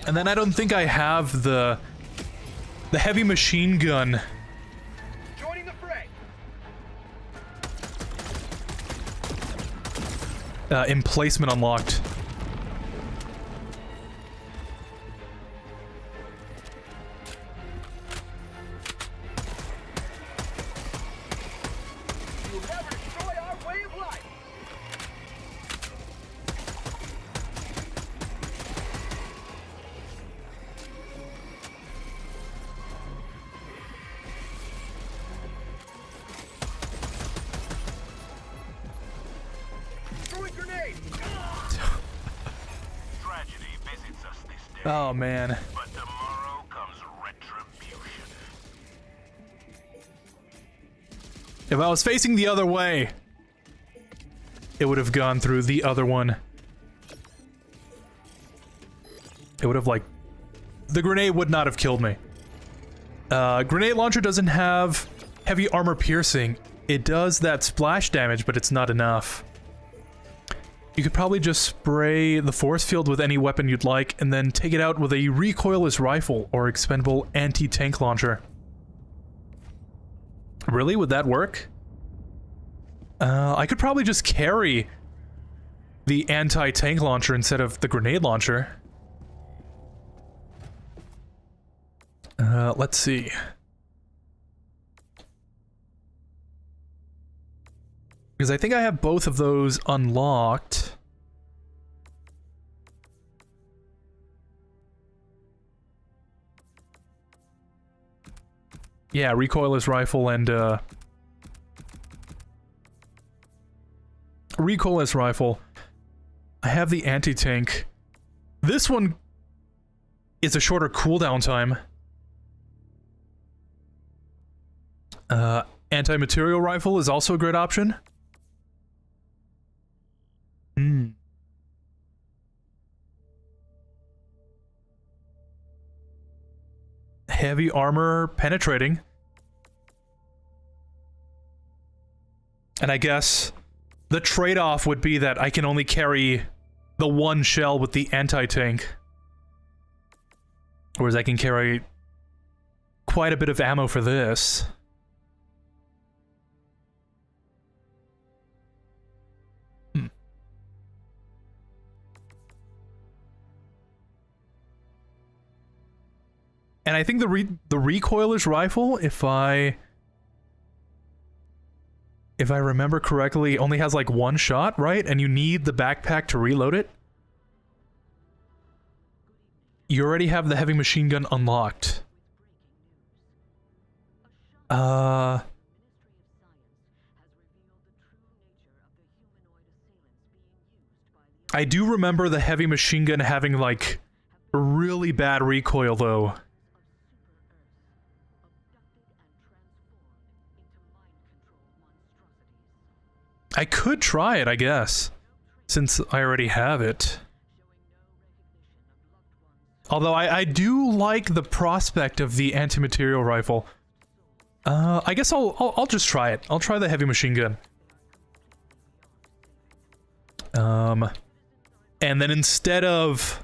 And then I don't think I have the heavy machine gun. Joining the fray. Emplacement unlocked. You'll never destroy our way of life. Throwing grenade. Tragedy visits us this day, Oh man. but tomorrow comes retribution. If I was facing the other way, it would have gone through the other one. It would have, like... The grenade would not have killed me. Grenade launcher doesn't have heavy armor piercing. It does that splash damage, but it's not enough. You could probably just spray the force field with any weapon you'd like, and then take it out with a recoilless rifle or expendable anti-tank launcher. Really? Would that work? I could probably just carry the anti-tank launcher instead of the grenade launcher. Let's see. Because I think I have both of those unlocked. Yeah, recoilless rifle and, recoilless rifle. I have the anti-tank. This one is a shorter cooldown time. Anti-material rifle is also a great option. Heavy armor penetrating. And I guess the trade-off would be that I can only carry the one shell with the anti-tank. Whereas I can carry quite a bit of ammo for this. And I think the recoilless rifle, if I remember correctly, only has like one shot, right? And you need the backpack to reload it. You already have the heavy machine gun unlocked. I do remember the heavy machine gun having like really bad recoil though. I could try it, I guess, since I already have it. Although I do like the prospect of the anti-material rifle. I guess I'll just try it. I'll try the heavy machine gun. And then instead of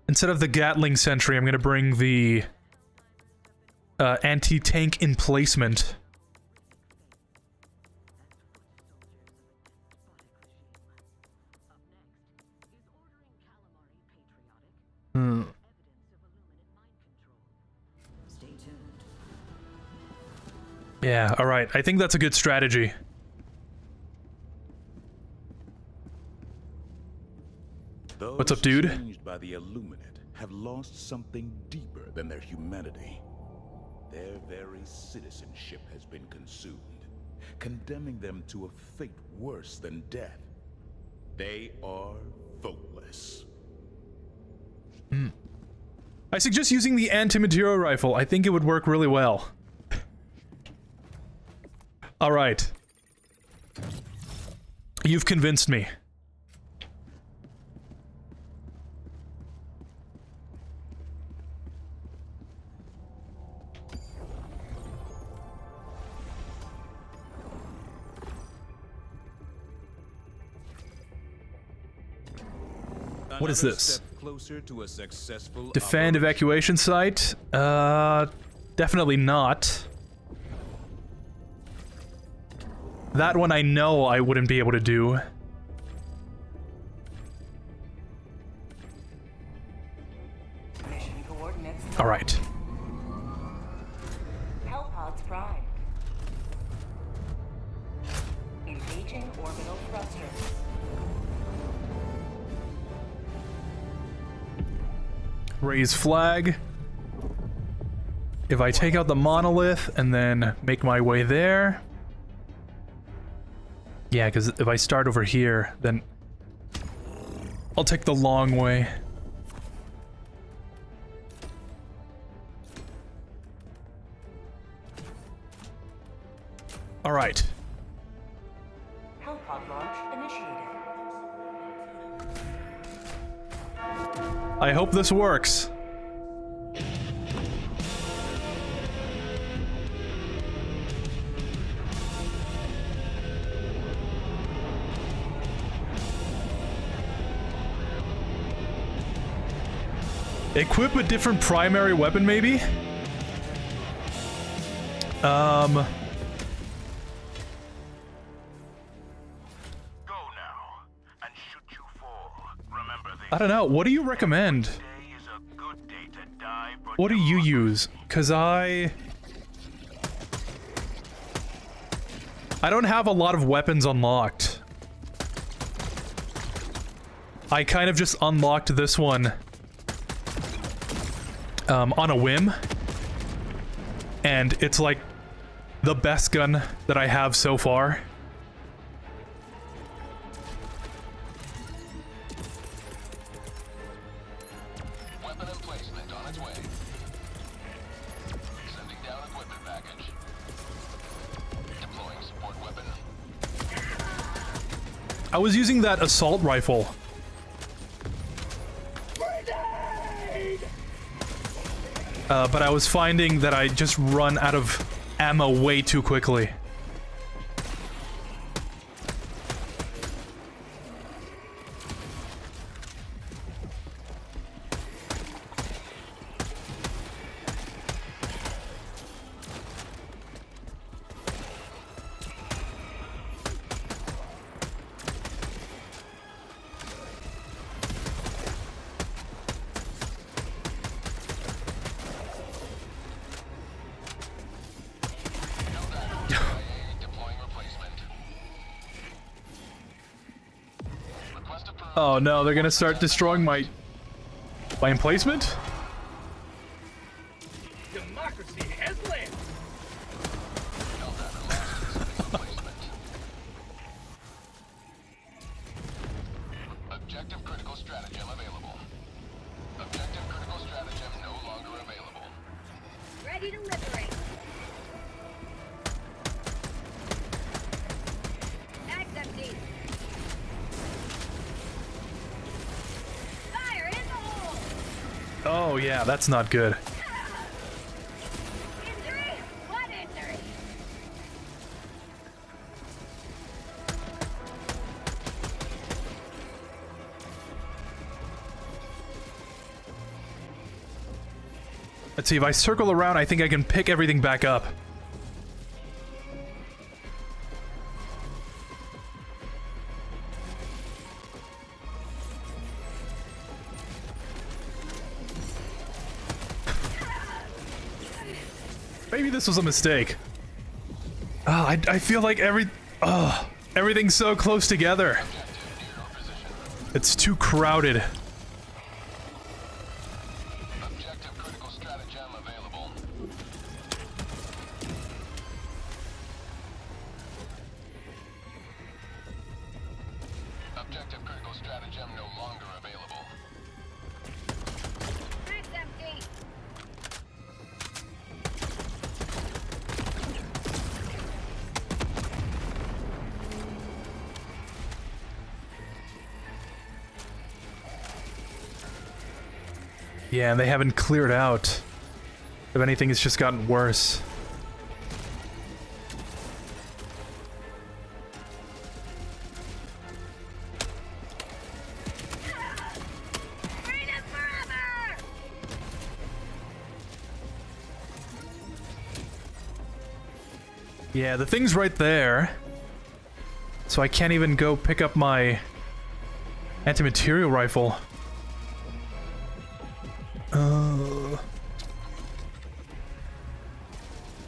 the Gatling sentry, I'm gonna bring the anti-tank emplacement. Yeah, alright. I think that's a good strategy. What's up, dude? Those changed by the Illuminate have lost something deeper than their humanity. Their very citizenship has been consumed, condemning them to a fate worse than death. They are voteless. I suggest using the anti-material rifle. I think it would work really well. Alright. You've convinced me. What is this? Closer to a successful Defend evacuation site? Definitely not. That one I know I wouldn't be able to do. Mission coordinates. Alright. Hellpods prime. Engaging orbital thrusters. Raise flag. If I take out the monolith and then make my way there... Yeah, because if I start over here, then... I'll take the long way. Alright. Hellpod launch initiated. I hope this works. Equip a different primary weapon, maybe? Go now and should you fall. Remember this. I don't know. What do you recommend? Today is a good day to die for What do you use? Because I don't have a lot of weapons unlocked. I kind of just unlocked this one on a whim. And it's like the best gun that I have so far. Weapon emplacement on its way. Sending down equipment package. Deploying support weapon. I was using that assault rifle. But I was finding that I just run out of ammo way too quickly. Oh no, they're gonna start destroying my emplacement? Democracy has landed. Objective critical stratagem available. Objective critical stratagem no longer available. Ready to liberate. Mag's empty. Fire in the hole. Oh yeah, that's not good. Injury? What injury? Let's see, if I circle around, I think I can pick everything back up. Maybe this was a mistake. I feel like everything's so close together. It's too crowded. Objective critical stratagem available. Objective critical stratagem no longer available. It's empty. Yeah, and they haven't cleared out. If anything, it's just gotten worse. Freedom forever! Yeah, the thing's right there. So I can't even go pick up my anti-material rifle.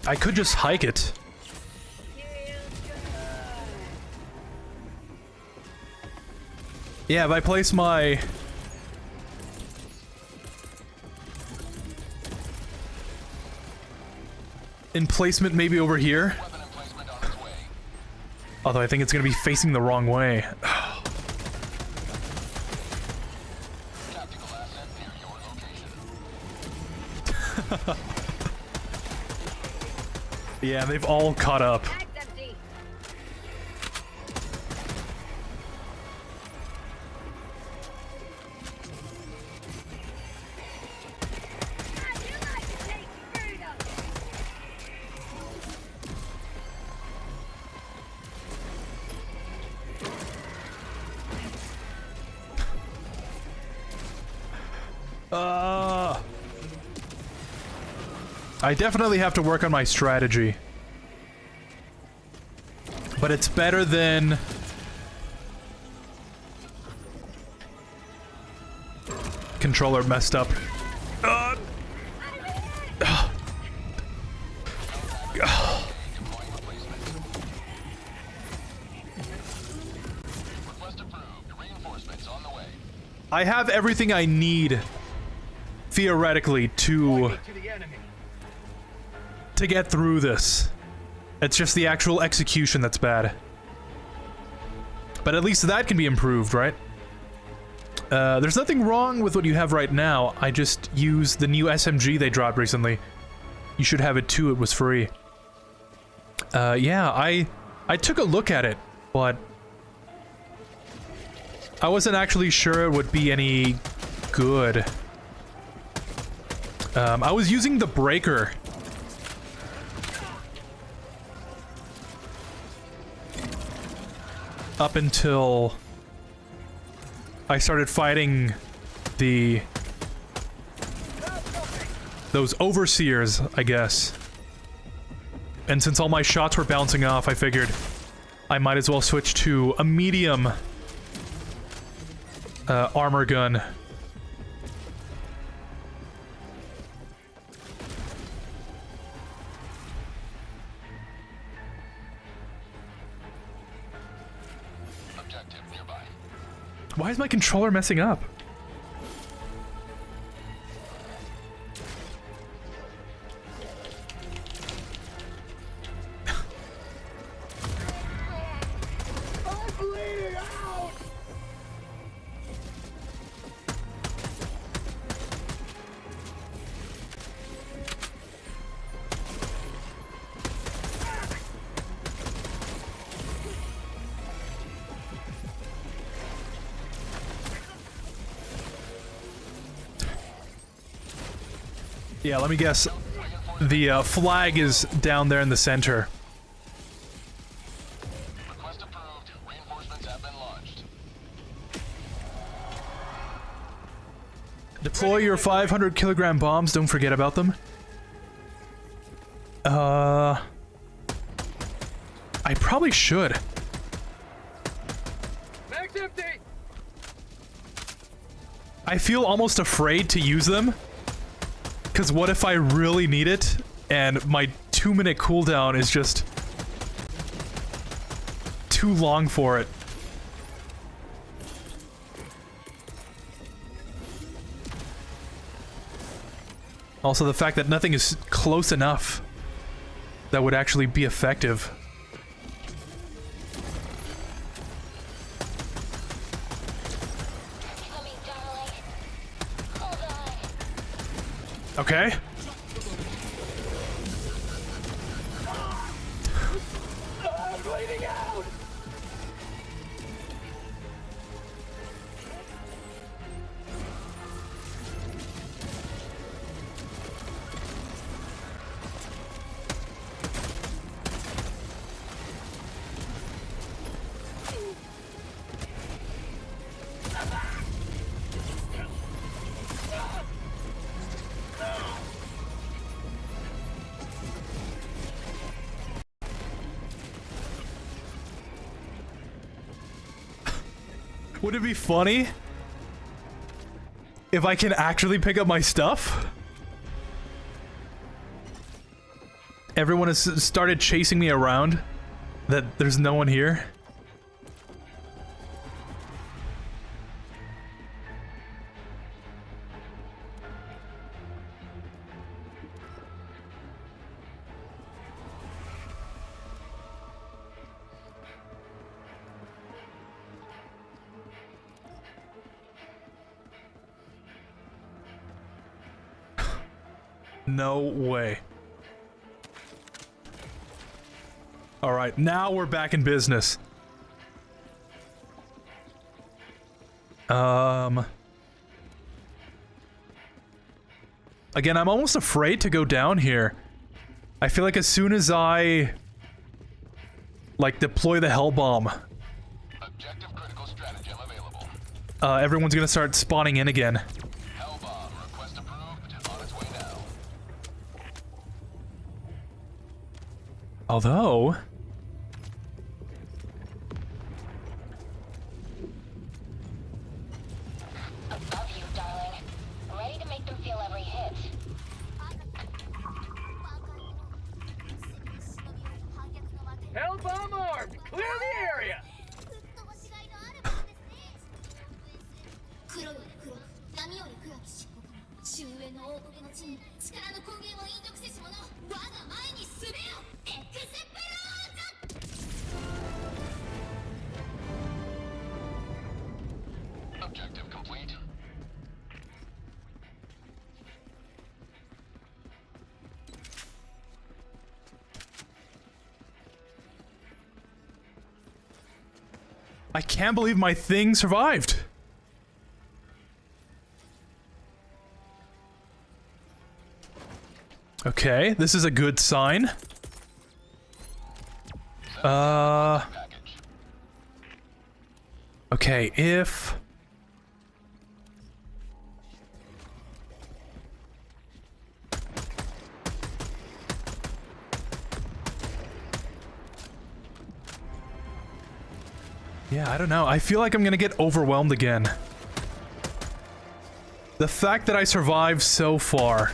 I could just hike it. Yeah, if I place my... emplacement maybe over here. Weapon emplacement on its way. Although I think it's gonna be facing the wrong way. Tactical asset near your location. Yeah, they've all caught up. Bag's empty. How'd you like to taste freedom? I definitely have to work on my strategy. But it's better than... Controller messed up. Deploying replacement. Request approved. Reinforcements on the way. I have everything I need, theoretically, to get through this. It's just the actual execution that's bad. But at least that can be improved, right? There's nothing wrong with what you have right now. I just used the new SMG they dropped recently. You should have it too, it was free. Yeah, I took a look at it, but I wasn't actually sure it would be any good. I was using the breaker. Up until I started fighting those overseers, I guess. And since all my shots were bouncing off, I figured I might as well switch to a medium armor gun. Objective nearby. Why is my controller messing up? Yeah, let me guess. The flag is down there in the center. Request approved. Reinforcements have been launched. Deploy your 500 kilogram bombs, don't forget about them. I probably should. Mag's empty! I feel almost afraid to use them. Because what if I really need it, and my 2-minute cooldown is just too long for it? Also, the fact that nothing is close enough that would actually be effective. Okay. I'm bleeding out! Would it be funny if I can actually pick up my stuff? Everyone has started chasing me around. That there's no one here. No way. All right, now we're back in business. Again, I'm almost afraid to go down here. I feel like as soon as I like deploy the hell bomb, Objective critical stratagem available. Everyone's gonna start spawning in again. Hell bomb request approved. On its way now. Although, Above you, darling. Ready to make them feel every hit. Hell bomb armed! Clear the area! 黒より黒く波より暗き漆黒終焉の王国の地に力の根源を隠匿せし者我が前に進めよエクセプローザ Objective complete. I can't believe my thing survived. Okay, this is a good sign. Package. Okay, if... Yeah, I don't know. I feel like I'm gonna get overwhelmed again. The fact that I survived so far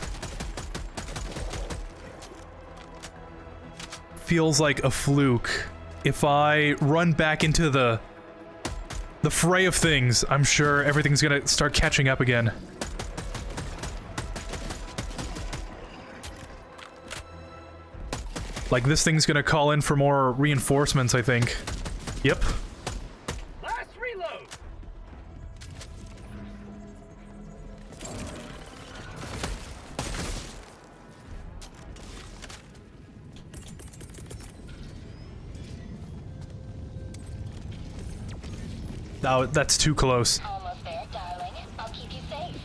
feels like a fluke. If I run back into the fray of things, I'm sure everything's gonna start catching up again. Like, this thing's gonna call in for more reinforcements, I think. Yep. Last reload! Oh, that's too close. Almost there, darling. I'll keep you safe.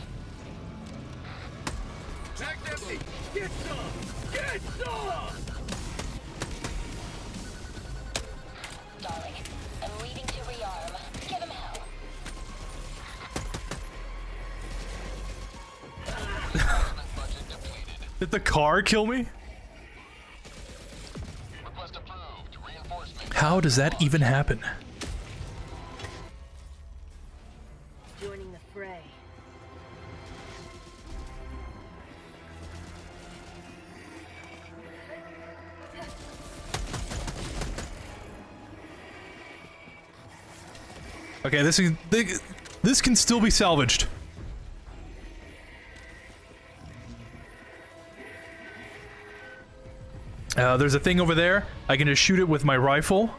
Mag's empty! Get some! Get some! Darling, I'm leaving to rearm. Give him hell. Budget depleted. Did the car kill me? Request approved. Reinforcement. How does that even happen? Joining the fray. Okay, this can still be salvaged. There's a thing over there. I can just shoot it with my rifle.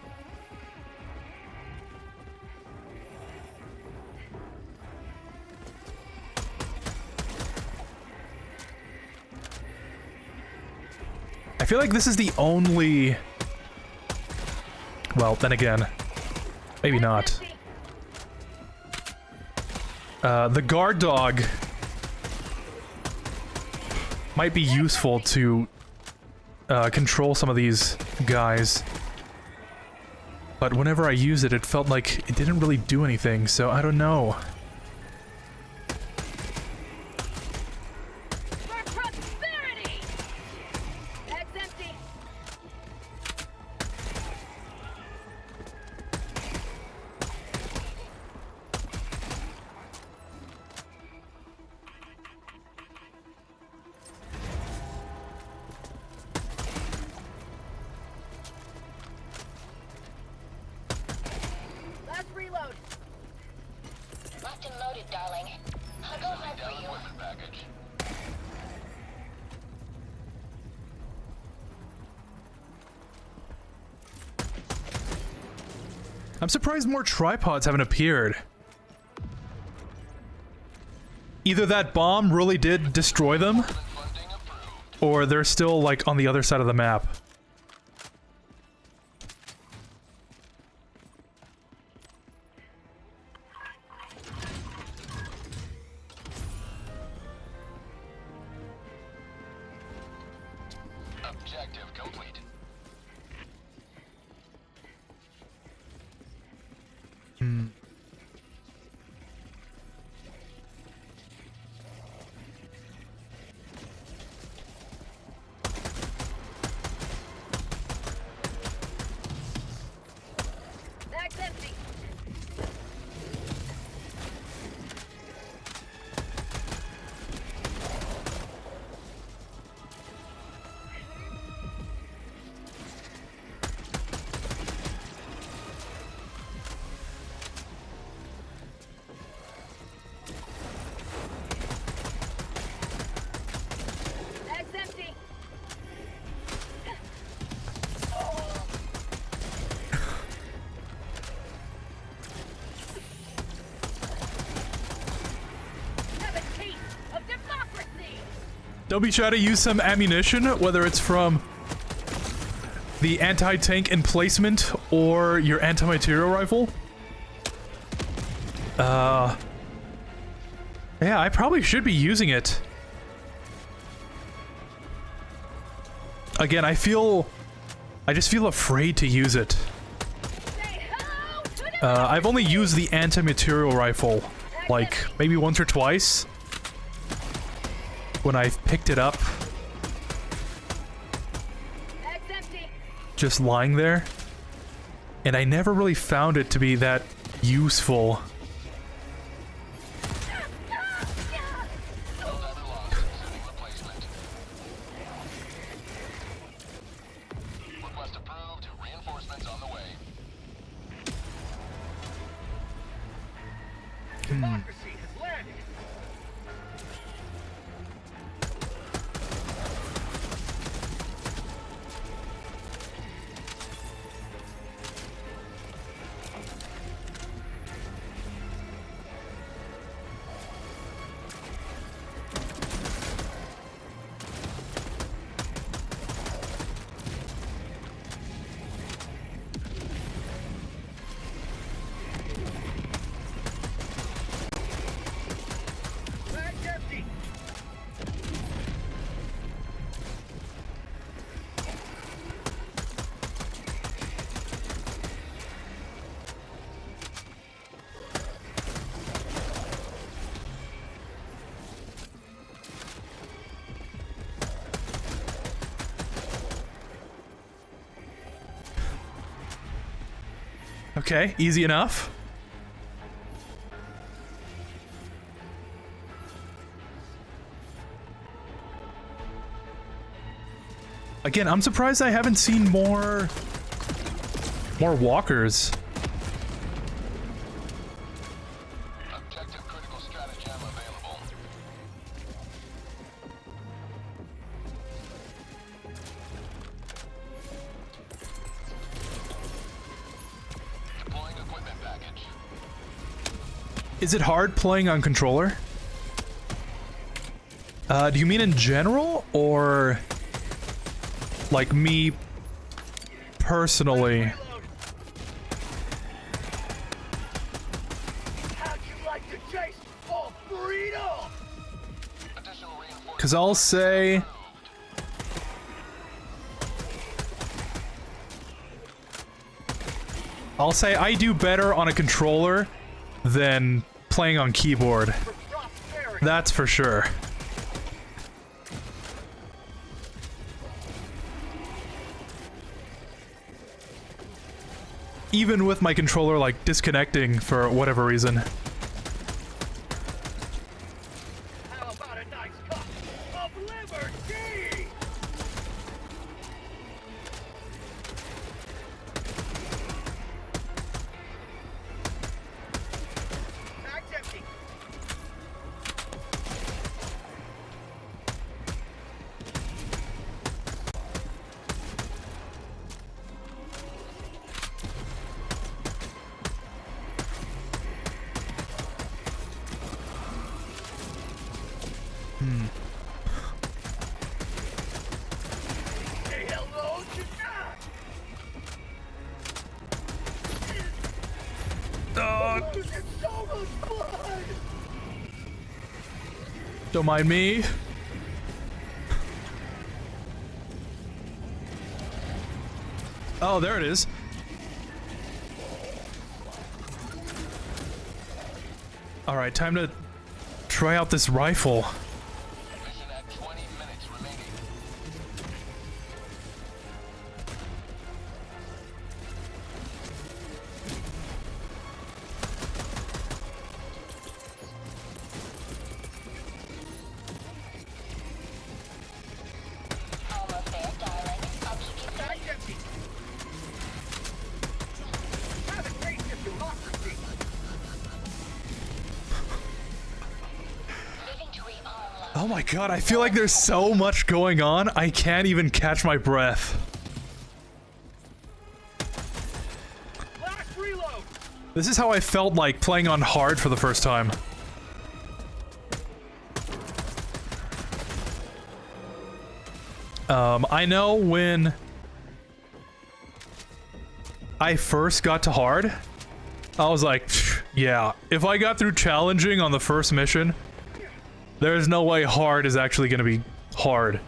feel like this is the only... Well, then again, maybe not. The guard dog might be useful to control some of these guys. But whenever I used it, it felt like it didn't really do anything, so I don't know. Locked and loaded, darling. I'll go home for you. Equipment package. I'm surprised more tripods haven't appeared. Either that bomb really did destroy them, or they're still, like, on the other side of the map. Objective complete. Bag's empty. Bag's empty. Have a taste of democracy. Don't be shy to use some ammunition, whether it's from the anti-tank emplacement or your anti-material rifle. Yeah, I probably should be using it. Again, I just feel afraid to use it. Say hello to the I've only used the anti-material rifle, like, maybe once or twice. When I've picked it up, Bag's empty. just lying there. And I never really found it to be that useful. Helldiver lost. Sending replacement. Request approved. Reinforcements on the way. Democracy has landed. Bag's empty. Okay, easy enough. Again, I'm surprised I haven't seen more walkers. Objective critical stratagem available. Deploying equipment package. Is it hard playing on controller? Do you mean in general, or Like me personally. How'd you like to taste all freedom? Additional reinforcements. Cause I'll say I do better on a controller than playing on keyboard. That's for sure. Even with my controller like disconnecting for whatever reason. How about a nice cup of liberty? Bag's empty. Say hello to God. Losing so much blood. Don't mind me. Oh, there it is. Alright, time to try out this rifle. Mission at 20 minutes remaining. Almost there, darling. I'll keep you safe. Bag's empty. Have a taste of democracy. Moving to rearm load. Oh my god, I feel like there's so much going on, I can't even catch my breath. Last reload. This is how I felt like playing on hard for the first time. I know when I first got to hard, I was like, yeah, if I got through challenging on the first mission, there's no way hard is actually gonna be hard.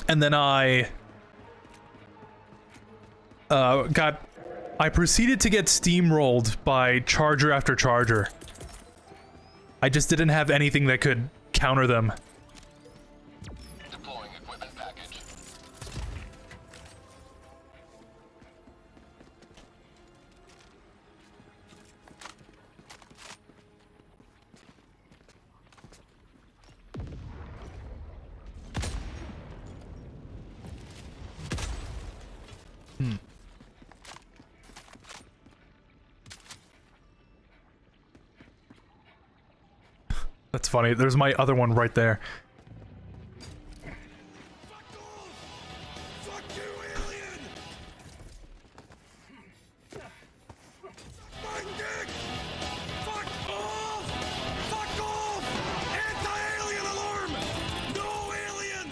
And then I proceeded to get steamrolled by charger after charger. I just didn't have anything that could counter them. Deploying equipment package. That's funny. There's my other one right there. Fuck you, alien! My dick! Fuck off! Fuck off! Anti-alien alarm! No alien!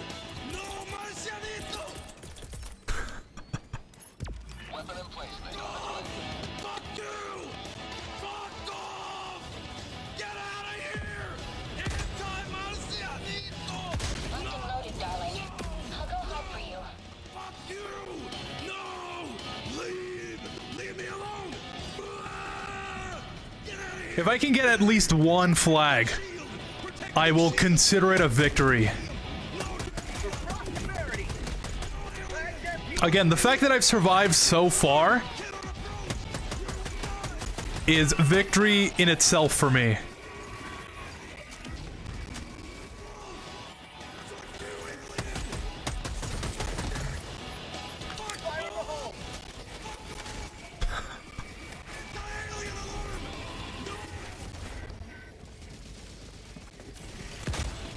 No marcianito! Weapon emplacement on its way. Fuck you! Fuck off! Get out of here! Anti-marcianito! Locked and loaded, darling. I'll go hard for you. Fuck you! No! Leave! Leave me alone! Ah! Get out of here! If I can get at least one flag, I will consider it a victory. Prosperity! Again, the fact that I've survived so far is victory in itself for me. Fire in the hole!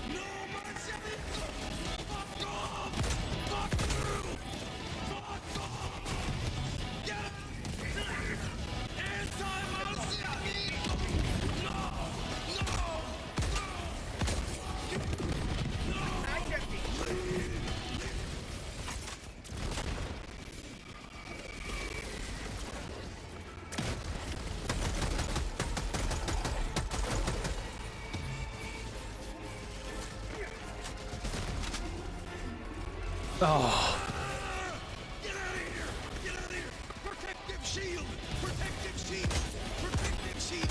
No marcianito! Fuck off! Fuck you! Fuck off! Get out of here! Anti-marcianito! No! Oh. Get out of here! Get out of here! Protective shield! Protective shield! Protective shield!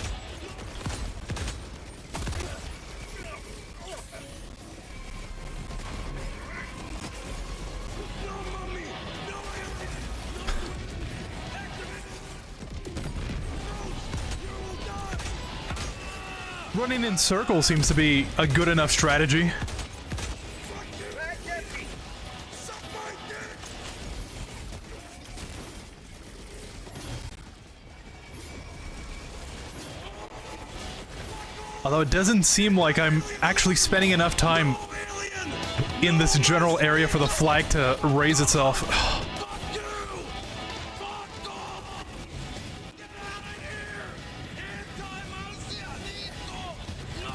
No, mommy! No, alien! No! Activate it! Rose, you will die! Running in circles seems to be a good enough strategy. Suck my dick! Although it doesn't seem like I'm actually spending enough time Alien! in this general area for the flag to raise itself. Fuck you! Fuck off! Get out of here! Anti-marcianismo! No!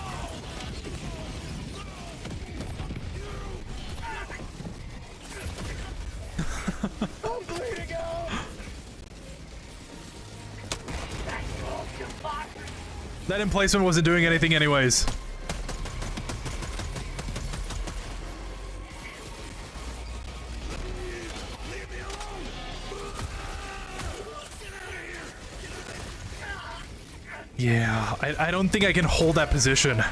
I'm bleeding out! That emplacement wasn't doing anything anyways. Leave me alone! Get out of here! Yeah, I don't think I can hold that position.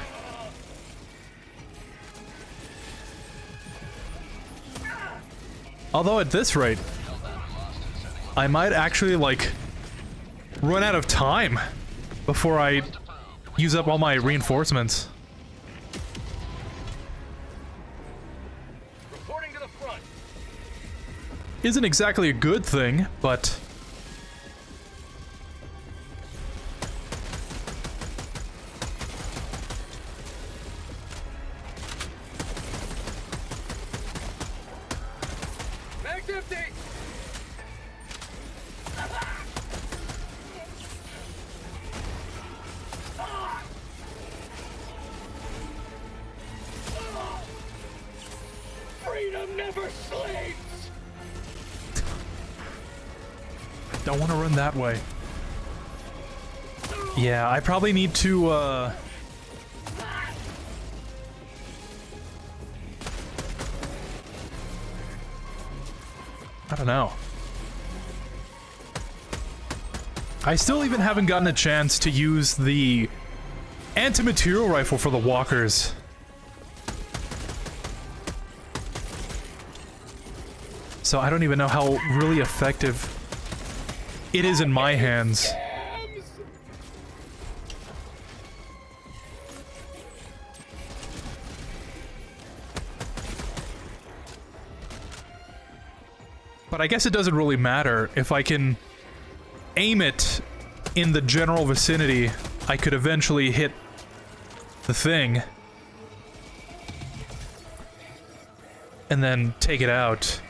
Although at this rate, I might actually, like, run out of time before I use up all my reinforcements. Reporting to the front. Isn't exactly a good thing, but... Mag's empty. Freedom never sleeps. Don't want to run that way. Yeah, I probably need to, I don't know. I still even haven't gotten a chance to use the anti-material rifle for the walkers. So I don't even know how really effective it is in my hands. But I guess it doesn't really matter. If I can aim it in the general vicinity, I could eventually hit the thing. And then take it out.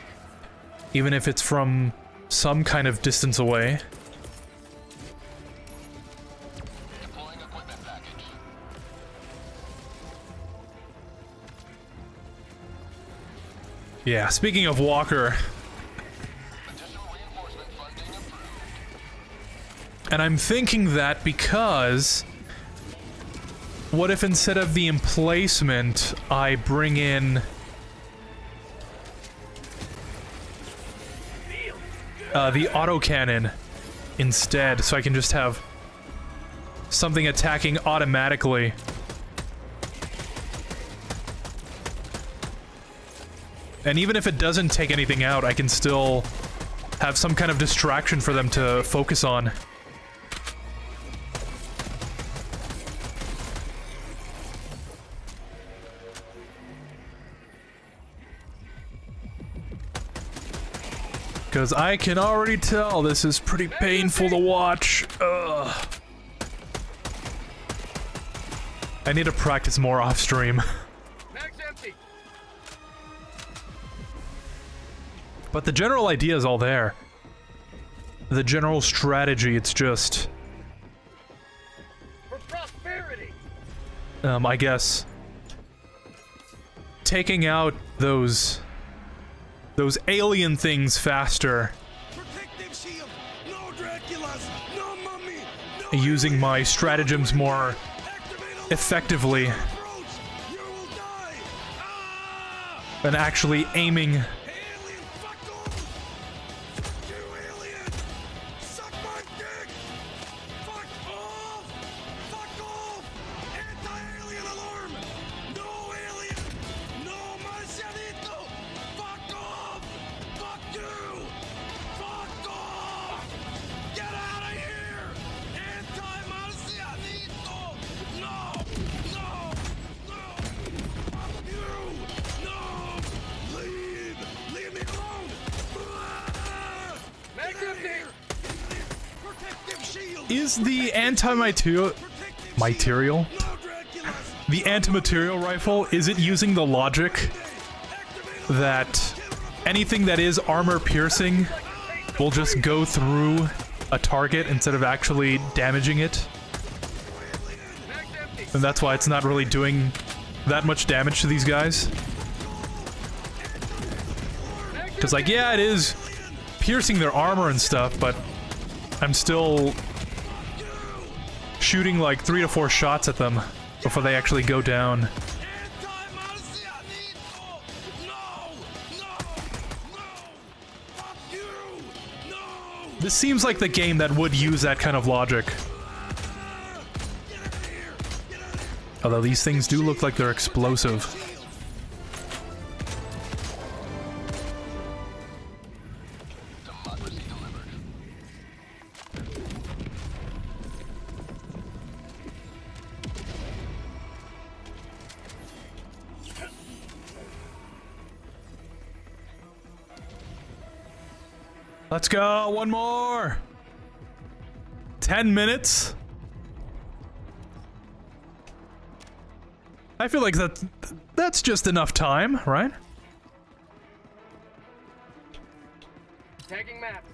Even if it's from some kind of distance away. Deploying equipment package. Yeah, speaking of Walker, Additional reinforcement funding approved. and I'm thinking that because what if instead of the emplacement, I bring in the autocannon instead, so I can just have something attacking automatically. And even if it doesn't take anything out, I can still have some kind of distraction for them to focus on. Because I can already tell this is pretty painful to watch. Ugh. I need to practice more off stream. Mag's empty. But the general idea is all there. The general strategy, it's just... For prosperity. I guess... taking out those alien things faster. Protective shield! No Draculas! No mummy! No Using my stratagems more Activate all effectively. approach! You will die! Ah! Than actually aiming Is the antimaterial the antimaterial rifle, is it using the logic that anything that is armor piercing will just go through a target instead of actually damaging it? And that's why it's not really doing that much damage to these guys? Because, like, yeah, it is piercing their armor and stuff, but I'm still shooting like 3 to 4 shots at them before they actually go down. This seems like the game that would use that kind of logic. Although these things do look like they're explosive. Democracy delivered. Let's go, one more! 10 minutes? I feel like that's just enough time, right? Tagging maps.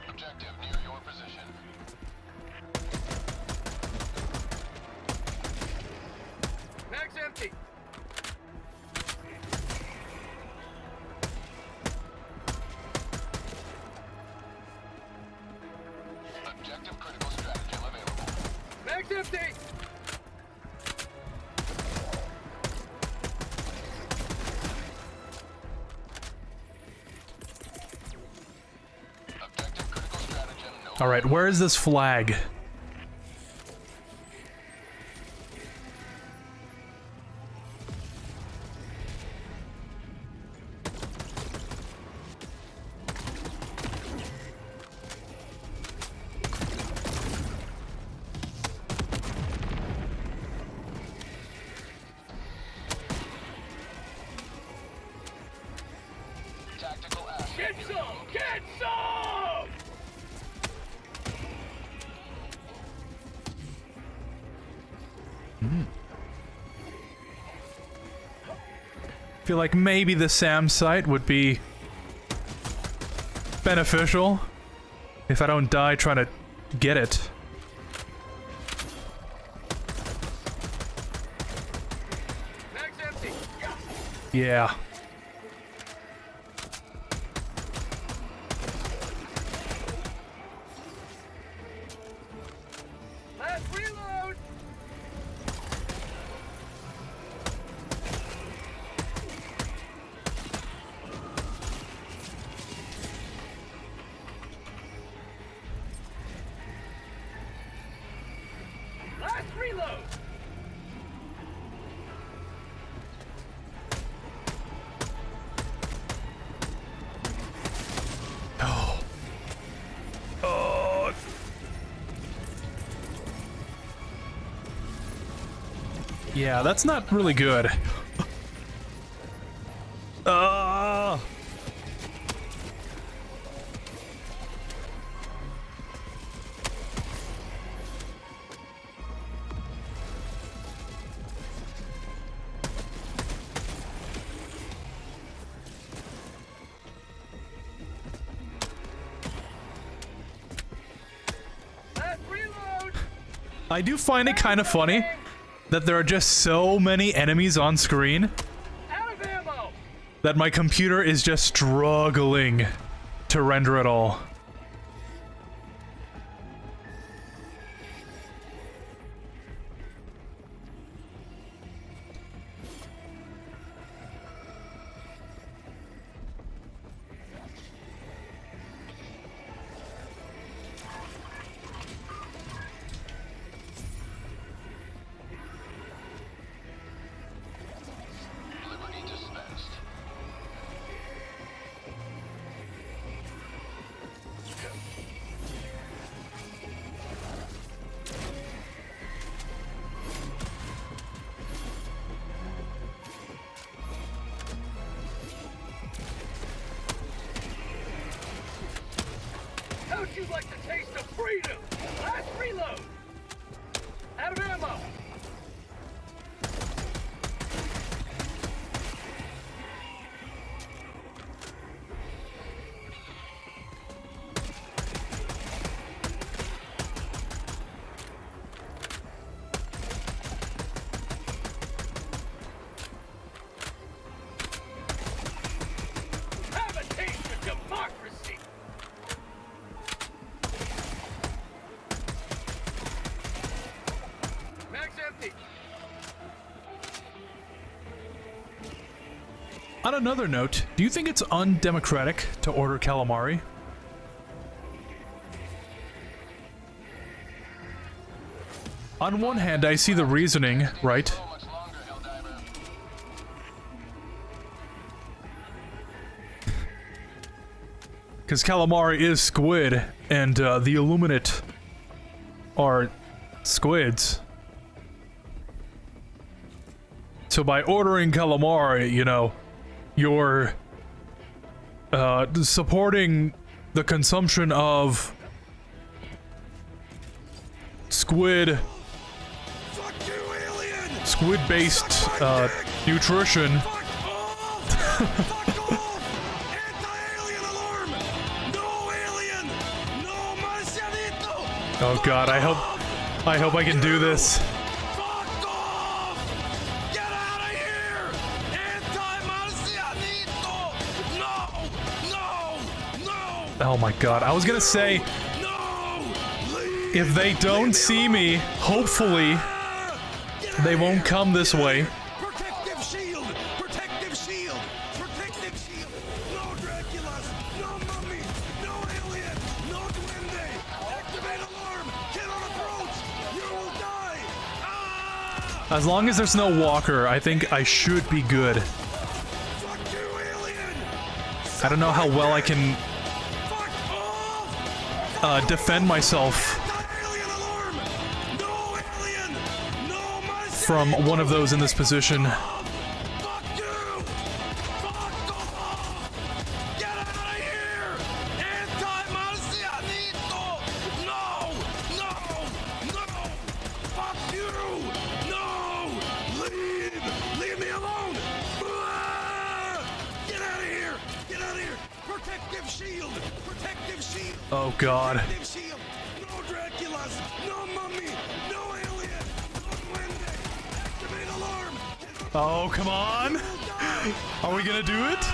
Objective near your position. Mag's empty. Objective critical stratagem available. Mag's empty. Objective critical stratagem no. Alright, where is this flag? Tactical asset. Get some! Get some! Feel like maybe the SAM site would be beneficial if I don't die trying to get it. Mag's empty. Yeah. Last reload. Last reload. Oh. Yeah, that's not really good. Last reload. I do find it kind of funny that there are just so many enemies on screen Out of ammo. that my computer is just struggling to render it all. Liberty dispensed. How'd you like the taste of freedom? Last reload. Out of ammo. Have a taste of democracy. Mag's empty. On another note, do you think it's undemocratic to order calamari? On one hand, I see the reasoning, right? So much longer, Helldiver. Because calamari is squid, and the Illuminate are squids. So by ordering calamari, you know, you're supporting the consumption of squid, Fuck you, alien. squid-based nutrition. Fuck off. Fuck off. Anti-alien alarm. No alien. No marcianito. Oh god, I hope I can do this. Fuck off. Get out of here. Anti-marcianito. No. Oh my god, I was gonna say, No. Leave. if they don't see me, hopefully they won't come this way. Protective shield! Protective shield! Protective shield! No Draculas! No mummies! No alien! No duende! Activate alarm! Cannot approach! You will die! Ah! As long as there's no walker, I think I should be good. Fuck you, alien! I don't know how well I can Fuck off! defend myself Anti-alien alarm! No alien! No marcianito! from one of those in this position. Fuck you! Fuck off! Get out of here! Anti-marcianito! No! Fuck you! No! Leave me alone! Ah! Get out of here! Get out of here! Protective shield! Protective shield! Oh god. Protective shield! No Draculas! No mummy! No alien! No duende! Activate alarm! Oh, come on! Are we gonna do it?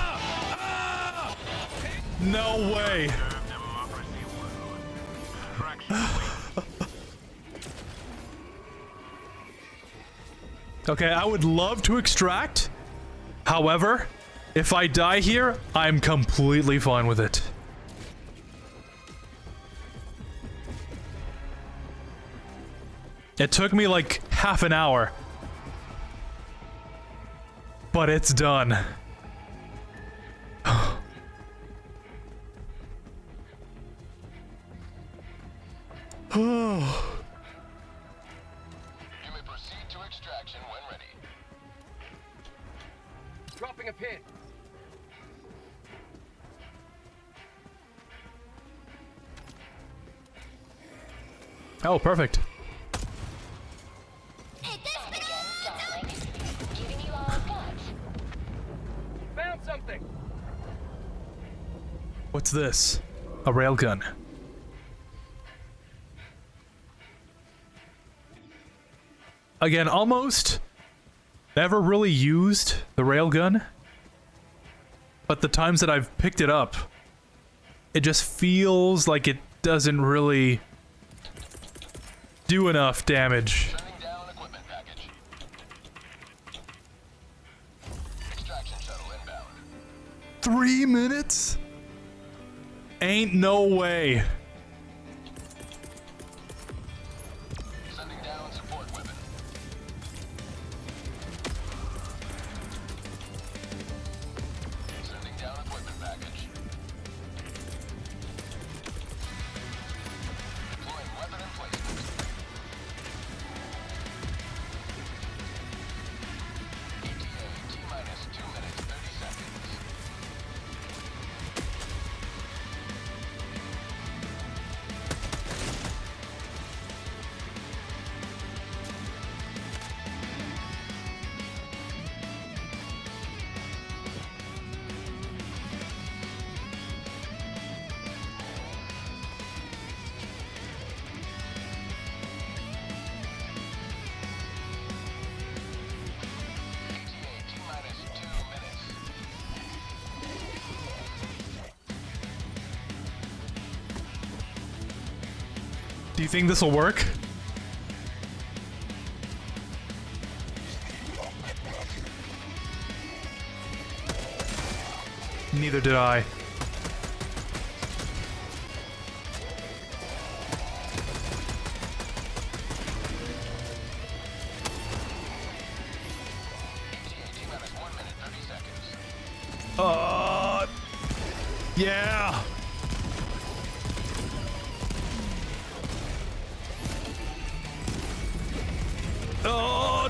No way. Okay, I would love to extract. However, if I die here, I'm completely fine with it. It took me like half an hour. But it's done. You may proceed to extraction when ready. Dropping a pin. Oh, perfect. Giving you all I've got. Found something. What's this? A railgun. Again, almost never really used the railgun, but the times that I've picked it up, it just feels like it doesn't really do enough damage. Sending down equipment package. Extraction shuttle inbound. 3 minutes? Ain't no way. Sending down support weapon. Sending down equipment package. Deploying weapon emplacement. ETA T-minus 2 minutes 30 seconds. Do you think this will work? Neither did I. Yeah. Oh.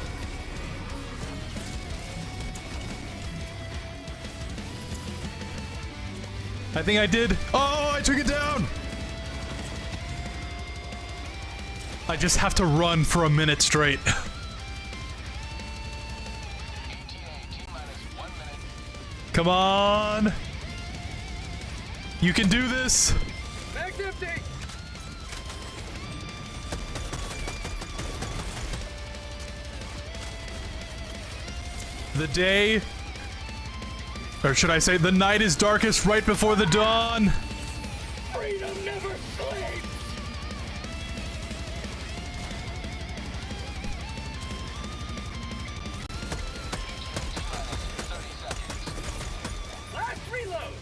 I think I did. Oh, I took it down. I just have to run for a minute straight. Come on. You can do this. Bag's empty. The day, or should I say the night is darkest right before the dawn. Freedom never sleeps. Last reload.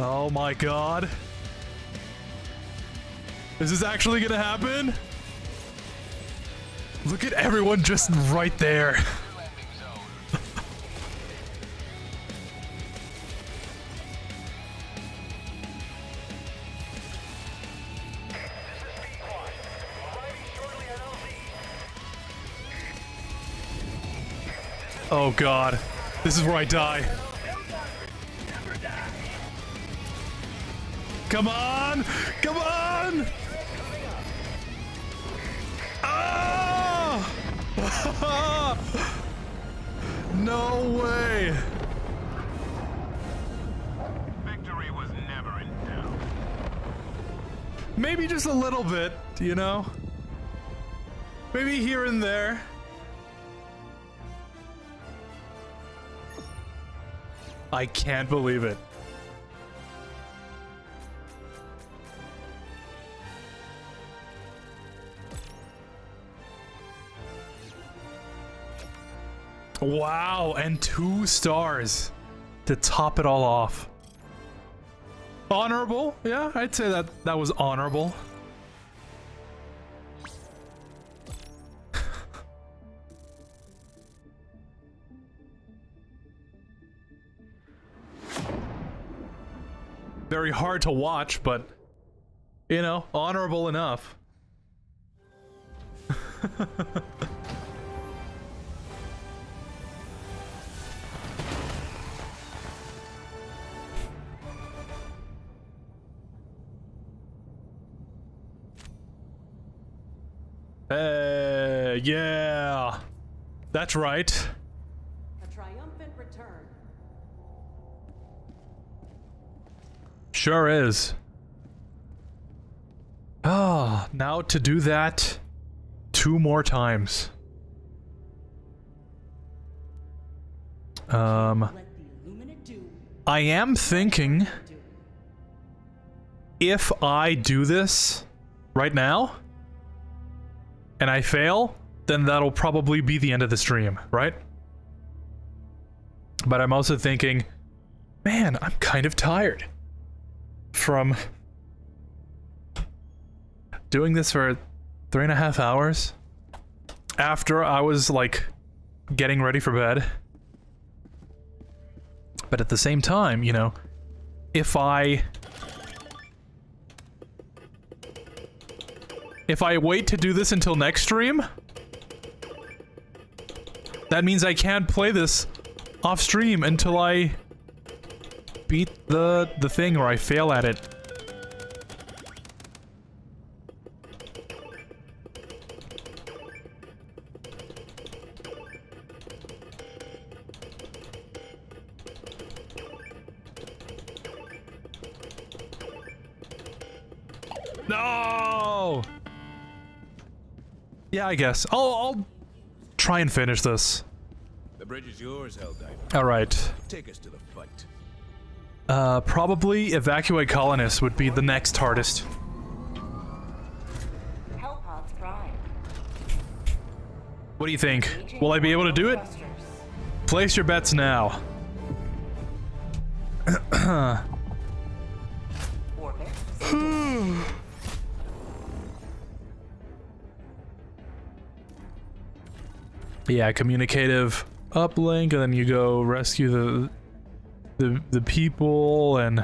Oh my god. Is this actually gonna happen? Look at everyone just right there. Oh god. This is where I die. Come on! Come on! Ah! No way! Victory was never in doubt. Maybe just a little bit, you know? Maybe here and there. I can't believe it. Wow, and 2 stars to top it all off. Honorable, yeah, I'd say that was honorable. Very hard to watch, but you know, honorable enough. Yeah. That's right. A triumphant return. Sure is. Ah, now to do that 2 more times. Let the Illuminate do. I am thinking if I do this right now and I fail, then that'll probably be the end of the stream, right? But I'm also thinking, man, I'm kind of tired from doing this for 3.5 hours after I was like getting ready for bed. But at the same time, you know, if I wait to do this until next stream, that means I can't play this off stream until I beat the thing or I fail at it. No! Yeah, I guess. I'll try and finish this. The bridge is yours, Helldiver. All right. Take us to the fight. Probably evacuate colonists would be the next hardest. Hellpods prime. What do you think? Will I be able to do it? Thrusters. Place your bets now. Orbit. Yeah, communicative uplink, and then you go rescue the people, and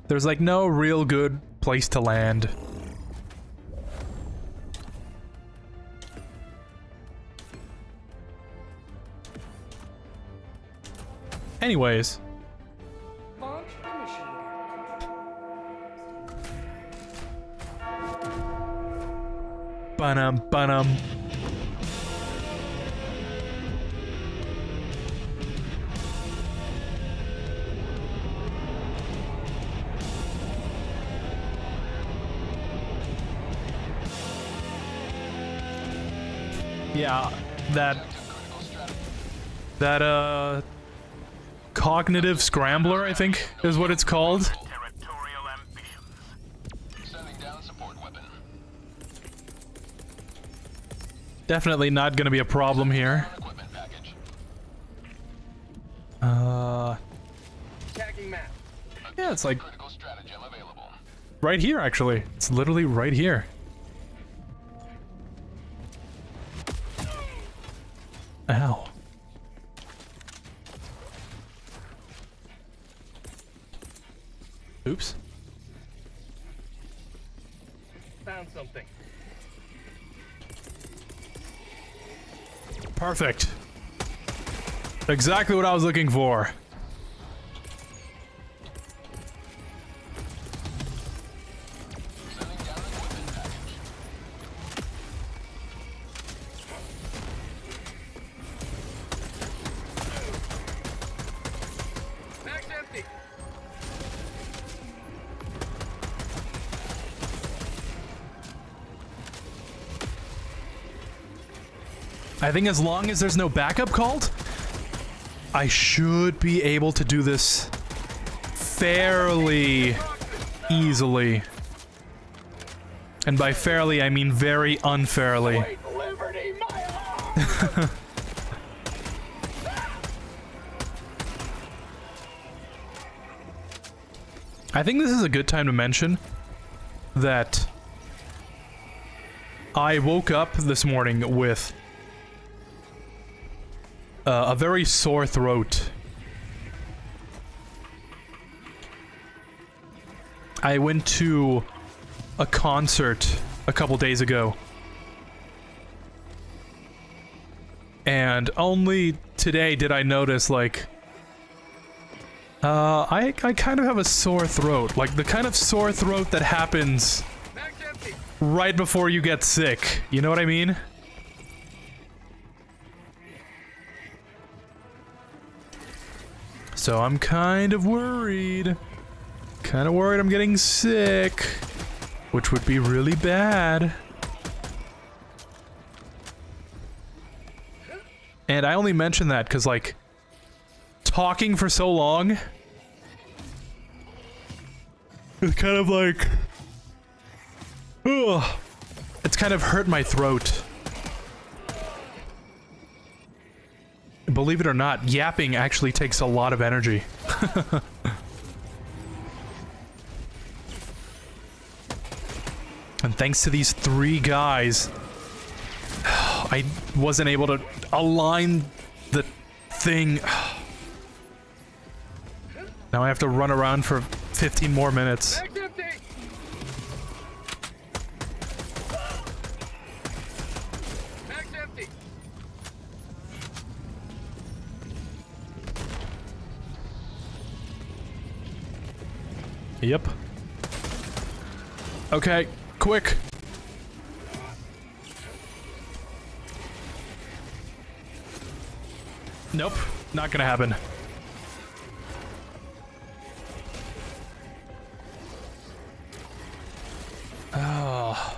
there's like no real good place to land. Anyways, Launch initiated. Ba-dum. Yeah, that cognitive scrambler, I think, is what it's called. Territorial ambitions. Sending down support weapon. Definitely not gonna be a problem here. Equipment package. Tagging map. Yeah, it's like Critical stratagem available. right here, actually. It's literally right here. Ow. Oops. Found something. Perfect. Exactly what I was looking for. Sending down equipment package. Mag's empty. I think as long as there's no backup called, I should be able to do this fairly easily. And by fairly, I mean very unfairly. Liberty, my law. I think this is a good time to mention that I woke up this morning with a very sore throat. I went to a concert a couple days ago, and only today did I notice, like, I kind of have a sore throat, like the kind of sore throat that happens Mag's empty. right before you get sick. You know what I mean? So I'm kind of worried. Kind of worried I'm getting sick, which would be really bad. And I only mention that because, like, talking for so long, it's kind of like, ugh, it's kind of hurt my throat. Believe it or not, yapping actually takes a lot of energy. And thanks to these 3 guys, I wasn't able to align the thing. Now I have to run around for 15 more minutes. Mag's empty. Mag's empty. Yep. Okay, quick. Nope, not gonna happen. Oh.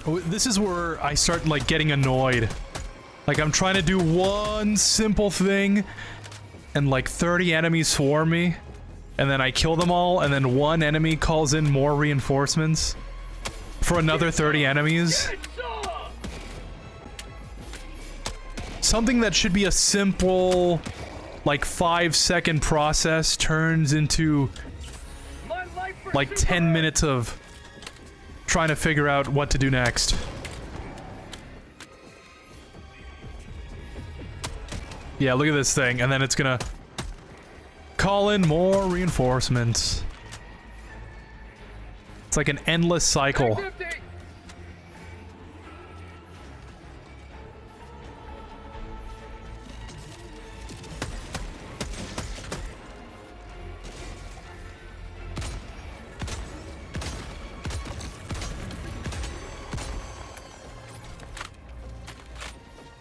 This is where I start, like, getting annoyed. Like, I'm trying to do one simple thing, and, like, 30 enemies swarm me, and then I kill them all, and then one enemy calls in more reinforcements for another 30 enemies. Something that should be a simple, like, 5-second process turns into, like, 10 minutes of trying to figure out what to do next. Yeah, look at this thing, and then it's gonna call in more reinforcements. It's like an endless cycle.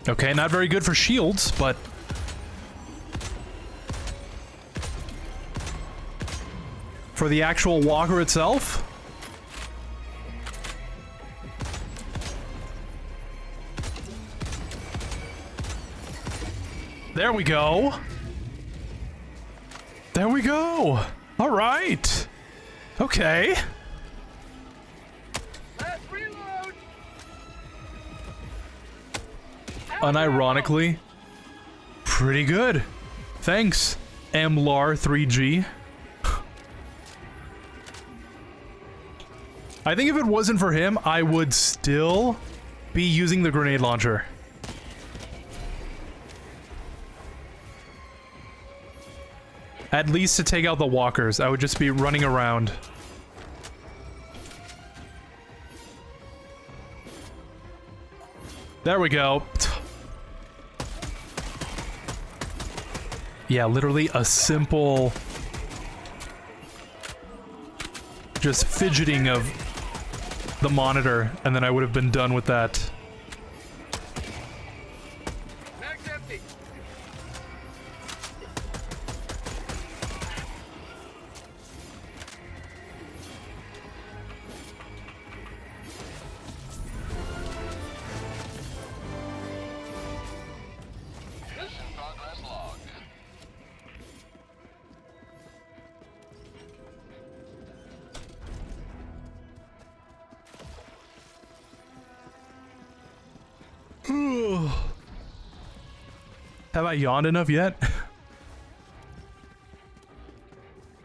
Okay, not very good for shields, but for the actual walker itself, there we go. There we go. All right. Okay. Unironically, pretty good. Thanks, MLAR3G. I think if it wasn't for him, I would still be using the grenade launcher. At least to take out the walkers, I would just be running around. There we go. Yeah, literally a simple just fidgeting of the monitor, and then I would have been done with that. Have I yawned enough yet?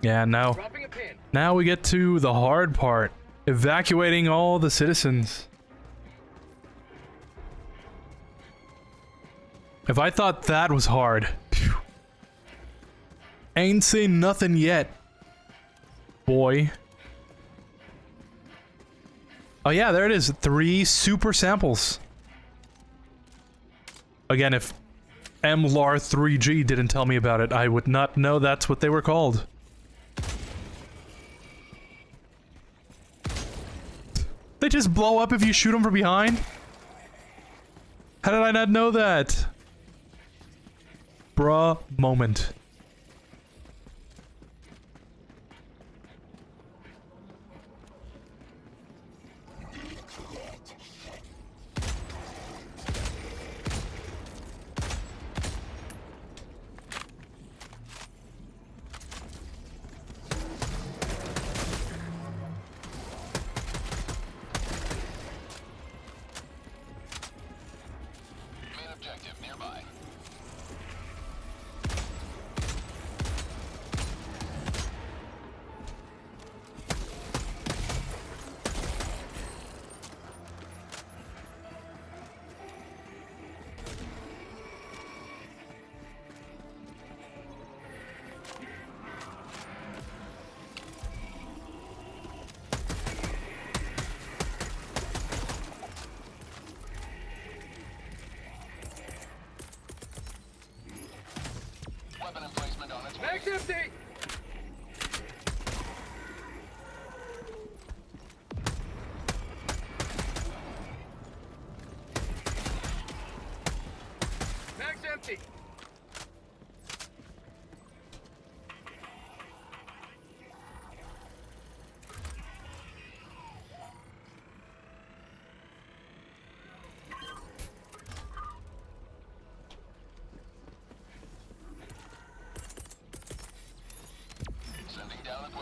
Yeah, now we get to the hard part. Evacuating all the citizens. If I thought that was hard, phew. Ain't seen nothing yet, boy. Oh yeah, there it is. 3 super samples. Again, if MLAR3G didn't tell me about it, I would not know that's what they were called. They just blow up if you shoot them from behind? How did I not know that? Bruh moment.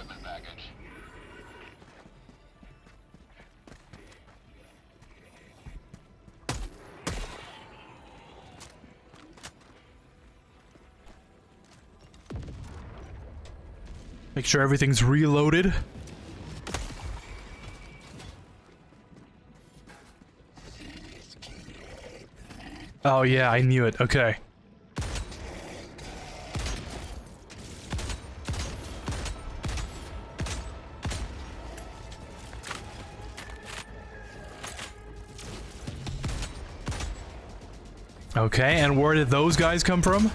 equipment package. Make sure everything's reloaded. Oh yeah, I knew it. Okay. Okay, and where did those guys come from?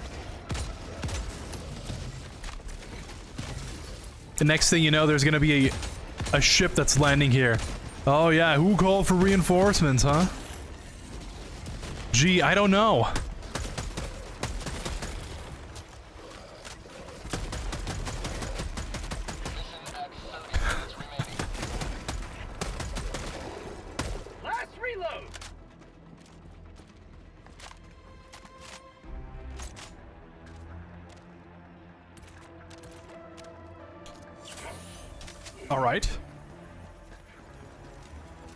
The next thing you know, there's gonna be a ship that's landing here. Oh yeah, who called for reinforcements, huh? Gee, I don't know. Last reload. All right.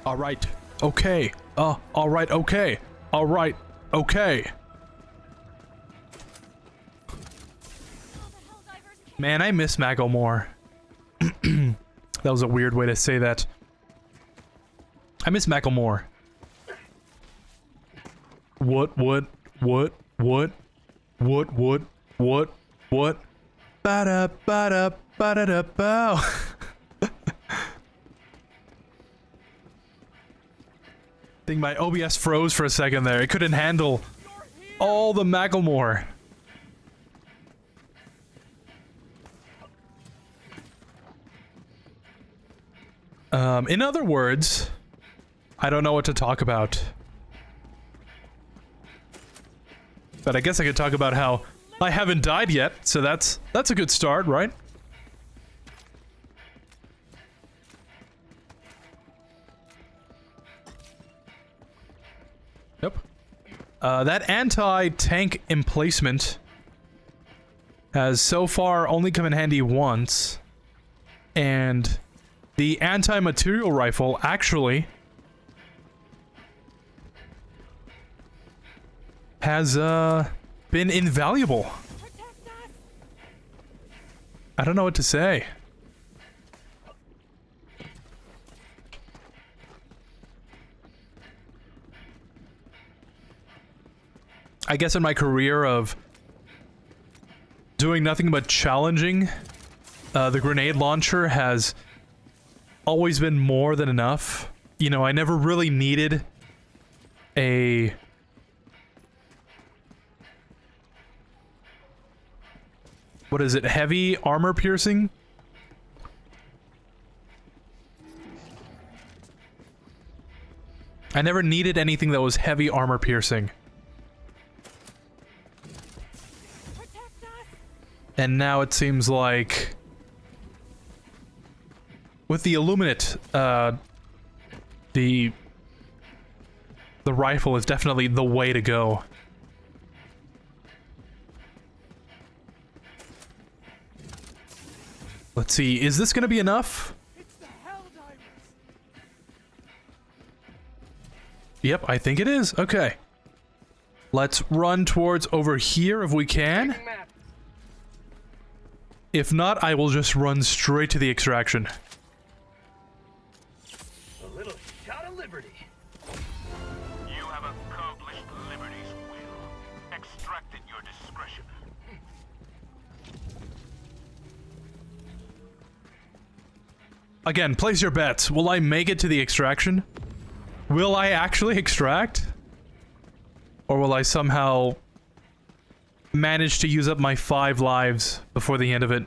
All right. Okay. All right. Okay. All right. Okay. Man, I miss Macklemore. That was a weird way to say that. I miss Macklemore. What? Ba-da, ba-da, ba-da-da, bow. I think my OBS froze for a second there. It couldn't handle all the Macklemore. In other words, I don't know what to talk about. But I guess I could talk about how I haven't died yet, so that's a good start, right? Yep. That anti-tank emplacement has so far only come in handy once, and the anti-material rifle actually has been invaluable. I don't know what to say. I guess in my career of doing nothing but challenging, the grenade launcher has always been more than enough. You know, I never really needed a... What is it? Heavy armor piercing? I never needed anything that was heavy armor piercing. And now it seems like with the Illuminate, the rifle is definitely the way to go. Let's see, is this gonna be enough? It's the Helldivers. Yep, I think it is. Okay. Let's run towards over here if we can. If not, I will just run straight to the extraction. A little shot of liberty. You have accomplished Liberty's will. Extract at your discretion. Again, place your bets. Will I make it to the extraction? Will I actually extract? Or will I somehow manage to use up my 5 lives before the end of it?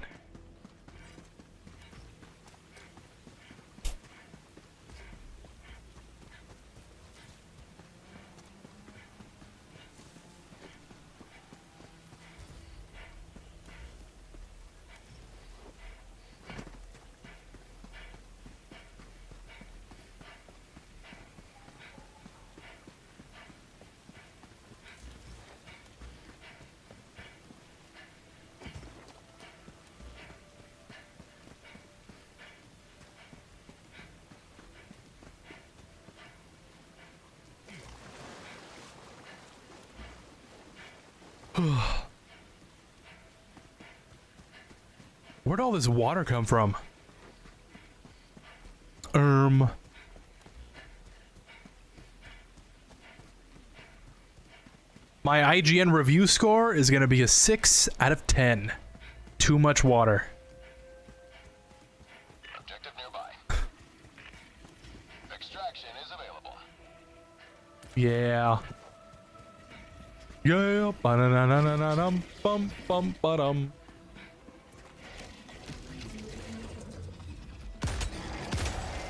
Where'd all this water come from? My IGN review score is gonna be a 6 out of 10. Too much water. Objective nearby. Extraction is available. Yeah. Yeah. Ba-na-na-na-na-na-dum, bum, bum, ba-dum.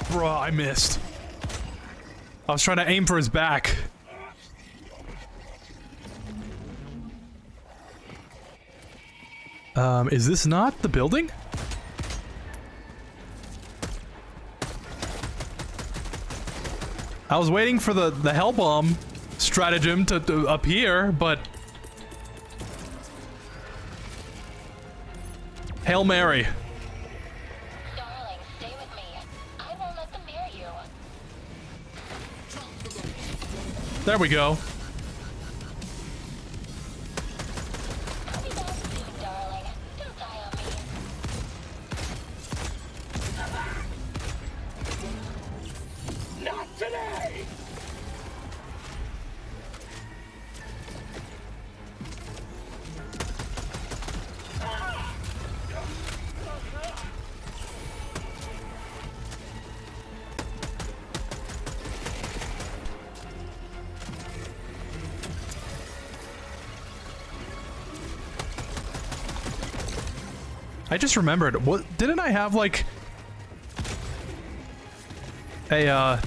Bruh, I missed. I was trying to aim for his back. Is this not the building? I was waiting for the hell bomb stratagem to appear, but Hail Mary. Darling, stay with me. I won't let them near you. There we go. I'll be back soon, darling. Don't die on me. Not today! I just remembered. What didn't I have like a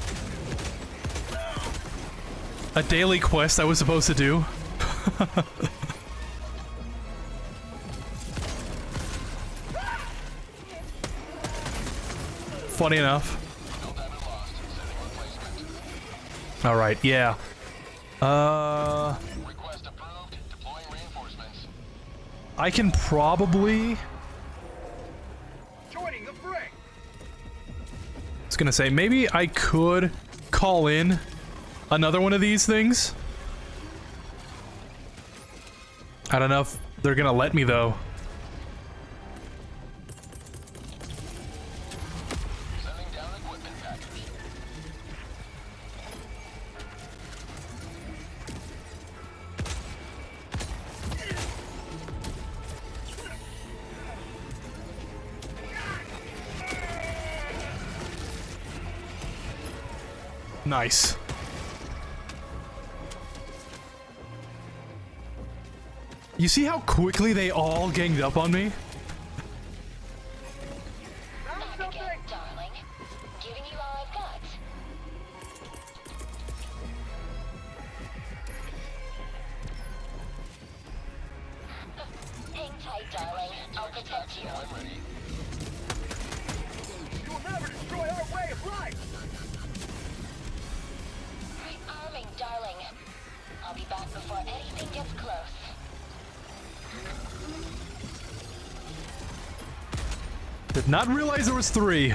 daily quest I was supposed to do? Funny enough. All right, yeah. Request approved. Deploying reinforcements. I can probably. Joining the fray! I was gonna say maybe I could call in another one of these things. I don't know if they're gonna let me though. Sending down equipment package. Nice. You see how quickly they all ganged up on me? Back again, darling. Giving you all I've got. Hang tight, darling. I'll protect you. I'm ready. You will never destroy our way of life! Rearming, darling. I'll be back before anything gets close. Did not realize there was 3.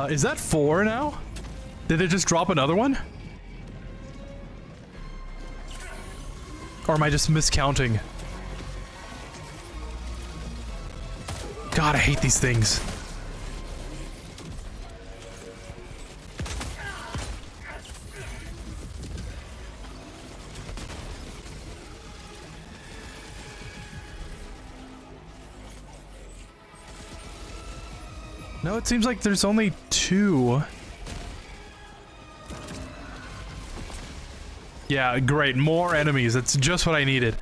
Is that 4 now? Did it just drop another one? Or am I just miscounting? God, I hate these things. No, it seems like there's only 2. Yeah, great. More enemies. That's just what I needed.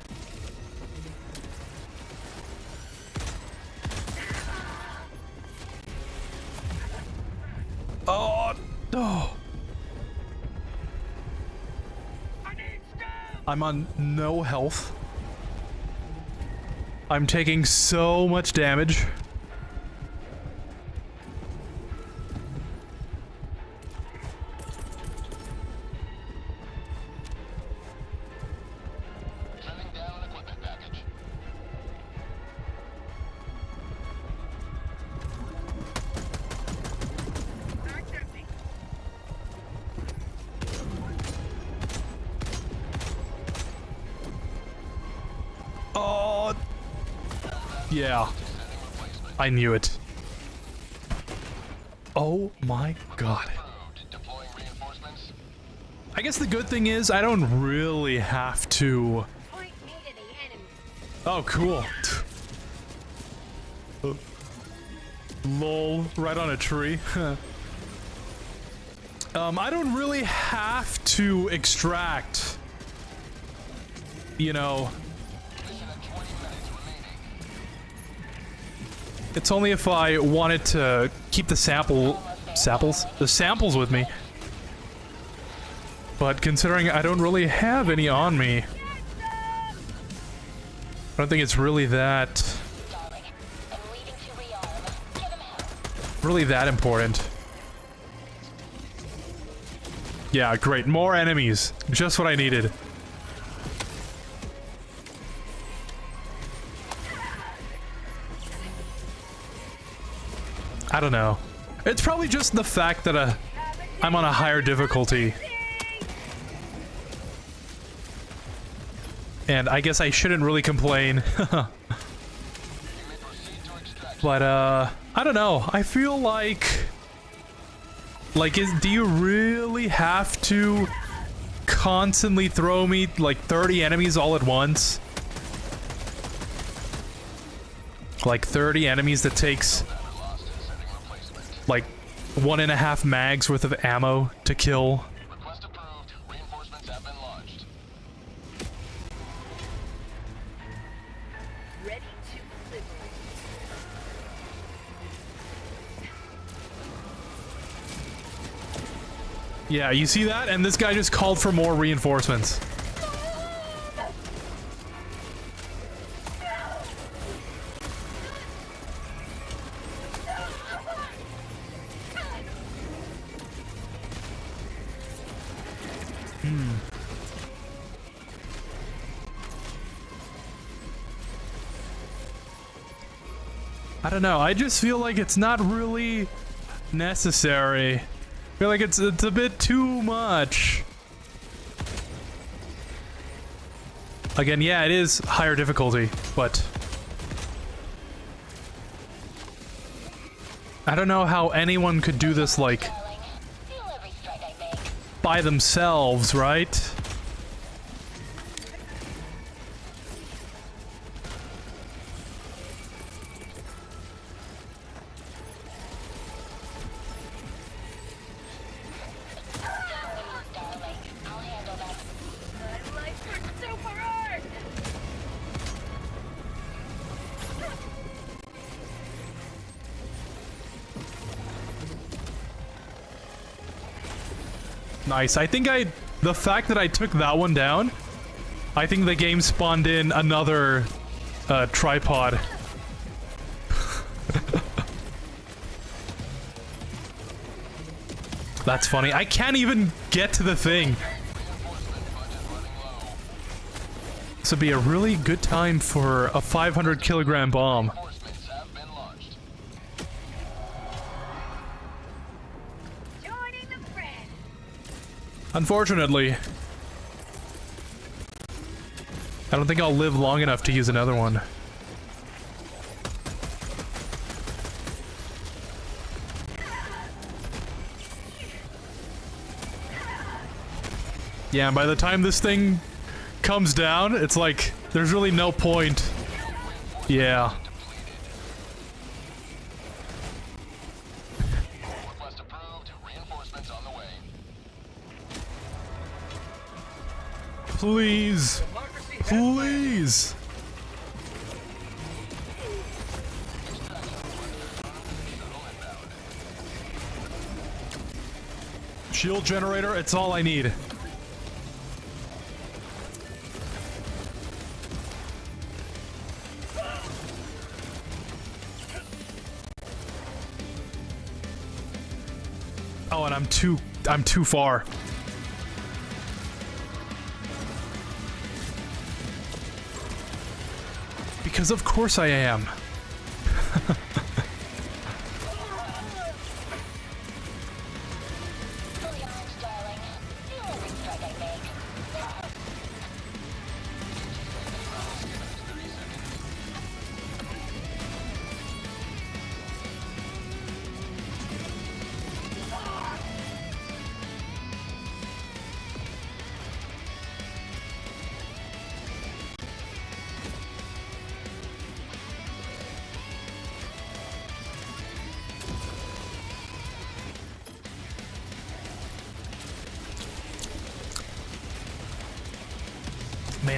Oh, no. I'm on no health. I'm taking so much damage. Yeah. I knew it. Oh my god. Deploying reinforcements. I guess the good thing is I don't really have to... Point me to the enemy. Oh, cool. Lol, right on a tree. I don't really have to extract, you know. It's only if I wanted to keep the samples with me. But considering I don't really have any on me, I don't think it's really that important. Yeah, great. More enemies. Just what I needed. I don't know. It's probably just the fact that I'm on a higher difficulty. And I guess I shouldn't really complain. But, I don't know. I feel like... do you really have to constantly throw me, like, 30 enemies all at once? Like, 30 enemies that takes, like, 1.5 mags worth of ammo to kill? Request approved. Reinforcements have been launched. Ready to liberate. Yeah, you see that? And this guy just called for more reinforcements. I don't know, I just feel like it's not really necessary. I feel like it's a bit too much. Again, yeah, it is higher difficulty, but I don't know how anyone could do this, like, by themselves, right? Nice. I think the fact that I took that one down, I think the game spawned in another tripod. That's funny. I can't even get to the thing. This would be a really good time for a 500 kilogram bomb. Unfortunately, I don't think I'll live long enough to use another one. Yeah, and by the time this thing comes down, it's like, there's really no point. Yeah. Please. Please. Shield generator, it's all I need. Oh, and I'm too far. Because of course I am.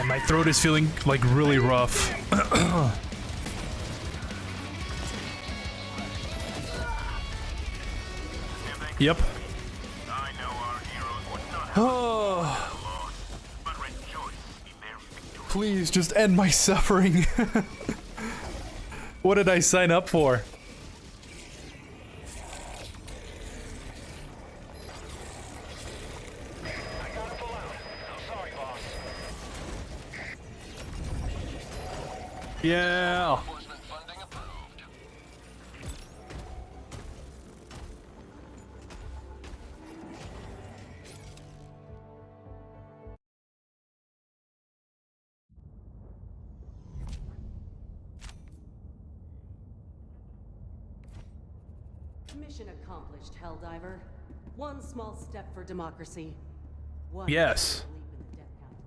Man, my throat is feeling like really rough. Yep. I know our heroes would not Oh, lost, but rejoice in their victory. please just end my suffering. What did I sign up for? Yeah. Enforcement funding approved. Mission accomplished, Helldiver. One small step for democracy. One Yes. giant leap in the death count of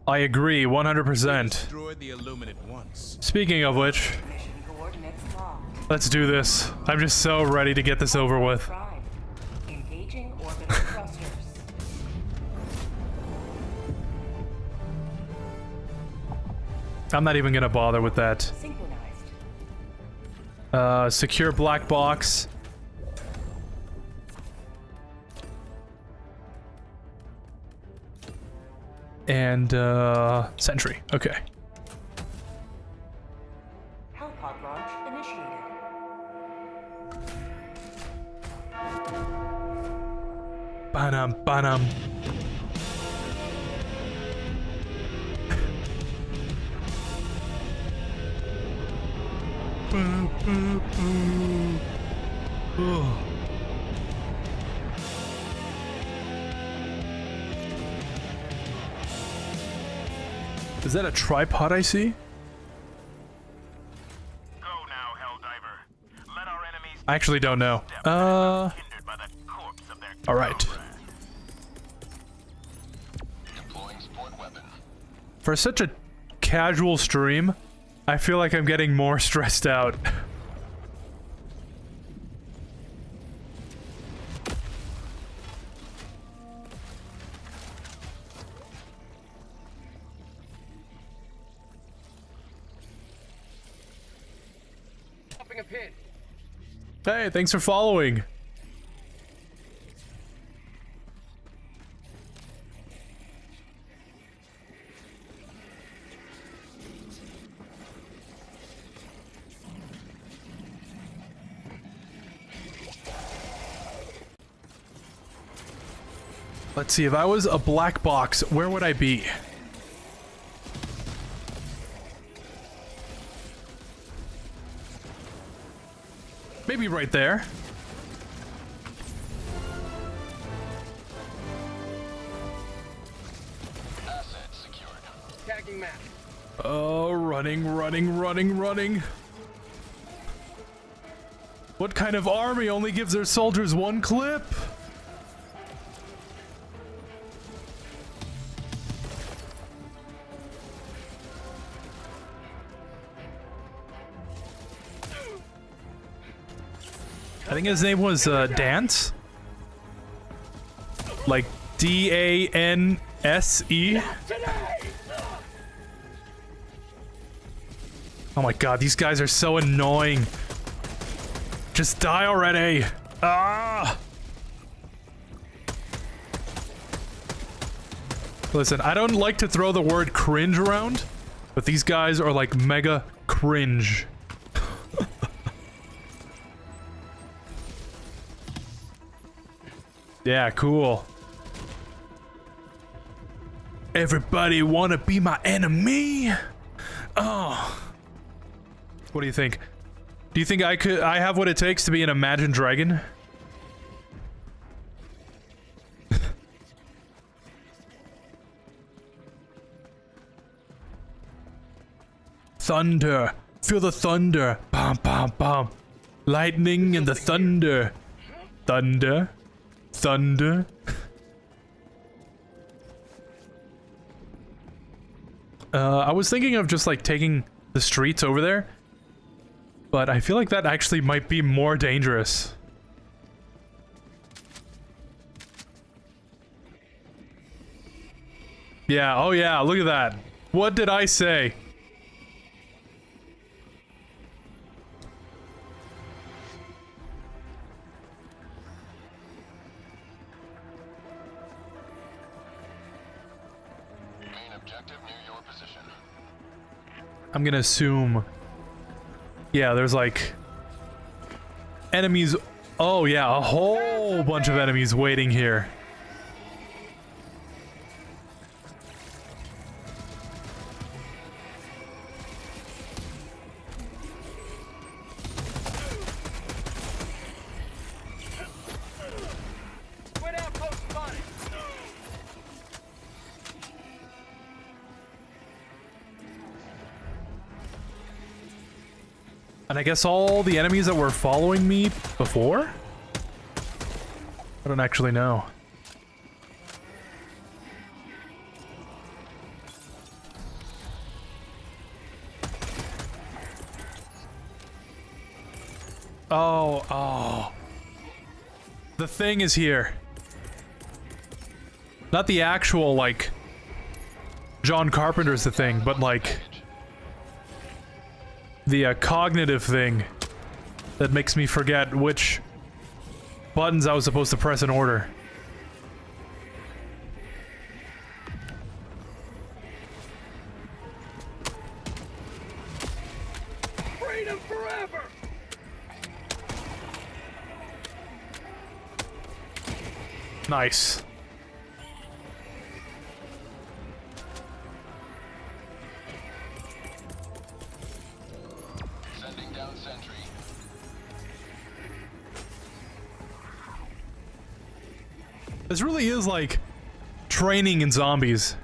our I agree, 100%. Destroyed the Illuminate once. Speaking of which, Mission coordinates locked. let's do this. I'm just so ready to get this over with. Prime. Engaging orbital thrusters. I'm not even gonna bother with that. Synchronized. Secure black box. And, sentry. Okay. Hellpod launch initiated. Banam, banam. Oh. Is that a tripod I see? Go now, Helldiver. Let our enemies I actually don't know. hindered by the corpse of their All right. Deploying support weapon. For such a casual stream, I feel like I'm getting more stressed out. Hey, thanks for following. Let's see, if I was a black box, where would I be? Maybe right there. Asset secured. Tagging map. Oh, running, running, running, running. What kind of army only gives their soldiers one clip? I think his name was Dance. Like D-A-N-S-E. Oh my god, these guys are so annoying. Just die already. Ah! Listen, I don't like to throw the word cringe around, but these guys are like mega cringe. Yeah, cool. Everybody wanna be my enemy? Oh. What do you think? Do you think I have what it takes to be an Imagine Dragon? Thunder. Feel the thunder. Bam, bam, bam. Lightning and the thunder. Thunder. Thunder. I was thinking of just like taking the streets over there, but I feel like that actually might be more dangerous. Yeah, oh yeah, look at that. What did I say? Main objective near your position. I'm gonna assume... Yeah, there's like... enemies... Oh yeah, a whole bunch of enemies waiting here. And I guess all the enemies that were following me before? I don't actually know. Oh. The thing is here. Not the actual, like, John Carpenter's the thing, but like... the cognitive thing that makes me forget which buttons I was supposed to press in order. Freedom forever! Nice. Sending down sentry. This really is like training in zombies.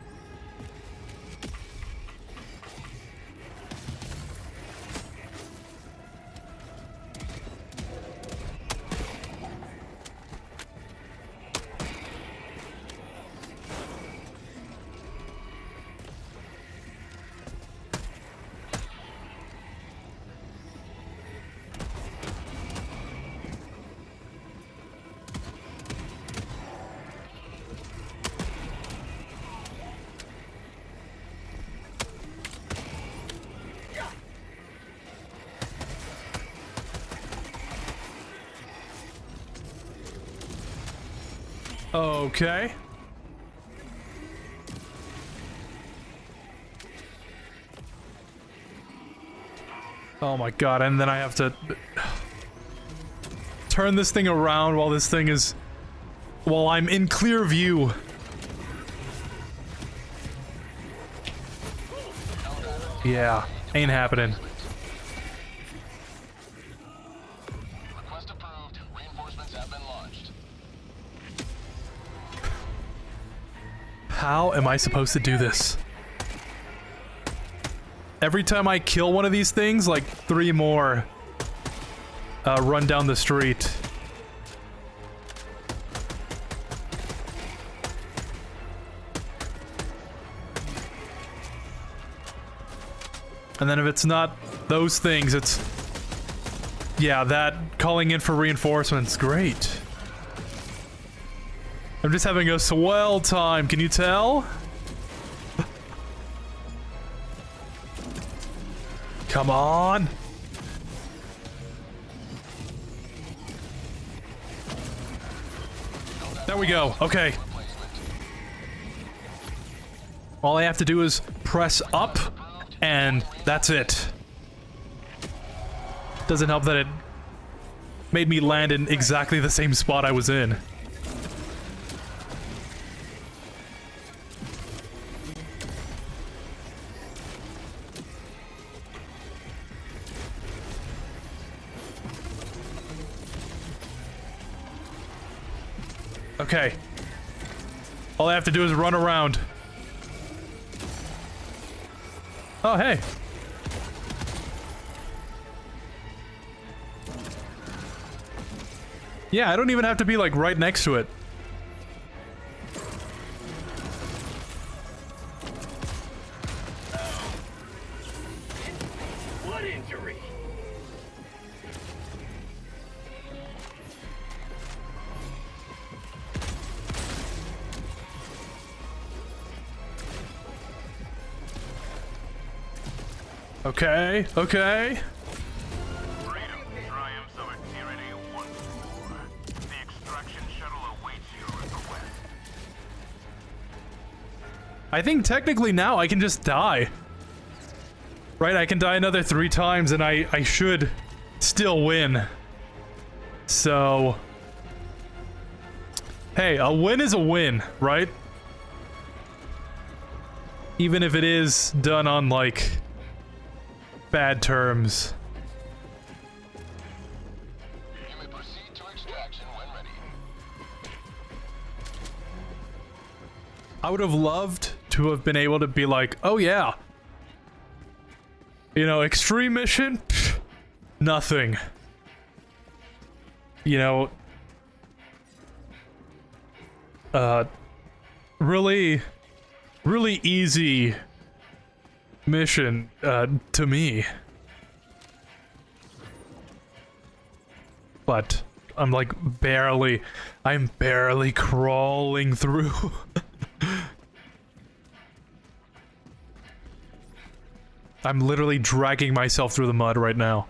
Okay. Oh my god, and then I have to turn this thing around while this thing is... while I'm in clear view. Yeah, ain't happening. Request approved. Reinforcements have been launched. How am I supposed to do this? Every time I kill one of these things, like 3 more run down the street. And then if it's not those things, it's... yeah, that calling in for reinforcements. Great. I'm just having a swell time, can you tell? Come on! There we go, okay. All I have to do is press up, and that's it. Doesn't help that it made me land in exactly the same spot I was in. Okay. All I have to do is run around. Oh, hey. Yeah, I don't even have to be, like, right next to it. What injury? Okay, okay. Freedom triumphs over tyranny once more. The extraction shuttle awaits your request. I think technically now I can just die. Right, I can die another 3 times and I should still win. So... Hey, a win is a win, right? Even if it is done on, like, bad terms. You may proceed to extraction when ready. I would have loved to have been able to be like, oh yeah. You know, extreme mission? Pfft, nothing. You know... really easy mission, to me. But I'm like I'm barely crawling through. I'm literally dragging myself through the mud right now.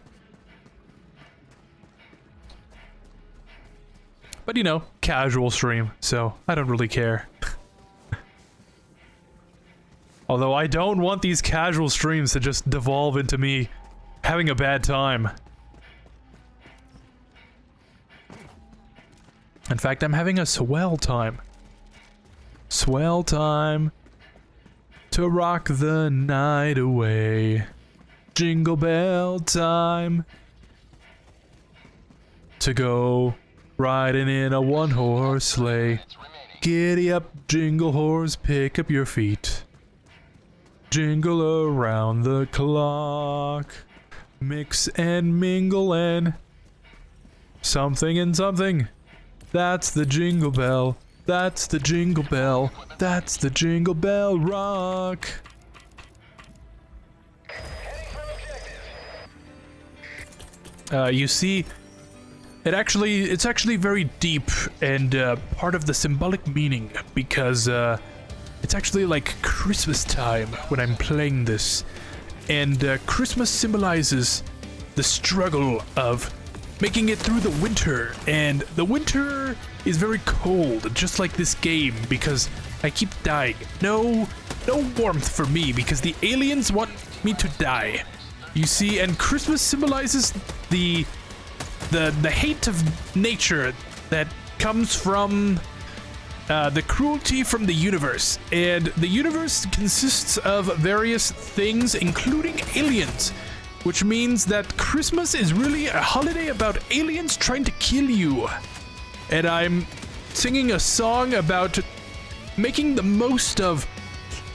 But you know, casual stream, so I don't really care. Although I don't want these casual streams to just devolve into me having a bad time. In fact, I'm having a swell time. Swell time to rock the night away. Jingle bell time to go riding in a one-horse sleigh. Giddy up, jingle horse, pick up your feet. Jingle around the clock. Mix and mingle and something and something. That's the jingle bell. That's the jingle bell. That's the jingle bell rock. You see, it's actually very deep and part of the symbolic meaning because it's actually like Christmas time when I'm playing this, and Christmas symbolizes the struggle of making it through the winter, and the winter is very cold, just like this game, because I keep dying. No warmth for me, because the aliens want me to die. You see, and Christmas symbolizes the hate of nature that comes from the cruelty from the universe. And the universe consists of various things, including aliens, which means that Christmas is really a holiday about aliens trying to kill you. And I'm singing a song about making the most of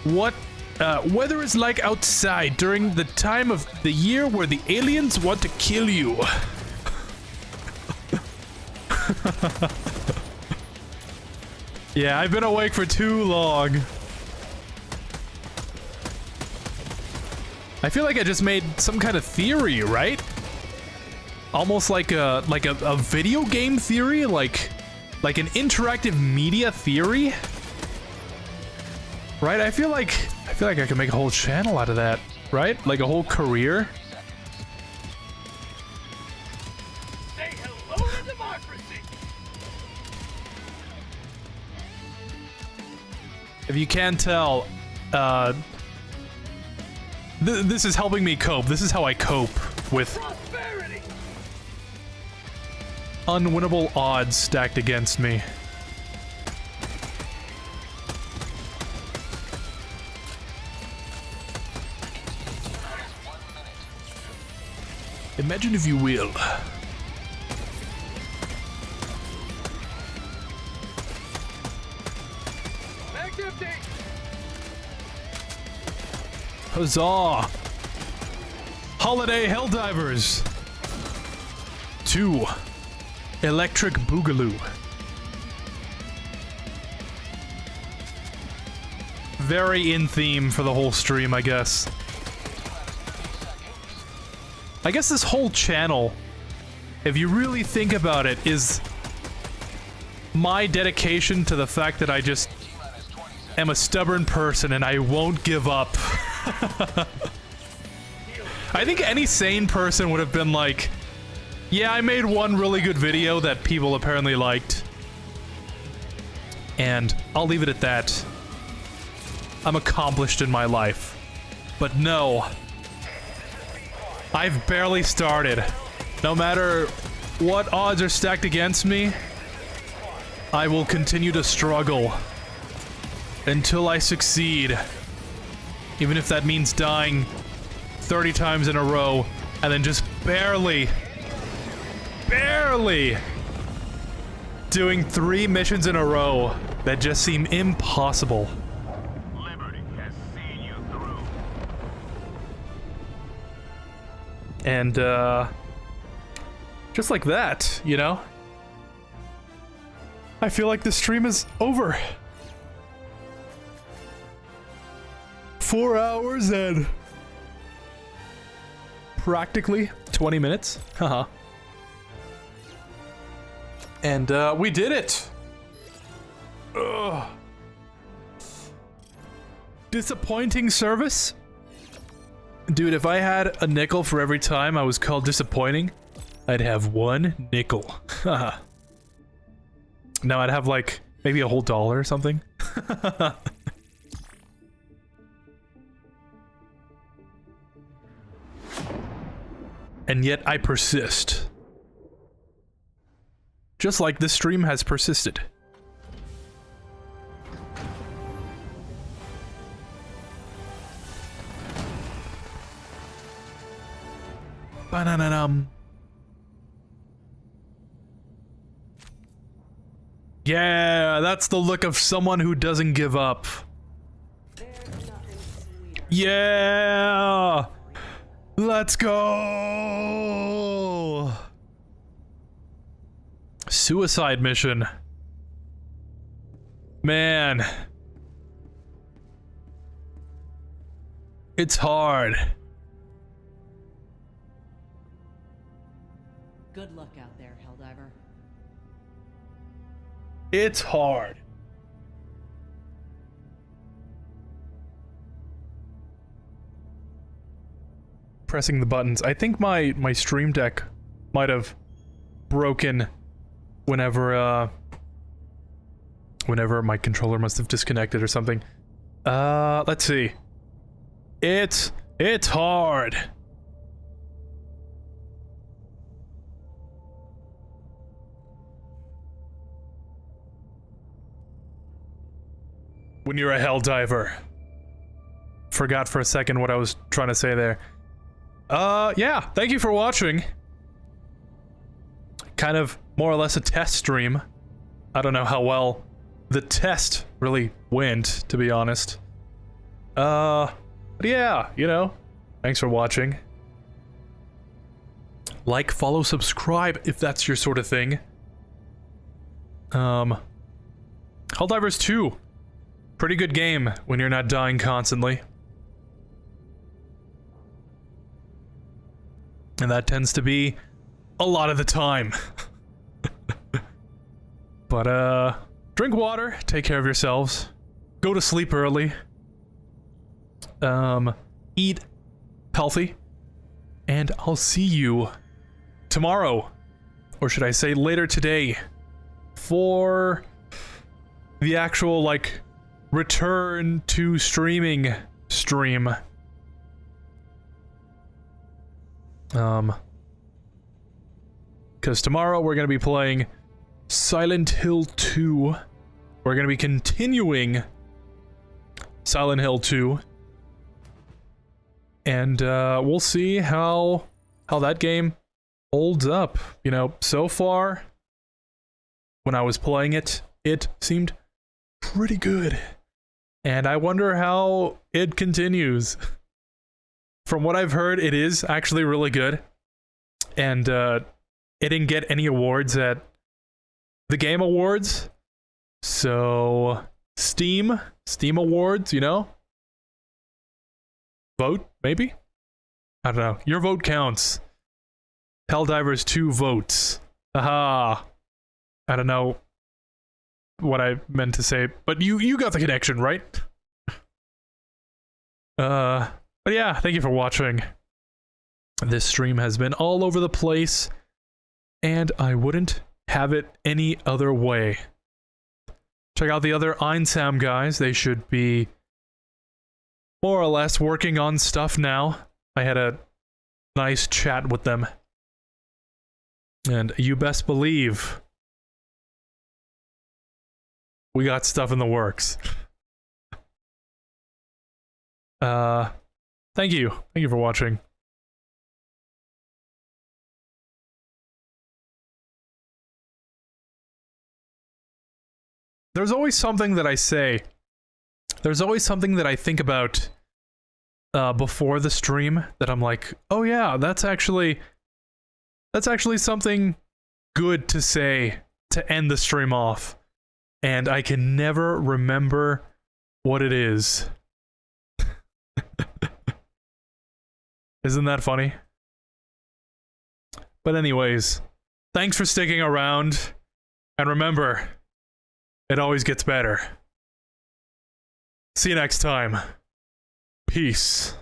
what weather is like outside during the time of the year where the aliens want to kill you. Yeah, I've been awake for too long. I feel like I just made some kind of theory, right? Almost like a video game theory, like an interactive media theory. Right? I feel like I can make a whole channel out of that, right? Like a whole career. Say hello to democracy. If you can't tell, this is helping me cope. This is how I cope with Prosperity. unwinnable odds stacked against me. Imagine if you will. Back empty. Huzzah! Holiday Helldivers 2 Electric Boogaloo. Very in theme for the whole stream, I guess. I guess this whole channel, if you really think about it, is my dedication to the fact that I just am a stubborn person and I won't give up. I think any sane person would have been like, yeah, I made one really good video that people apparently liked. And I'll leave it at that. I'm accomplished in my life. But no. I've barely started. No matter what odds are stacked against me, I will continue to struggle until I succeed. Even if that means dying 30 times in a row and then just barely doing 3 missions in a row that just seem impossible. Liberty has seen you through. And, just like that, you know? I feel like the stream is over. 4 hours and practically 20 minutes. Haha. And we did it. Ugh. Disappointing service? Dude, if I had a nickel for every time I was called disappointing, I'd have 1 nickel. Haha. Now I'd have like maybe a whole dollar or something. And yet I persist. Just like this stream has persisted. Ba-na-na-dum. Yeah, that's the look of someone who doesn't give up. Yeah! Let's go! Suicide mission. Man. It's hard. Good luck out there, Helldiver. It's hard. Pressing the buttons. I think my stream deck might have broken whenever my controller must have disconnected or something. Let's see. It's hard. When you're a Helldiver. Forgot for a second what I was trying to say there. Yeah, thank you for watching. Kind of more or less a test stream. I don't know how well the test really went, to be honest. But yeah, you know, thanks for watching. Like, follow, subscribe if that's your sort of thing. Helldivers 2. Pretty good game when you're not dying constantly. And that tends to be a lot of the time. But, drink water, take care of yourselves, go to sleep early, eat healthy, and I'll see you tomorrow, or should I say later today, for the actual, like, return to streaming stream. Because tomorrow we're going to be playing Silent Hill 2. We're going to be continuing Silent Hill 2. And we'll see how that game holds up. You know, so far, when I was playing it, it seemed pretty good. And I wonder how it continues. From what I've heard, it is actually really good. And it didn't get any awards at the Game Awards. So, Steam Awards, you know? Vote, maybe? I don't know. Your vote counts. Helldivers 2 votes. Aha. I don't know what I meant to say, but you got the connection, right? But yeah, thank you for watching. This stream has been all over the place, and I wouldn't have it any other way. Check out the other Einsam guys. They should be more or less working on stuff now. I had a nice chat with them. And you best believe we got stuff in the works. Thank you. Thank you for watching. There's always something that I say. There's always something that I think about before the stream that I'm like, oh yeah, that's actually something good to say to end the stream off. And I can never remember what it is. Isn't that funny? But anyways, thanks for sticking around. And remember, it always gets better. See you next time. Peace.